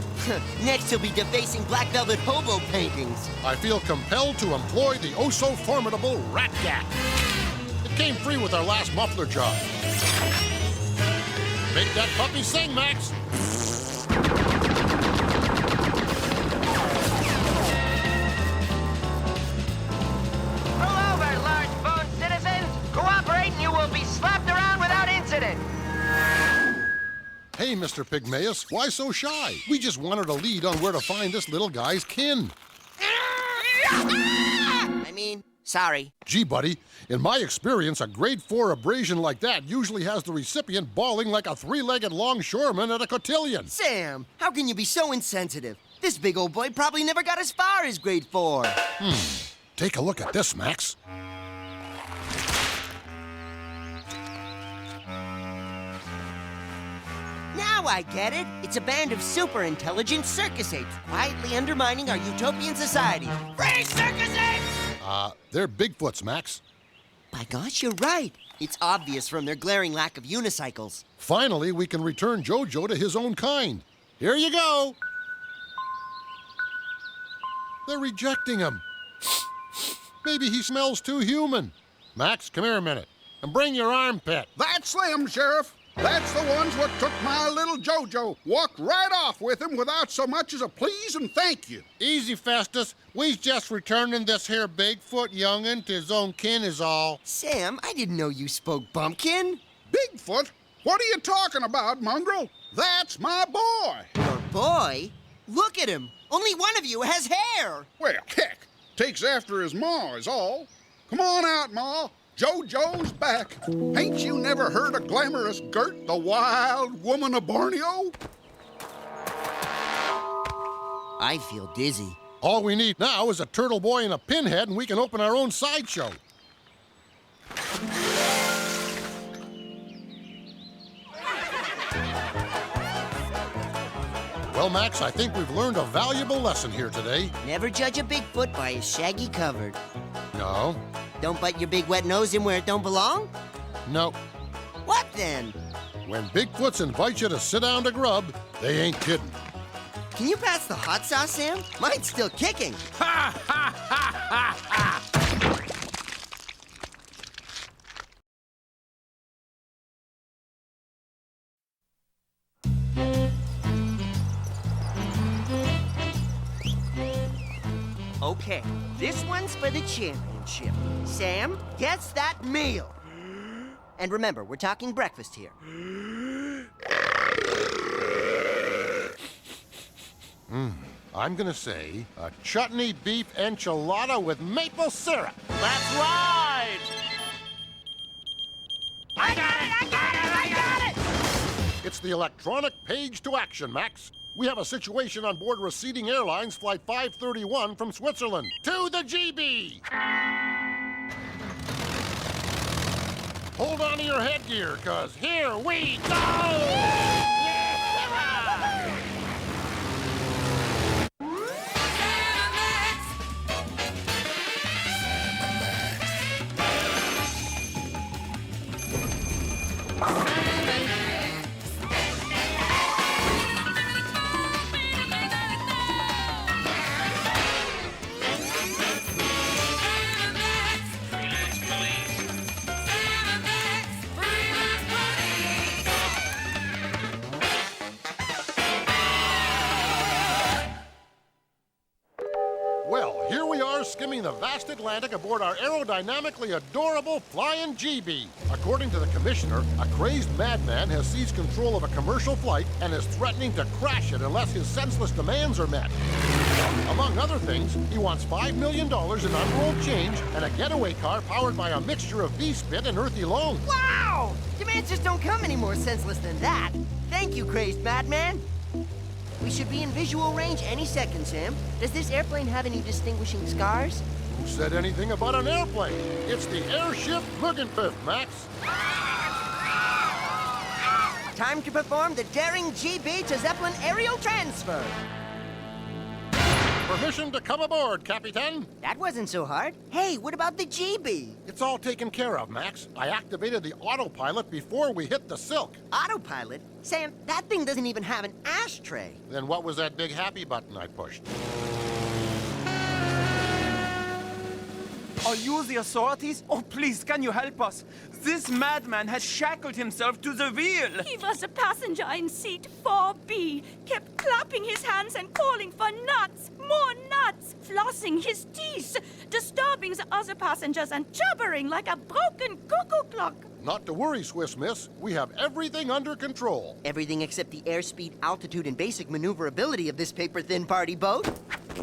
Next, he'll be defacing black velvet hobo paintings. I feel compelled to employ the oh-so-formidable Rat Cat. It Came free with our last muffler job. Make that puppy sing, Max. Pull over, large bone citizens. Cooperate and you will be slapped around without incident. Hey, Mr. Pygmaeus, why so shy? We just wanted a lead on where to find this little guy's kin. Sorry. Gee, buddy, in my experience, a grade 4 abrasion like that usually has the recipient bawling like a three-legged longshoreman at a cotillion. Sam, how can you be so insensitive? This big old boy probably never got as far as grade 4. Take a look at this, Max. Now I get it. It's a band of super-intelligent circus apes quietly undermining our utopian society. Free circus apes! They're Bigfoots, Max. By gosh, you're right. It's obvious from their glaring lack of unicycles. Finally, we can return Jojo to his own kind. Here you go. They're rejecting him. Maybe he smells too human. Max, come here a minute. And bring your armpit. That's them, Sheriff. That's the ones what took my little Jojo. Walked right off with him without so much as a please and thank you. Easy, Festus. We's just returning this here Bigfoot young'un to his own kin is all. Sam, I didn't know you spoke bumpkin. Bigfoot? What are you talking about, Mongrel? That's my boy. Your boy? Look at him. Only one of you has hair. Well, heck, takes after his ma is all. Come on out, Ma. Jojo's back. Ain't you never heard of glamorous Gert, the wild woman of Borneo? I feel dizzy. All we need now is a turtle boy and a pinhead, and we can open our own sideshow. Well, Max, I think we've learned a valuable lesson here today. Never judge a Bigfoot by his shaggy cover. No. Don't bite your big wet nose in where it don't belong? No. What then? When Bigfoots invite you to sit down to grub, they ain't kidding. Can you pass the hot sauce, Sam? Mine's still kicking. Ha ha ha ha ha! Okay, this one's for the championship. Sam, guess that meal. And remember, we're talking breakfast here. I'm gonna say a chutney beef enchilada with maple syrup. That's right! I got it! I got it! I got it! It's the electronic page to action, Max. We have a situation on board Receding Airlines Flight 531 from Switzerland to the GB. Hold on to your headgear, cause here we go! Well, here we are skimming the vast Atlantic aboard our aerodynamically adorable Flying GB. According to the commissioner, a crazed madman has seized control of a commercial flight and is threatening to crash it unless his senseless demands are met. Among other things, he wants $5 million in unrolled change and a getaway car powered by a mixture of V-Spit and earthy loam. Wow! Demands just don't come any more senseless than that. Thank you, crazed madman. We should be in visual range any second, Sam. Does this airplane have any distinguishing scars? Who said anything about an airplane? It's the airship Lugenpiff, Max. Time to perform the daring GB to Zeppelin aerial transfer. Permission to come aboard, Capitan. That wasn't so hard. Hey, what about the GB? It's all taken care of, Max. I activated the autopilot before we hit the silk. Autopilot? Sam, that thing doesn't even have an ashtray. Then what was that big happy button I pushed? Are you the authorities? Oh, please, can you help us? This madman has shackled himself to the wheel. He was a passenger in seat 4B, kept clapping his hands and calling for nuts, more nuts, flossing his teeth, disturbing the other passengers and jabbering like a broken cuckoo clock. Not to worry, Swiss Miss. We have everything under control. Everything except the airspeed, altitude, and basic maneuverability of this paper-thin party boat.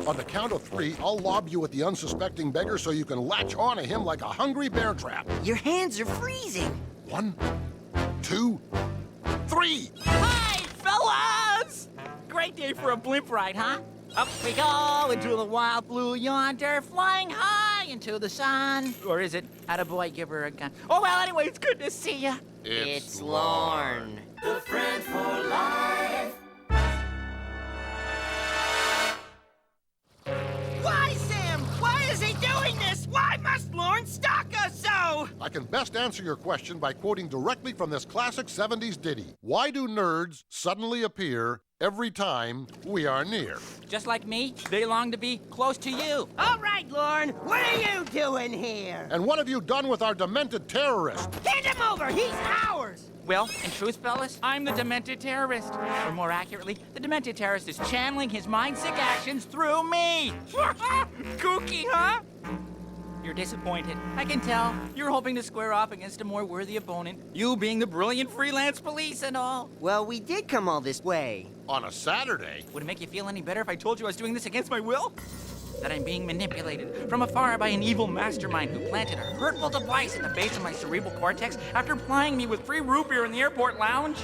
On the count of 3, I'll lob you at the unsuspecting beggar so you can latch onto him like a hungry bear trap. Your hands are freezing. 1, 2, 3. Hi, fellas! Great day for a blimp ride, huh? Up we go into the wild blue yonder, flying high into the sun. Or is it, attaboy, give her a gun? Oh, well, anyway, it's good to see ya. It's Lorne. The friend for life. Why, Sam? Why is he doing this? Why must Lorne stalk us so? I can best answer your question by quoting directly from this classic 70s ditty. Why do nerds suddenly appear every time we are near? Just like me, they long to be close to you. All right, Lorne, what are you doing here? And what have you done with our demented terrorist? Hand him over, he's ours! Well, in truth, fellas, I'm the demented terrorist. Or more accurately, the demented terrorist is channeling his mind-sick actions through me. Kooky, huh? You're disappointed. I can tell. You're hoping to square off against a more worthy opponent. You being the brilliant freelance police and all. Well, we did come all this way. On a Saturday? Would it make you feel any better if I told you I was doing this against my will? That I'm being manipulated from afar by an evil mastermind who planted a hurtful device in the base of my cerebral cortex after plying me with free root beer in the airport lounge.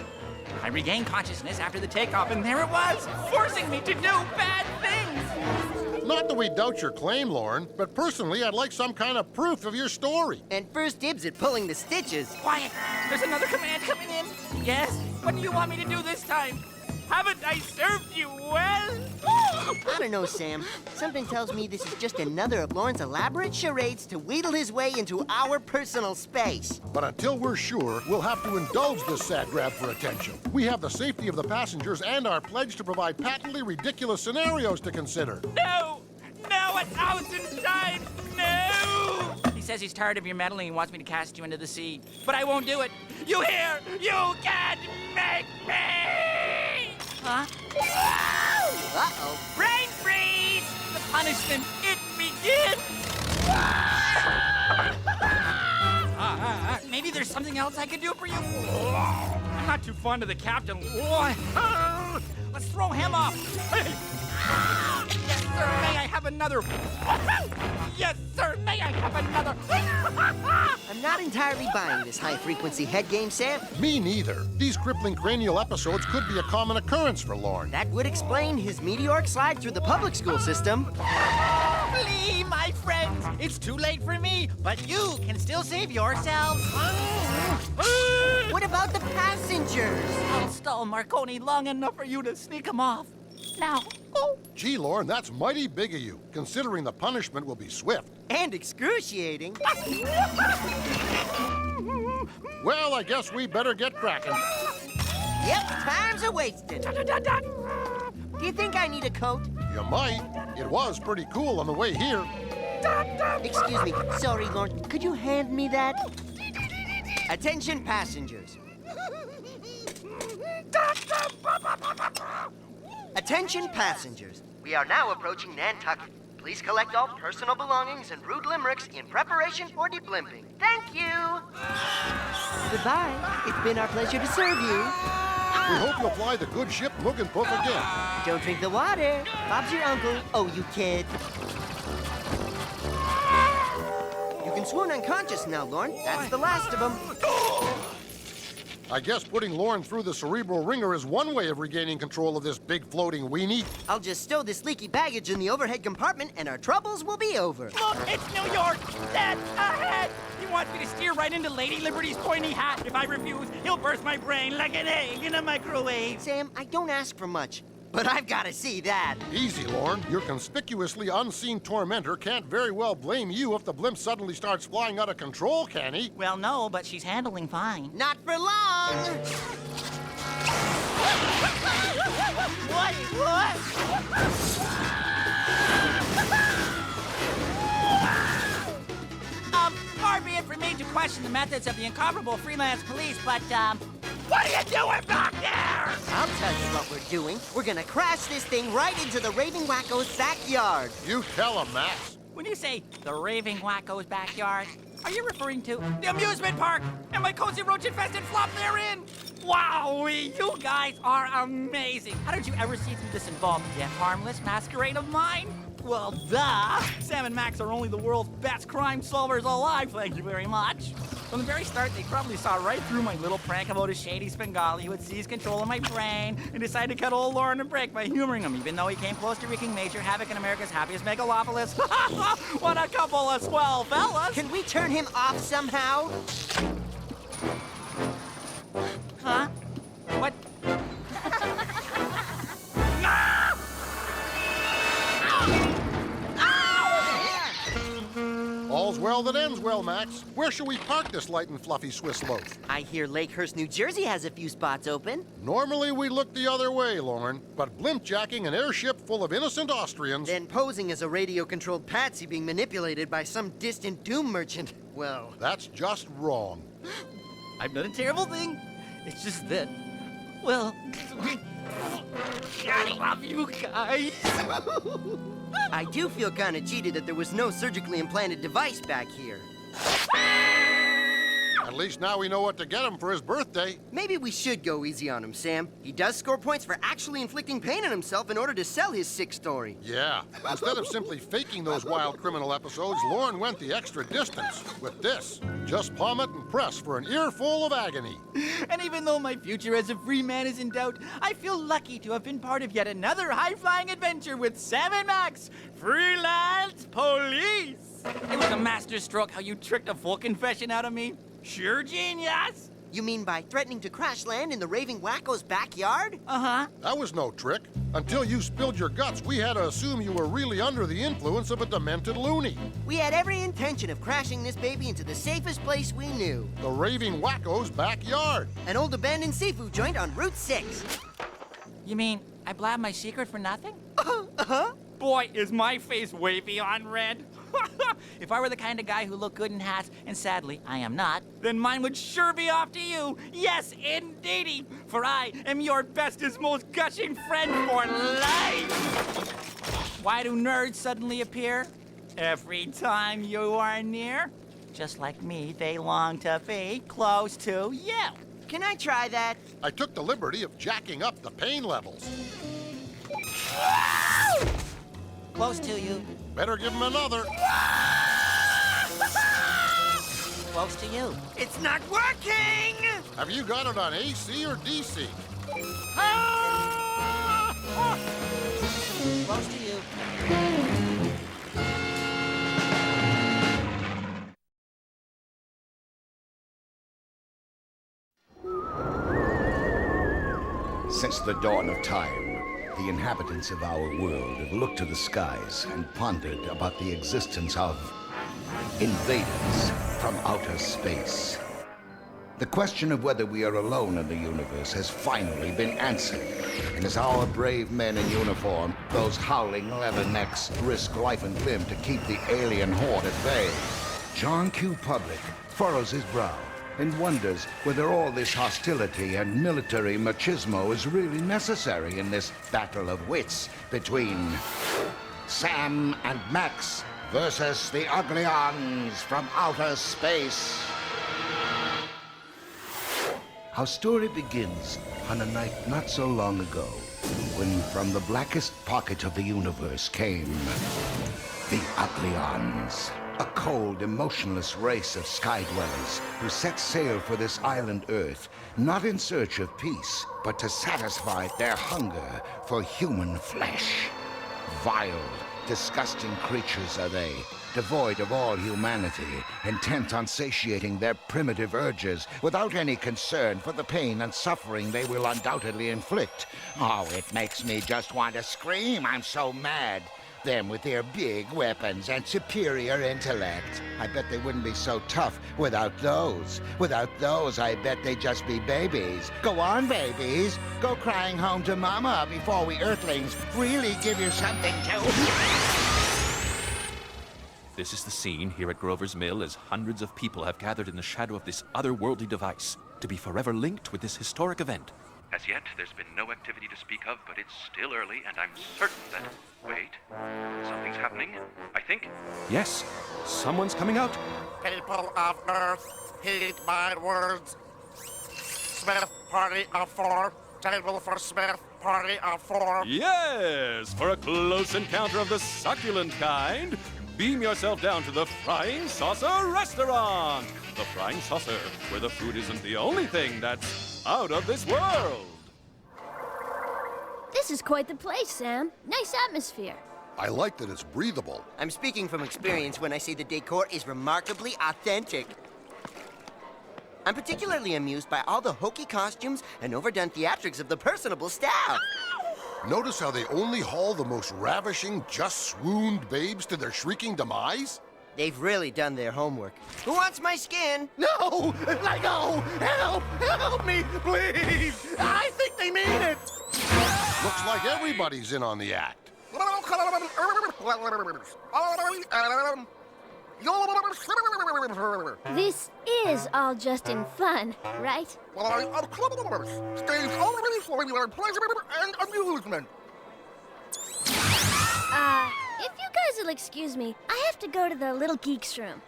I regained consciousness after the takeoff, and there it was, forcing me to do bad things. Not that we doubt your claim, Lorne, but personally, I'd like some kind of proof of your story. And first dibs at pulling the stitches. Quiet! There's another command coming in. Yes? What do you want me to do this time? Haven't I served you well? I don't know, Sam. Something tells me this is just another of Lorne's elaborate charades to wheedle his way into our personal space. But until we're sure, we'll have to indulge this sad grab for attention. We have the safety of the passengers and our pledge to provide patently ridiculous scenarios to consider. No! No, 1,000 times no! He says he's tired of your meddling and wants me to cast you into the sea. But I won't do it. You hear? You can't make me! Huh? Uh-oh. Brain freeze! The punishment, it begins! Maybe there's something else I can do for you? I'm not too fond of the captain. Let's throw him off. Yes, sir, may I have another? Yes, sir, may I have another? I'm not entirely buying this high-frequency head game, Sam. Me neither. These crippling cranial episodes could be a common occurrence for Lorne. That would explain his meteoric slide through the public school system. Flee, my friends! It's too late for me, but you can still save yourselves. What about the passengers? I'll stall Marconi long enough for you to sneak him off. Now, go. Gee, Lorne, that's mighty big of you, considering the punishment will be swift. And excruciating. Well, I guess we better get cracking. Yep, time's a-wasting. Do you think I need a coat? You might. It was pretty cool on the way here. Excuse me. Sorry, Lorne. Could you hand me that? Attention, passengers. Attention, passengers. We are now approaching Nantucket. Please collect all personal belongings and rude limericks in preparation for deblimping. Thank you. Goodbye. It's been our pleasure to serve you. We hope you'll fly the good ship Mugenpuff again. Don't drink the water. Bob's your uncle. Oh, you kid. You can swoon unconscious now, Lorne. That's the last of them. I guess putting Lorne through the cerebral ringer is one way of regaining control of this big floating weenie. I'll just stow this leaky baggage in the overhead compartment and our troubles will be over. Look, it's New York! Dead ahead! He wants me to steer right into Lady Liberty's pointy hat. If I refuse, he'll burst my brain like an egg in a microwave. Sam, I don't ask for much, but I've got to see that. Easy, Lorne. Your conspicuously unseen tormentor can't very well blame you if the blimp suddenly starts flying out of control, can he? Well, no, but she's handling fine. Not for long! What? to question the methods of the incomparable freelance police, but, what are you doing back there? I'll tell you what we're doing. We're gonna crash this thing right into the Raving Wacko's backyard. You tell him, Max. When you say the Raving Wacko's backyard, are you referring to the amusement park and my cozy roach-infested flop therein? Wowee, you guys are amazing. How did you ever see through this involved yet harmless masquerade of mine? Well, duh. Sam and Max are only the world's best crime solvers alive, thank you very much. From the very start, they probably saw right through my little prank about a shady Spengali who had seized control of my brain and decided to cut old Lauren a break by humoring him, even though he came close to wreaking major havoc in America's happiest megalopolis. What a couple of swell fellas! Can we turn him off somehow? Huh? What? All's well that ends well, Max. Where shall we park this light and fluffy Swiss loaf? I hear Lakehurst, New Jersey has a few spots open. Normally we look the other way, Lauren, but blimp-jacking an airship full of innocent Austrians... Then posing as a radio-controlled patsy being manipulated by some distant doom merchant. Well... That's just wrong. I've done a terrible thing. It's just that... Well... I love you guys. I do feel kind of cheated that there was no surgically implanted device back here. At least now we know what to get him for his birthday. Maybe we should go easy on him, Sam. He does score points for actually inflicting pain on himself in order to sell his sick story. Yeah. Instead of simply faking those wild criminal episodes, Lauren went the extra distance with this. Just palm it and press for an earful of agony. And even though my future as a free man is in doubt, I feel lucky to have been part of yet another high-flying adventure with Sam and Max, Freelance Police. It was a masterstroke how you tricked a full confession out of me. Sure genius! You mean by threatening to crash land in the Raving Wacko's backyard? Uh-huh. That was no trick. Until you spilled your guts, we had to assume you were really under the influence of a demented loony. We had every intention of crashing this baby into the safest place we knew. The Raving Wacko's backyard. An old abandoned seafood joint on Route 6. You mean I blabbed my secret for nothing? Uh-huh. Boy, is my face way beyond red. If I were the kind of guy who looked good in hats, and sadly, I am not, then mine would sure be off to you. Yes, indeedy. For I am your bestest, most gushing friend for life. Why do nerds suddenly appear? Every time you are near. Just like me, they long to be close to you. Can I try that? I took the liberty of jacking up the pain levels. Close to you. Better give him another. Close to you. It's not working! Have you got it on AC or DC? Close to you. Since the dawn of time, the inhabitants of our world have looked to the skies and pondered about the existence of invaders from outer space. The question of whether we are alone in the universe has finally been answered, and as our brave men in uniform, those howling leathernecks, risk life and limb to keep the alien horde at bay, John Q. Public furrows his brow and wonders whether all this hostility and military machismo is really necessary in this battle of wits between Sam and Max versus the Uglions from outer space. Our story begins on a night not so long ago, when from the blackest pocket of the universe came the Uglions. A cold, emotionless race of sky-dwellers who set sail for this island Earth, not in search of peace, but to satisfy their hunger for human flesh. Vile, disgusting creatures are they, devoid of all humanity, intent on satiating their primitive urges without any concern for the pain and suffering they will undoubtedly inflict. Oh, it makes me just want to scream. I'm so mad. Them with their big weapons and superior intellect. I bet they wouldn't be so tough without those. Without those, I bet they'd just be babies. Go on, babies. Go crying home to Mama before we Earthlings really give you something to... This is the scene here at Grover's Mill as hundreds of people have gathered in the shadow of this otherworldly device to be forever linked with this historic event. As yet, there's been no activity to speak of, but it's still early, and I'm certain that... Wait, something's happening, I think. Yes, someone's coming out. People of Earth, heed my words. Smith, party of four. Table for Smith, party of four. Yes, for a close encounter of the succulent kind, beam yourself down to the Frying Saucer Restaurant. The Frying Saucer, where the food isn't the only thing that's out of this world. This is quite the place, Sam. Nice atmosphere. I like that it's breathable. I'm speaking from experience when I say the decor is remarkably authentic. I'm particularly amused by all the hokey costumes and overdone theatrics of the personable staff. Notice how they only haul the most ravishing, just swooned babes to their shrieking demise? They've really done their homework. Who wants my skin? No! Let go! Help! Help me, please! I think they mean it! Looks like everybody's in on the act. This is all just in fun, right? Stays already for your pleasure and amusement. If you guys will excuse me, I have to go to the Little Geeks room.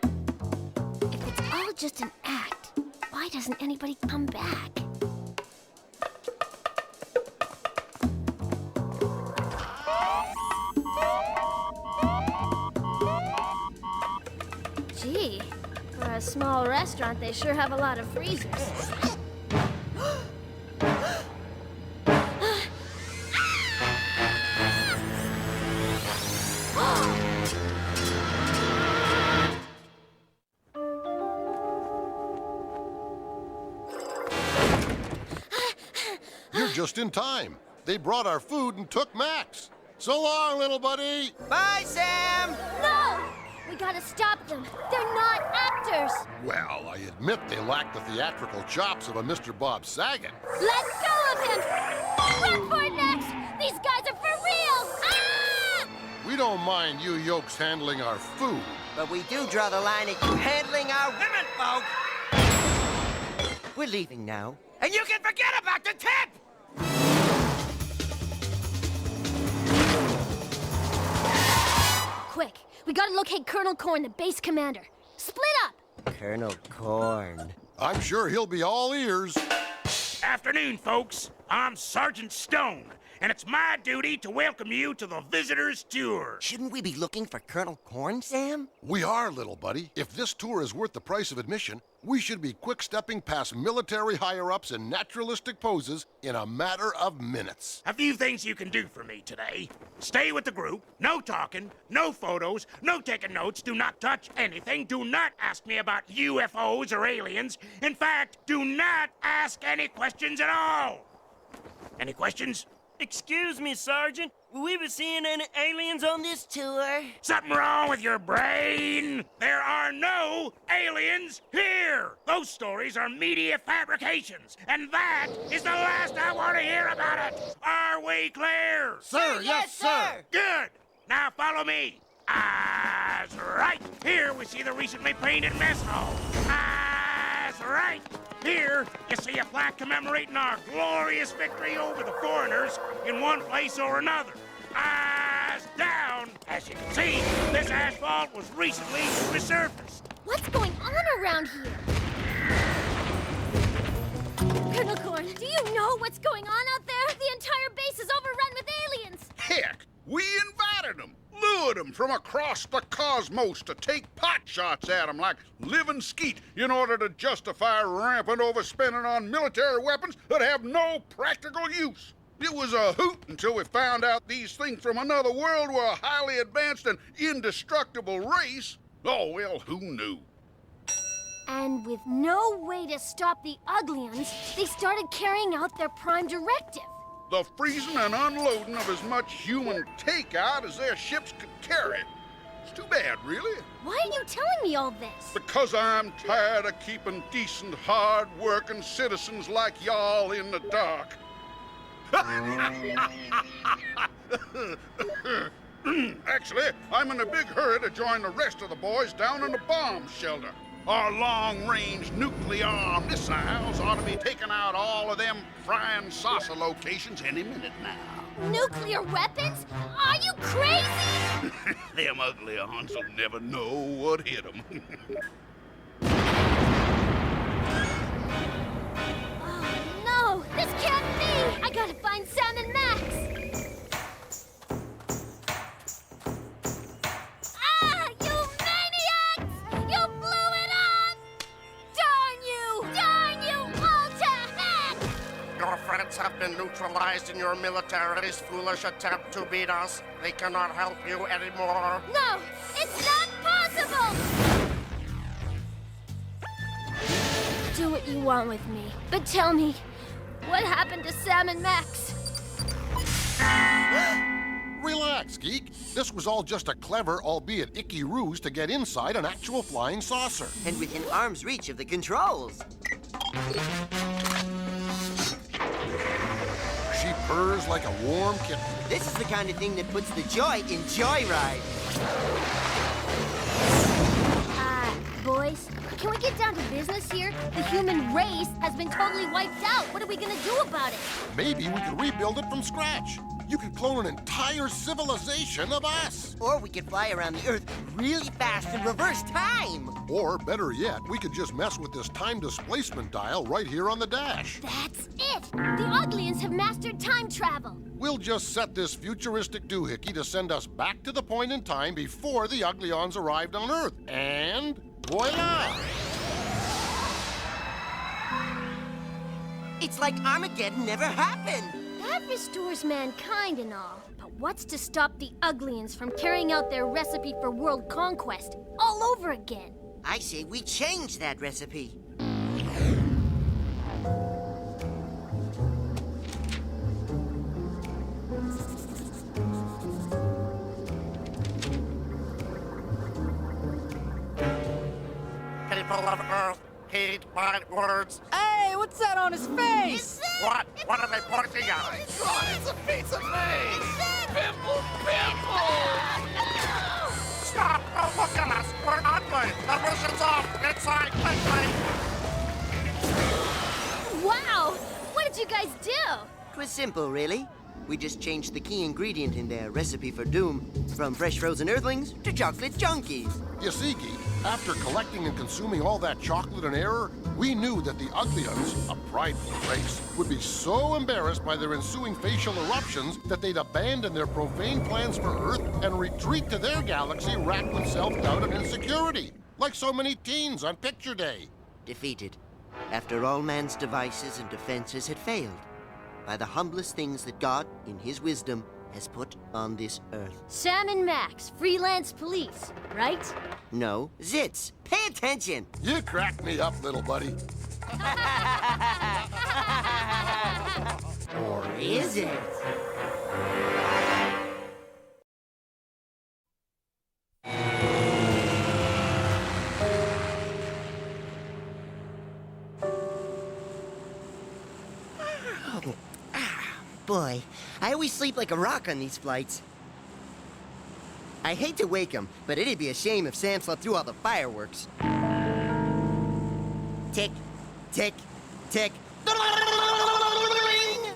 If it's all just an act, why doesn't anybody come back? Gee, for a small restaurant, they sure have a lot of freezers. You're just in time. They brought our food and took Max. So long, little buddy. Bye, Sam! No! We gotta stop them. They're not actors. Well, I admit they lack the theatrical chops of a Mr. Bob Saget. Let go of him! Run for it, Max! These guys are for real! Ah! We don't mind you yokes handling our food. But we do draw the line at you handling our women, folk! We're leaving now. And you can forget about the tip! Quick, we gotta locate Colonel Korn, the base commander. Split up! Colonel Korn. I'm sure he'll be all ears. Afternoon, folks. I'm Sergeant Stone, and it's my duty to welcome you to the visitor's tour. Shouldn't we be looking for Colonel Korn, Sam? We are, little buddy. If this tour is worth the price of admission, we should be quick-stepping past military higher-ups in naturalistic poses in a matter of minutes. A few things you can do for me today. Stay with the group. No talking, no photos, no taking notes. Do not touch anything. Do not ask me about UFOs or aliens. In fact, do not ask any questions at all. Any questions? Excuse me, Sergeant. Will we be seeing any aliens on this tour? Something wrong with your brain? There are no aliens here! Those stories are media fabrications, and that is the last I want to hear about it! Are we clear? Sir, yes, sir! Good! Now follow me! Eyes right! Here we see the recently painted mess hall. Eyes right! Here, you see a plaque commemorating our glorious victory over the foreigners in one place or another. Eyes down! As you can see, this asphalt was recently resurfaced. What's going on around here? Colonel Korn, do you know what's going on out there? The entire base is overrun with aliens! Heck, we invited them, lured them from across the cosmos to take pot shots at them like living skeet in order to justify rampant overspending on military weapons that have no practical use. It was a hoot until we found out these things from another world were a highly advanced and indestructible race. Oh, well, who knew? And with no way to stop the Uglians, they started carrying out their prime directive. The freezing and unloading of as much human takeout as their ships could carry. It's too bad, really. Why are you telling me all this? Because I'm tired of keeping decent, hard-working citizens like y'all in the dark. Actually, I'm in a big hurry to join the rest of the boys down in the bomb shelter. Our long-range nuclear missiles ought to be taking out all of them frying saucer locations any minute now. Nuclear weapons? Are you crazy? Them ugly ons will never know what hit them. No, this can't be! I gotta find Sam and Max! Ah, you maniacs! You blew it up! Darn you! Darn you all to heck! Your friends have been neutralized in your military's foolish attempt to beat us. They cannot help you anymore. No, it's not possible! Do what you want with me, but tell me, what happened to Sam and Max? Relax, geek. This was all just a clever, albeit icky ruse to get inside an actual flying saucer. And within arm's reach of the controls. She purrs like a warm kitten. This is the kind of thing that puts the joy in Joyride. Boys, can we get down to business here? The human race has been totally wiped out. What are we gonna do about it? Maybe we could rebuild it from scratch. You could clone an entire civilization of us. Or we could fly around the Earth really fast and reverse time. Or, better yet, we could just mess with this time displacement dial right here on the dash. That's it! The Uglians have mastered time travel. We'll just set this futuristic doohickey to send us back to the point in time before the Uglions arrived on Earth. And voila! It's like Armageddon never happened. That restores mankind and all. But what's to stop the Uglians from carrying out their recipe for world conquest all over again? I say we change that recipe. People of Earth, heed my words. Hey, what's that on his face? What? What are they pointing at? God, it's a piece of face! Pimple, pimple! Stop! Don't look at us! We're ugly! The mission's off! Inside, quickly! Wow! What did you guys do? It was simple, really. We just changed the key ingredient in their recipe for doom from fresh frozen earthlings to chocolate junkies. You see, Geek, after collecting and consuming all that chocolate and error, we knew that the Uglians, a prideful race, would be so embarrassed by their ensuing facial eruptions that they'd abandon their profane plans for Earth and retreat to their galaxy racked with self-doubt and insecurity, like so many teens on picture day. Defeated, after all man's devices and defenses had failed, by the humblest things that God, in his wisdom, has put on this earth. Sam and Max, freelance police, right? No, Zitz, pay attention! You cracked me up, little buddy. Or is it? Boy, I always sleep like a rock on these flights. I hate to wake him, but it'd be a shame if Sam slept through all the fireworks. Tick, tick, tick.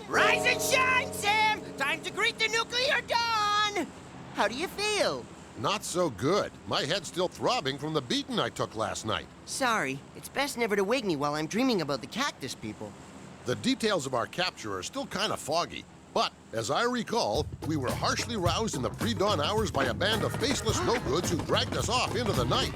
Rise and shine, Sam! Time to greet the nuclear dawn! How do you feel? Not so good. My head's still throbbing from the beating I took last night. Sorry, it's best never to wake me while I'm dreaming about the cactus people. The details of our capture are still kind of foggy, but as I recall, we were harshly roused in the pre-dawn hours by a band of faceless no-goods who dragged us off into the night.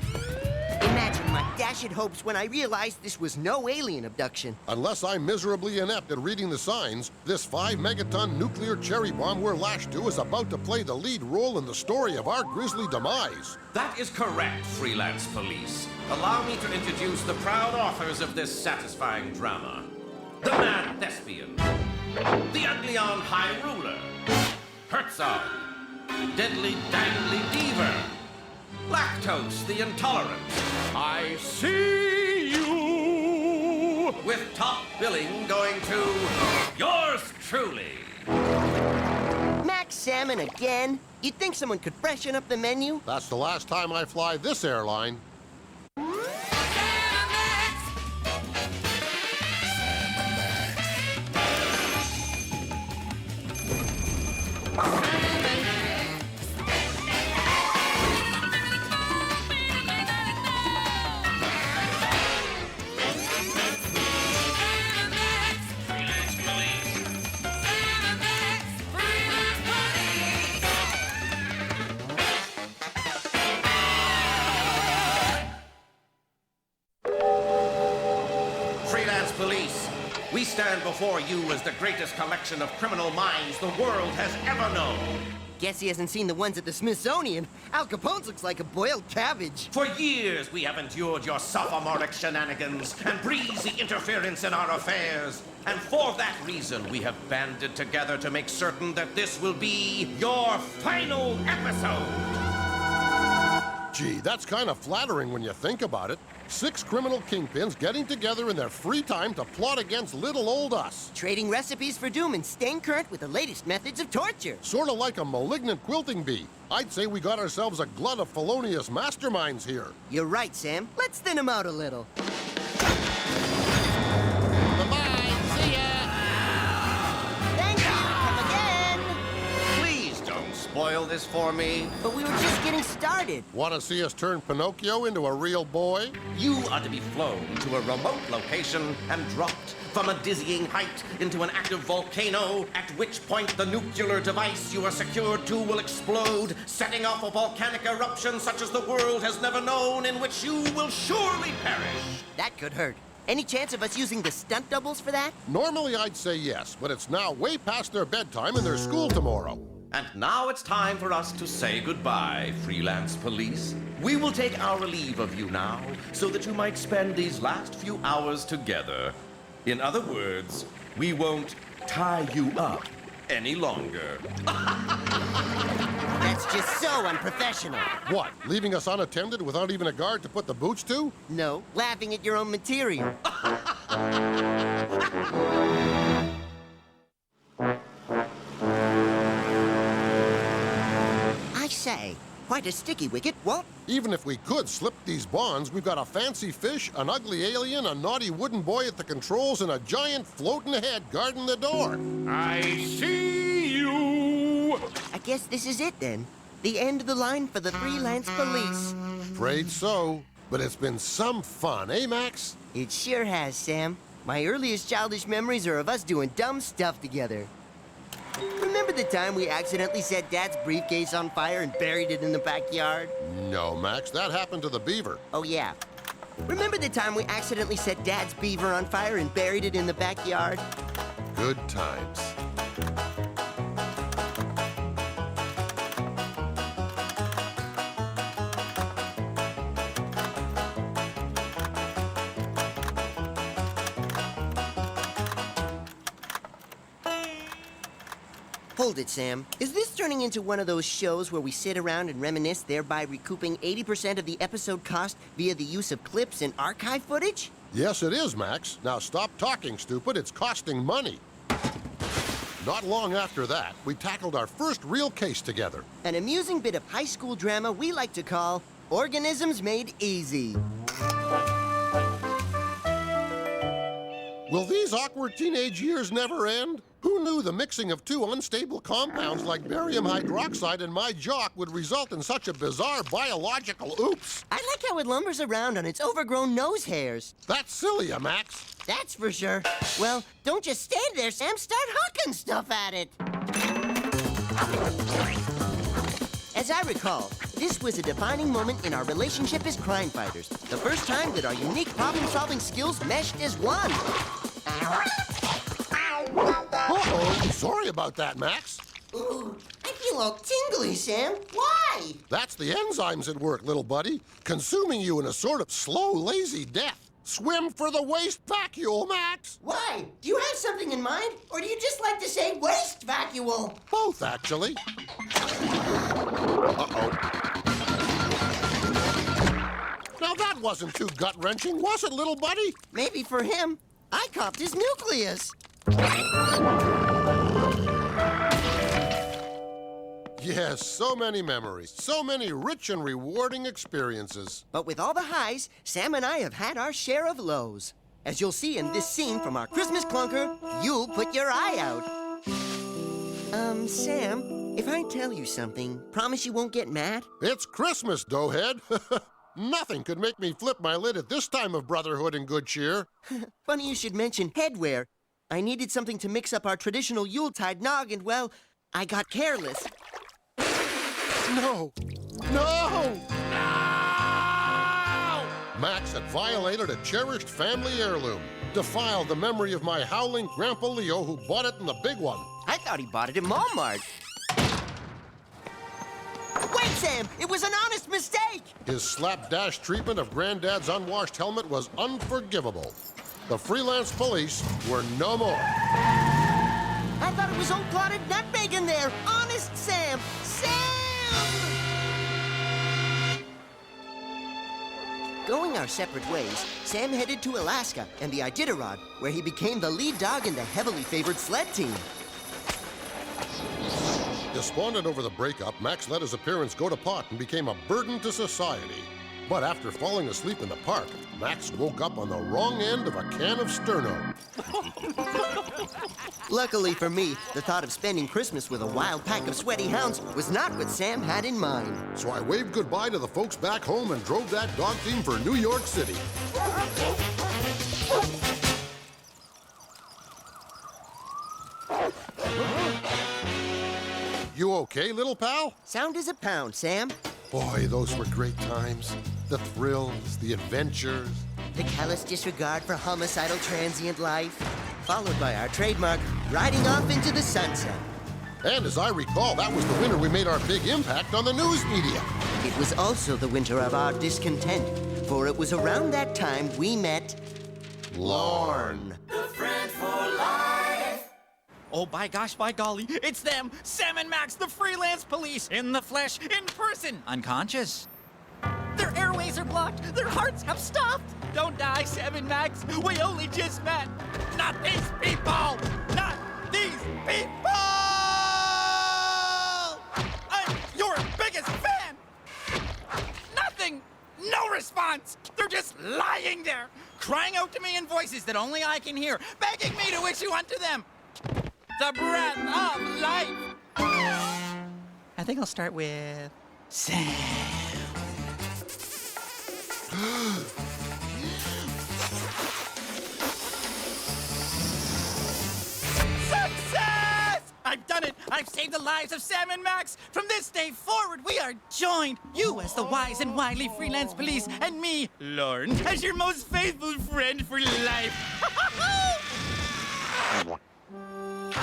Imagine my dashed hopes when I realized this was no alien abduction. Unless I'm miserably inept at reading the signs, this 5-megaton nuclear cherry bomb we're lashed to is about to play the lead role in the story of our grisly demise. That is correct, freelance police. Allow me to introduce the proud authors of this satisfying drama. The Mad Thespian, the Uglion High Ruler, Herzog, Deadly Dangly Beaver, Lactose the Intolerant. I see you! With top billing going to yours truly. Max salmon again? You'd think someone could freshen up the menu. That's the last time I fly this airline. Freelance Police, we stand before you as the greatest collection of criminal minds the world has ever known. Guess he hasn't seen the ones at the Smithsonian. Al Capone's looks like a boiled cabbage. For years, we have endured your sophomoric shenanigans and breezy interference in our affairs. And for that reason, we have banded together to make certain that this will be your final episode. Gee, that's kind of flattering when you think about it. 6 criminal kingpins getting together in their free time to plot against little old us. Trading recipes for doom and staying current with the latest methods of torture. Sort of like a malignant quilting bee. I'd say we got ourselves a glut of felonious masterminds here. You're right, Sam. Let's thin them out a little. Spoil this for me. But we were just getting started. Want to see us turn Pinocchio into a real boy? You are to be flown to a remote location and dropped from a dizzying height into an active volcano, at which point the nuclear device you are secured to will explode, setting off a volcanic eruption such as the world has never known, in which you will surely perish. That could hurt. Any chance of us using the stunt doubles for that? Normally I'd say yes, but it's now way past their bedtime and their school tomorrow. And now it's time for us to say goodbye, Freelance Police. We will take our leave of you now, so that you might spend these last few hours together. In other words, we won't tie you up any longer. That's just so unprofessional. What, leaving us unattended without even a guard to put the boots to? No, laughing at your own material. Say, quite a sticky wicket, Walt. Even if we could slip these bonds, we've got a fancy fish, an ugly alien, a naughty wooden boy at the controls, and a giant floating ahead guarding the door. I see you! I guess this is it then. The end of the line for the Freelance Police. Afraid so, but it's been some fun, eh, Max? It sure has, Sam. My earliest childish memories are of us doing dumb stuff together. Remember the time we accidentally set Dad's briefcase on fire and buried it in the backyard? No, Max, that happened to the beaver. Oh, yeah. Remember the time we accidentally set Dad's beaver on fire and buried it in the backyard? Good times. Hold it, Sam. Is this turning into one of those shows where we sit around and reminisce, thereby recouping 80% of the episode cost via the use of clips and archive footage? Yes, it is, Max. Now stop talking, stupid. It's costing money. Not long after that, we tackled our first real case together. An amusing bit of high school drama we like to call Organisms Made Easy. Will these awkward teenage years never end? Who knew the mixing of 2 unstable compounds like barium hydroxide and my jock would result in such a bizarre biological oops? I like how it lumbers around on its overgrown nose hairs. That's silly, Max. That's for sure. Well, don't just stand there, Sam. Start hucking stuff at it. As I recall, this was a defining moment in our relationship as crime fighters. The first time that our unique problem-solving skills meshed as one. Uh-oh. Sorry about that, Max. Ooh, I feel all tingly, Sam. Why? That's the enzymes at work, little buddy. Consuming you in a sort of slow, lazy death. Swim for the waste vacuole, Max. Why? Do you have something in mind? Or do you just like to say waste vacuole? Both, actually. Uh-oh. Now that wasn't too gut-wrenching, was it, little buddy? Maybe for him. I copped his nucleus. Yes, so many memories. So many rich and rewarding experiences. But with all the highs, Sam and I have had our share of lows. As you'll see in this scene from our Christmas clunker, You'll Put Your Eye Out. Sam, if I tell you something, promise you won't get mad? It's Christmas, doughhead. Nothing could make me flip my lid at this time of brotherhood and good cheer. Funny you should mention headwear. I needed something to mix up our traditional Yuletide nog, and well, I got careless. No! No! Max had violated a cherished family heirloom, defiled the memory of my howling Grandpa Leo who bought it in the big one. I thought he bought it at Walmart. Wait, Sam! It was an honest mistake! His slapdash treatment of Granddad's unwashed helmet was unforgivable. The freelance police were no more. I thought it was old clotted nutmeg in there! Honest Sam! Sam! Going our separate ways, Sam headed to Alaska and the Iditarod, where he became the lead dog in the heavily favored sled team. Despondent over the breakup, Max let his appearance go to pot and became a burden to society. But after falling asleep in the park, Max woke up on the wrong end of a can of Sterno. Luckily for me, the thought of spending Christmas with a wild pack of sweaty hounds was not what Sam had in mind. So I waved goodbye to the folks back home and drove that dog team for New York City. You okay, little pal? Sound as a pound, Sam. Boy, those were great times. The thrills, the adventures. The callous disregard for homicidal transient life, followed by our trademark riding off into the sunset. And as I recall, that was the winter we made our big impact on the news media. It was also the winter of our discontent, for it was around that time we met Lorne. The friend for life. Oh, by gosh, by golly, it's them, Sam and Max, the freelance police, in the flesh, in person, unconscious. Their airways are blocked, their hearts have stopped. Don't die, Sam and Max, we only just met. Not these people! Not these people! I'm your biggest fan! Nothing! No response! They're just lying there, crying out to me in voices that only I can hear, begging me to issue unto them the breath of life. I think I'll start with Sam. Success! I've done it! I've saved the lives of Sam and Max! From this day forward, we are joined! You as the wise and wily freelance police, and me, Lorne, as your most faithful friend for life!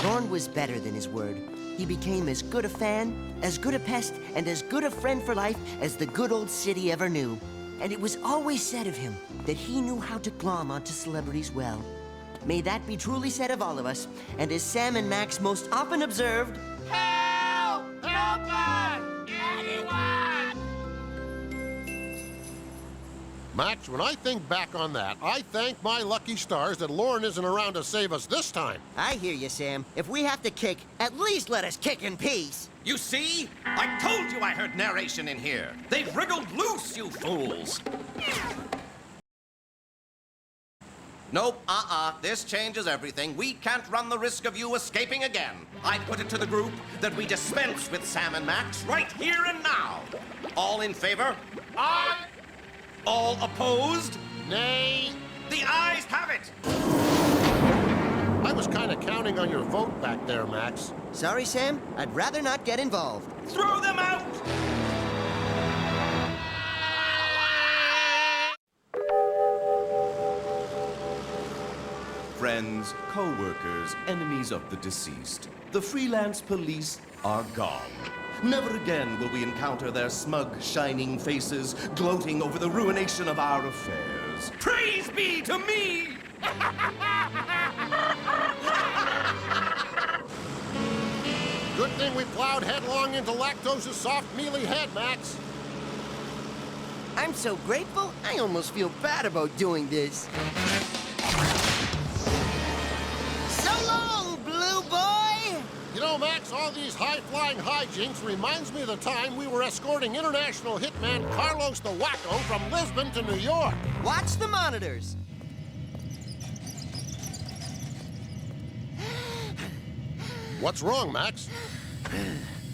Lorne was better than his word. He became as good a fan, as good a pest, and as good a friend for life as the good old city ever knew. And it was always said of him that he knew how to glom onto celebrities well. May that be truly said of all of us, and as Sam and Max most often observed, Help! Help us! Anyone! Max, when I think back on that, I thank my lucky stars that Lorne isn't around to save us this time. I hear you, Sam. If we have to kick, at least let us kick in peace. You see? I told you I heard narration in here. They've wriggled loose, you fools. Nope, this changes everything. We can't run the risk of you escaping again. I put it to the group that we dispense with Sam and Max right here and now. All in favor? Aye. All opposed? Nay. The ayes have it. I was kind of counting on your vote back there, Max. Sorry, Sam. I'd rather not get involved. Throw them out! Friends, co-workers, enemies of the deceased, the freelance police are gone. Never again will we encounter their smug, shining faces gloating over the ruination of our affairs. Praise be to me! Good thing we plowed headlong into Lactose's soft, mealy head, Max. I'm so grateful, I almost feel bad about doing this. So long, Blue Boy! You know, Max, all these high-flying hijinks reminds me of the time we were escorting international hitman Carlos the Wacko from Lisbon to New York. Watch the monitors. What's wrong, Max?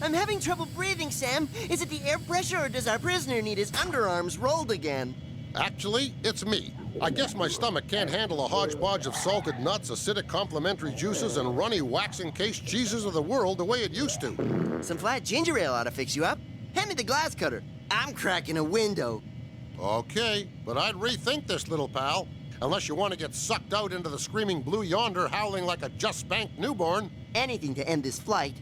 I'm having trouble breathing, Sam. Is it the air pressure, or does our prisoner need his underarms rolled again? Actually, it's me. I guess my stomach can't handle a hodgepodge of salted nuts, acidic complementary juices, and runny wax-encased cheeses of the world the way it used to. Some flat ginger ale ought to fix you up. Hand me the glass cutter. I'm cracking a window. Okay, but I'd rethink this, little pal. Unless you want to get sucked out into the screaming blue yonder, howling like a just-spanked newborn. Anything to end this flight.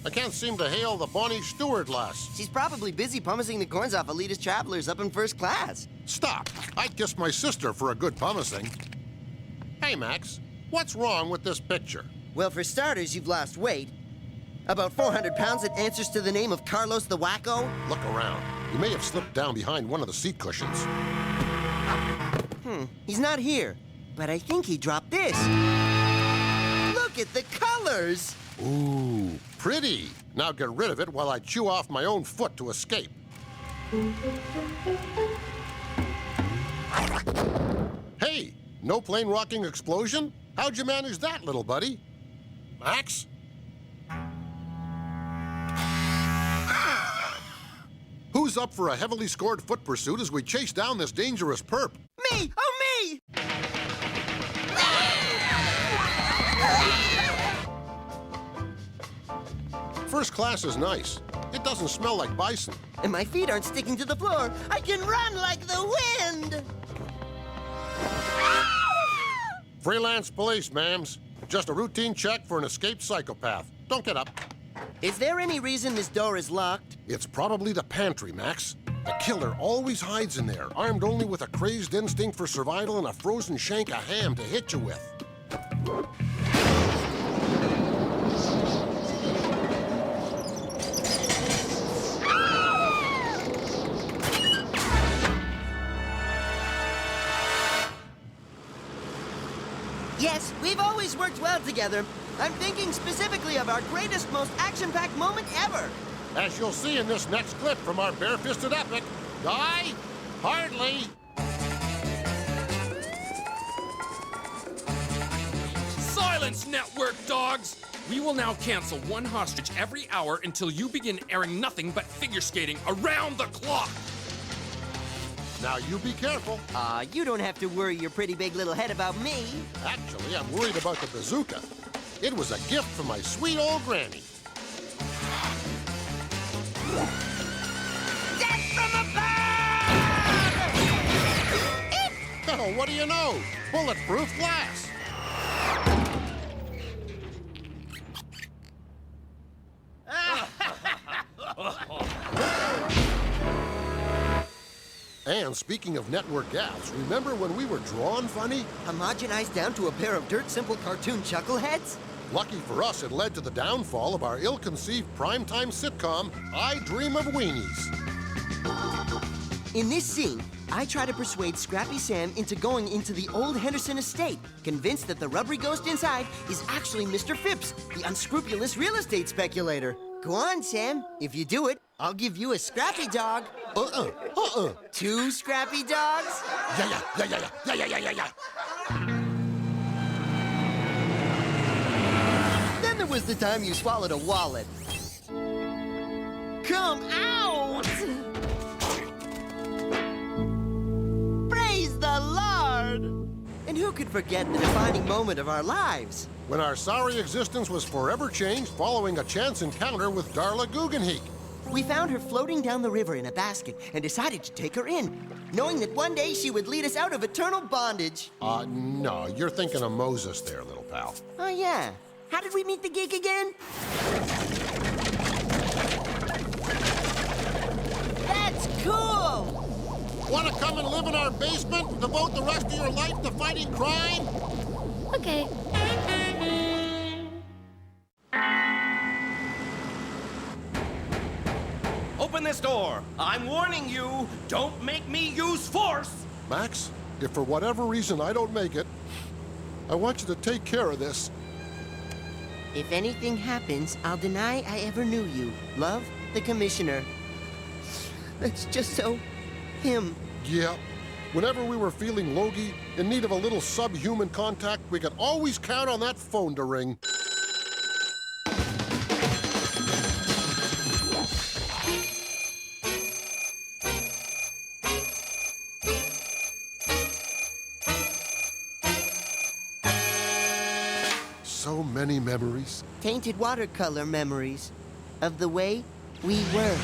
I can't seem to hail the Bonnie Stewart lass. She's probably busy pumicing the coins off elitist travelers up in first class. Stop. I'd kiss my sister for a good pumicing. Hey, Max, what's wrong with this picture? Well, for starters, you've lost weight. About 400 pounds that answers to the name of Carlos the Wacko. Look around. You may have slipped down behind one of the seat cushions. He's not here. But I think he dropped this. Look at the colors! Ooh, pretty. Now get rid of it while I chew off my own foot to escape. Hey, no plane rocking explosion? How'd you manage that, little buddy? Max? Who's up for a heavily scored foot pursuit as we chase down this dangerous perp? Me! Oh, me! First class is nice. It doesn't smell like bison. And my feet aren't sticking to the floor. I can run like the wind! Freelance police, ma'ams. Just a routine check for an escaped psychopath. Don't get up. Is there any reason this door is locked? It's probably the pantry, Max. The killer always hides in there, armed only with a crazed instinct for survival and a frozen shank of ham to hit you with. Yes, we've always worked well together. I'm thinking specifically of our greatest, most action-packed moment ever. As you'll see in this next clip from our bare-fisted epic, Guy? Hardly. Silence, network dogs! We will now cancel one hostage every hour until you begin airing nothing but figure skating around the clock! Now you be careful. You don't have to worry your pretty big little head about me. Actually, I'm worried about the bazooka. It was a gift from my sweet old granny. Death from above! Oh, what do you know? Bulletproof glass. And speaking of network gaffes, remember when we were drawn funny? Homogenized down to a pair of dirt simple cartoon chuckleheads? Lucky for us, it led to the downfall of our ill-conceived primetime sitcom, I Dream of Weenies. In this scene, I try to persuade Scrappy Sam into going into the old Henderson estate, convinced that the rubbery ghost inside is actually Mr. Phipps, the unscrupulous real estate speculator. Go on, Sam. If you do it, I'll give you a Scrappy dog. Two Scrappy dogs? Yeah. Then there was the time you swallowed a wallet. Come out! Praise the Lord! And who could forget the defining moment of our lives? When our sorry existence was forever changed following a chance encounter with Darla Guggenheek. We found her floating down the river in a basket and decided to take her in, knowing that one day she would lead us out of eternal bondage. No, you're thinking of Moses there, little pal. Oh, yeah. How did we meet the geek again? That's cool! Want to come and live in our basement and devote the rest of your life to fighting crime? Okay. Open this door! I'm warning you! Don't make me use force! Max, if for whatever reason I don't make it, I want you to take care of this. If anything happens, I'll deny I ever knew you. Love, the Commissioner. That's just so... him. Yeah. Whenever we were feeling logy, in need of a little subhuman contact, we could always count on that phone to ring. So many memories. Tainted watercolor memories of the way we were.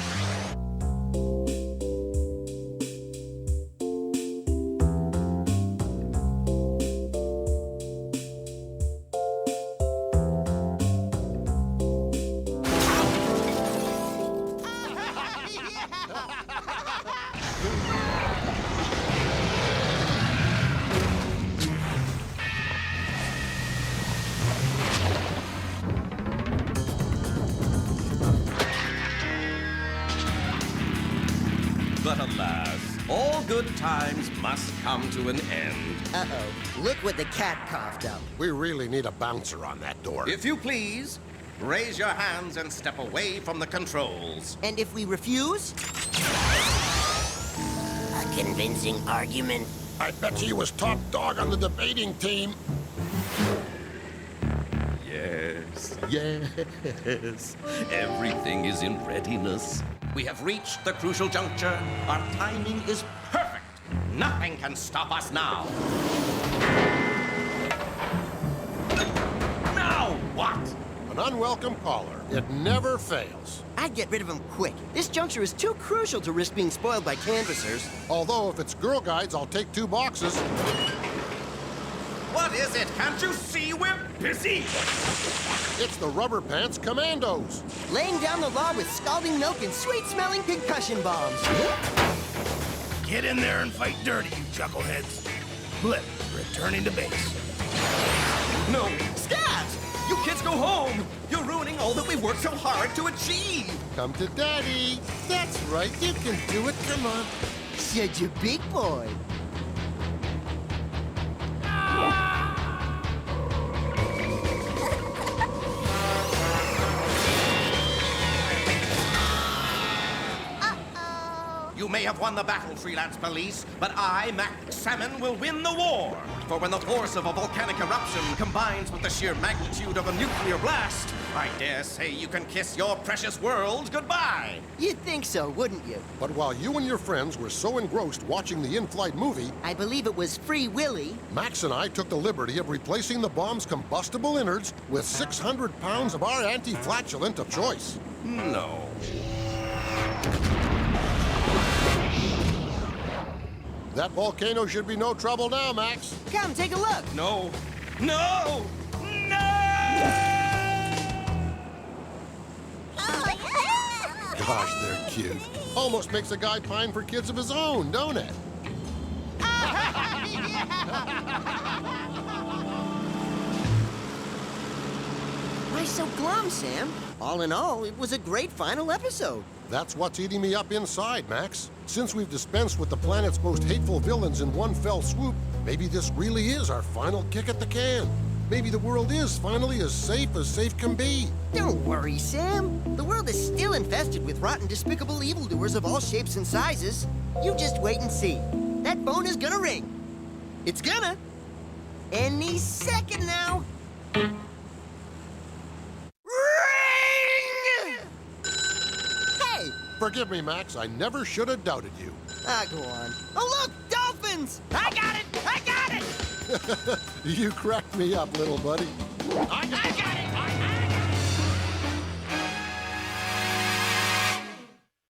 But alas, all good times must come to an end. Uh-oh. Look what the cat coughed up. We really need a bouncer on that door. If you please, raise your hands and step away from the controls. And if we refuse? A convincing argument. I bet he was top dog on the debating team. Yes, yes. Everything is in readiness. We have reached the crucial juncture. Our timing is perfect. Nothing can stop us now. Now what? An unwelcome caller. It never fails. I'd get rid of him quick. This juncture is too crucial to risk being spoiled by canvassers. Although, if it's Girl Guides, I'll take 2 boxes. What is it? Can't you see we're busy? It's the Rubber Pants Commandos. Laying down the law with scalding milk and sweet-smelling concussion bombs. Get in there and fight dirty, you chuckleheads. Blip, returning to base. No, Scat! You kids go home! You're ruining all that we worked so hard to achieve! Come to Daddy. That's right, you can do it. Come on. Such a big boy. You may have won the battle, Freelance Police, but I, Mac Salmon, will win the war. For when the force of a volcanic eruption combines with the sheer magnitude of a nuclear blast, I dare say you can kiss your precious world goodbye. You'd think so, wouldn't you? But while you and your friends were so engrossed watching the in-flight movie... I believe it was Free Willy. Max and I took the liberty of replacing the bomb's combustible innards with 600 pounds of our anti-flatulent of choice. No. That volcano should be no trouble now, Max. Come, take a look. No. No! Gosh, they're cute. Almost makes a guy pine for kids of his own, don't it? Why so glum, Sam? All in all, it was a great final episode. That's what's eating me up inside, Max. Since we've dispensed with the planet's most hateful villains in one fell swoop, maybe this really is our final kick at the can. Maybe the world is finally as safe can be. Don't worry, Sam. The world is still infested with rotten, despicable evildoers of all shapes and sizes. You just wait and see. That phone is gonna ring. It's gonna. Any second now. Forgive me, Max. I never should have doubted you. Ah, go on. Oh, look! Dolphins! I got it! I got it! You cracked me up, little buddy. I got it!